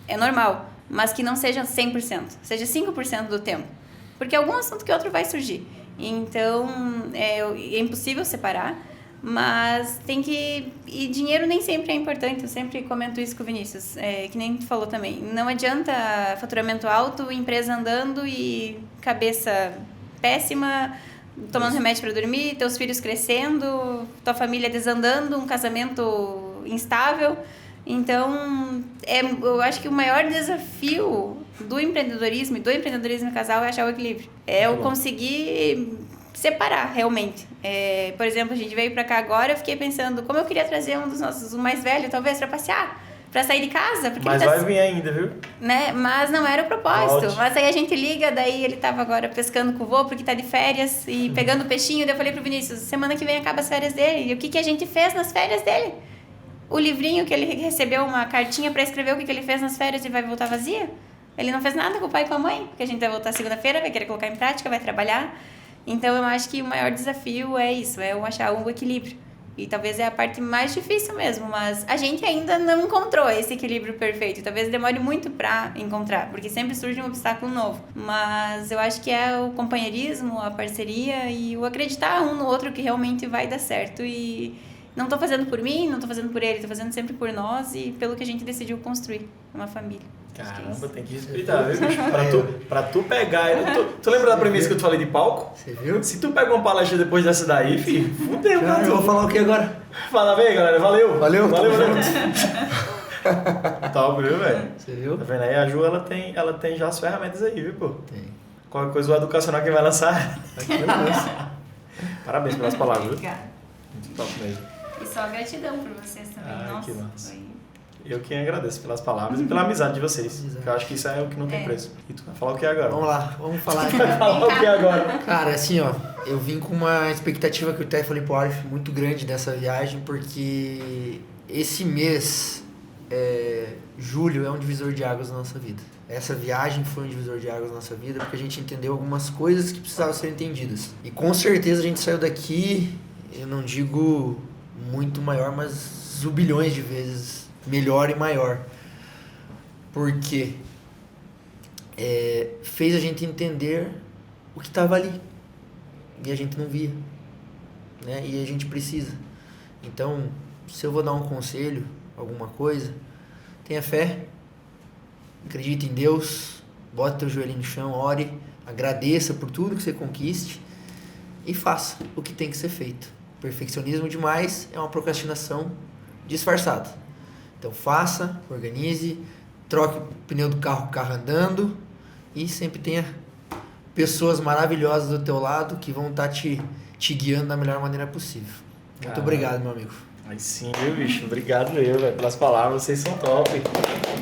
É normal, mas que não seja 100%, seja 5% do tempo. Porque algum assunto que outro vai surgir. Então, é impossível separar, mas tem que... E dinheiro nem sempre é importante, eu sempre comento isso com o Vinícius, que nem tu falou também. Não adianta faturamento alto, empresa andando e cabeça péssima, tomando remédio para dormir, teus filhos crescendo, tua família desandando, um casamento instável. Então, eu acho que o maior desafio do empreendedorismo e do empreendedorismo casal é achar o equilíbrio. Eu conseguir separar, realmente. Por exemplo, a gente veio pra cá agora, eu fiquei pensando como eu queria trazer um dos nossos, o mais velho, talvez, pra passear, pra sair de casa. Porque mas vai vir ainda, viu? Né? Mas não era o propósito. Mas aí a gente liga, daí ele tava agora pescando com o vô, porque tá de férias, e pegando peixinho. Daí eu falei pro Vinícius, semana que vem acaba as férias dele. E o que a gente fez nas férias dele? O livrinho que ele recebeu, uma cartinha pra escrever o que ele fez nas férias e vai voltar vazia? Ele não fez nada com o pai e com a mãe, porque a gente vai voltar segunda-feira, vai querer colocar em prática, vai trabalhar. Então, eu acho que o maior desafio é isso, é eu achar um equilíbrio. E talvez é a parte mais difícil mesmo, mas a gente ainda não encontrou esse equilíbrio perfeito. Talvez demore muito pra encontrar, porque sempre surge um obstáculo novo. Mas eu acho que é o companheirismo, a parceria e o acreditar um no outro que realmente vai dar certo. E não tô fazendo por mim, não tô fazendo por ele, tô fazendo sempre por nós e pelo que a gente decidiu construir, uma família. Caramba, tem que respeitar, viu, bicho? Pra tu pegar... Tu lembra da premissa que eu te falei de palco? Você viu? Se tu pega uma palestra depois dessa daí, filho, fudeu, Cara, cara. eu vou falar o que agora? Fala bem, galera. Valeu. Valeu, Valeu. tamo Top, viu, velho? Você viu? Tá vendo aí? A Ju, ela tem já as ferramentas aí, viu, pô? Tem. Qualquer coisa, o educacional que vai lançar. Aqui eu lanço. Parabéns pelas palavras, viu? Obrigada. Muito top mesmo. E só gratidão por vocês também. Ai, Nossa, que massa. foi... Eu que agradeço pelas palavras e pela amizade de vocês. Que eu acho que isso é o que não tem preço. E tu vai falar o que agora? Vamos lá, vamos falar aqui. Vai falar o que agora? Cara, assim, ó, eu vim com uma expectativa que eu até falei pro Arif muito grande dessa viagem, porque esse mês, julho, é um divisor de águas na nossa vida. Essa viagem foi um divisor de águas na nossa vida, porque a gente entendeu algumas coisas que precisavam ser entendidas. E com certeza a gente saiu daqui, eu não digo muito maior, mas zubilhões de vezes melhor e maior. Porque fez a gente entender o que estava ali. E a gente não via. Né? E a gente precisa. Então, se eu vou dar um conselho, alguma coisa, tenha fé, acredite em Deus, bote teu joelho no chão, ore, agradeça por tudo que você conquiste e faça o que tem que ser feito. Perfeccionismo demais é uma procrastinação disfarçada. Então faça, organize, troque o pneu do carro com o carro andando e sempre tenha pessoas maravilhosas do teu lado que vão estar te guiando da melhor maneira possível. Muito obrigado, meu amigo. Aí sim, viu, bicho? Obrigado, velho, pelas palavras, vocês são top.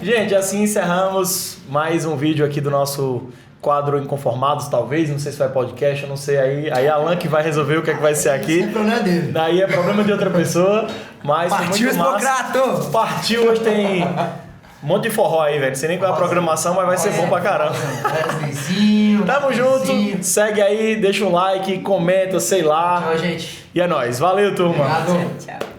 Gente, assim encerramos mais um vídeo aqui do nosso quadro Inconformados, talvez, não sei se vai podcast, eu não sei, aí Alan que vai resolver o que é que vai ser aqui. Esse é problema dele. Daí é problema de outra pessoa, mas Partiu foi muito massa. Esmocrato! Partiu, hoje tem um monte de forró aí, velho, não sei nem qual é a programação, mas vai ser bom pra caramba. Tamo junto, segue aí, deixa um like, comenta, sei lá. Tchau, gente. E é nóis, valeu, turma. Obrigado. Tchau.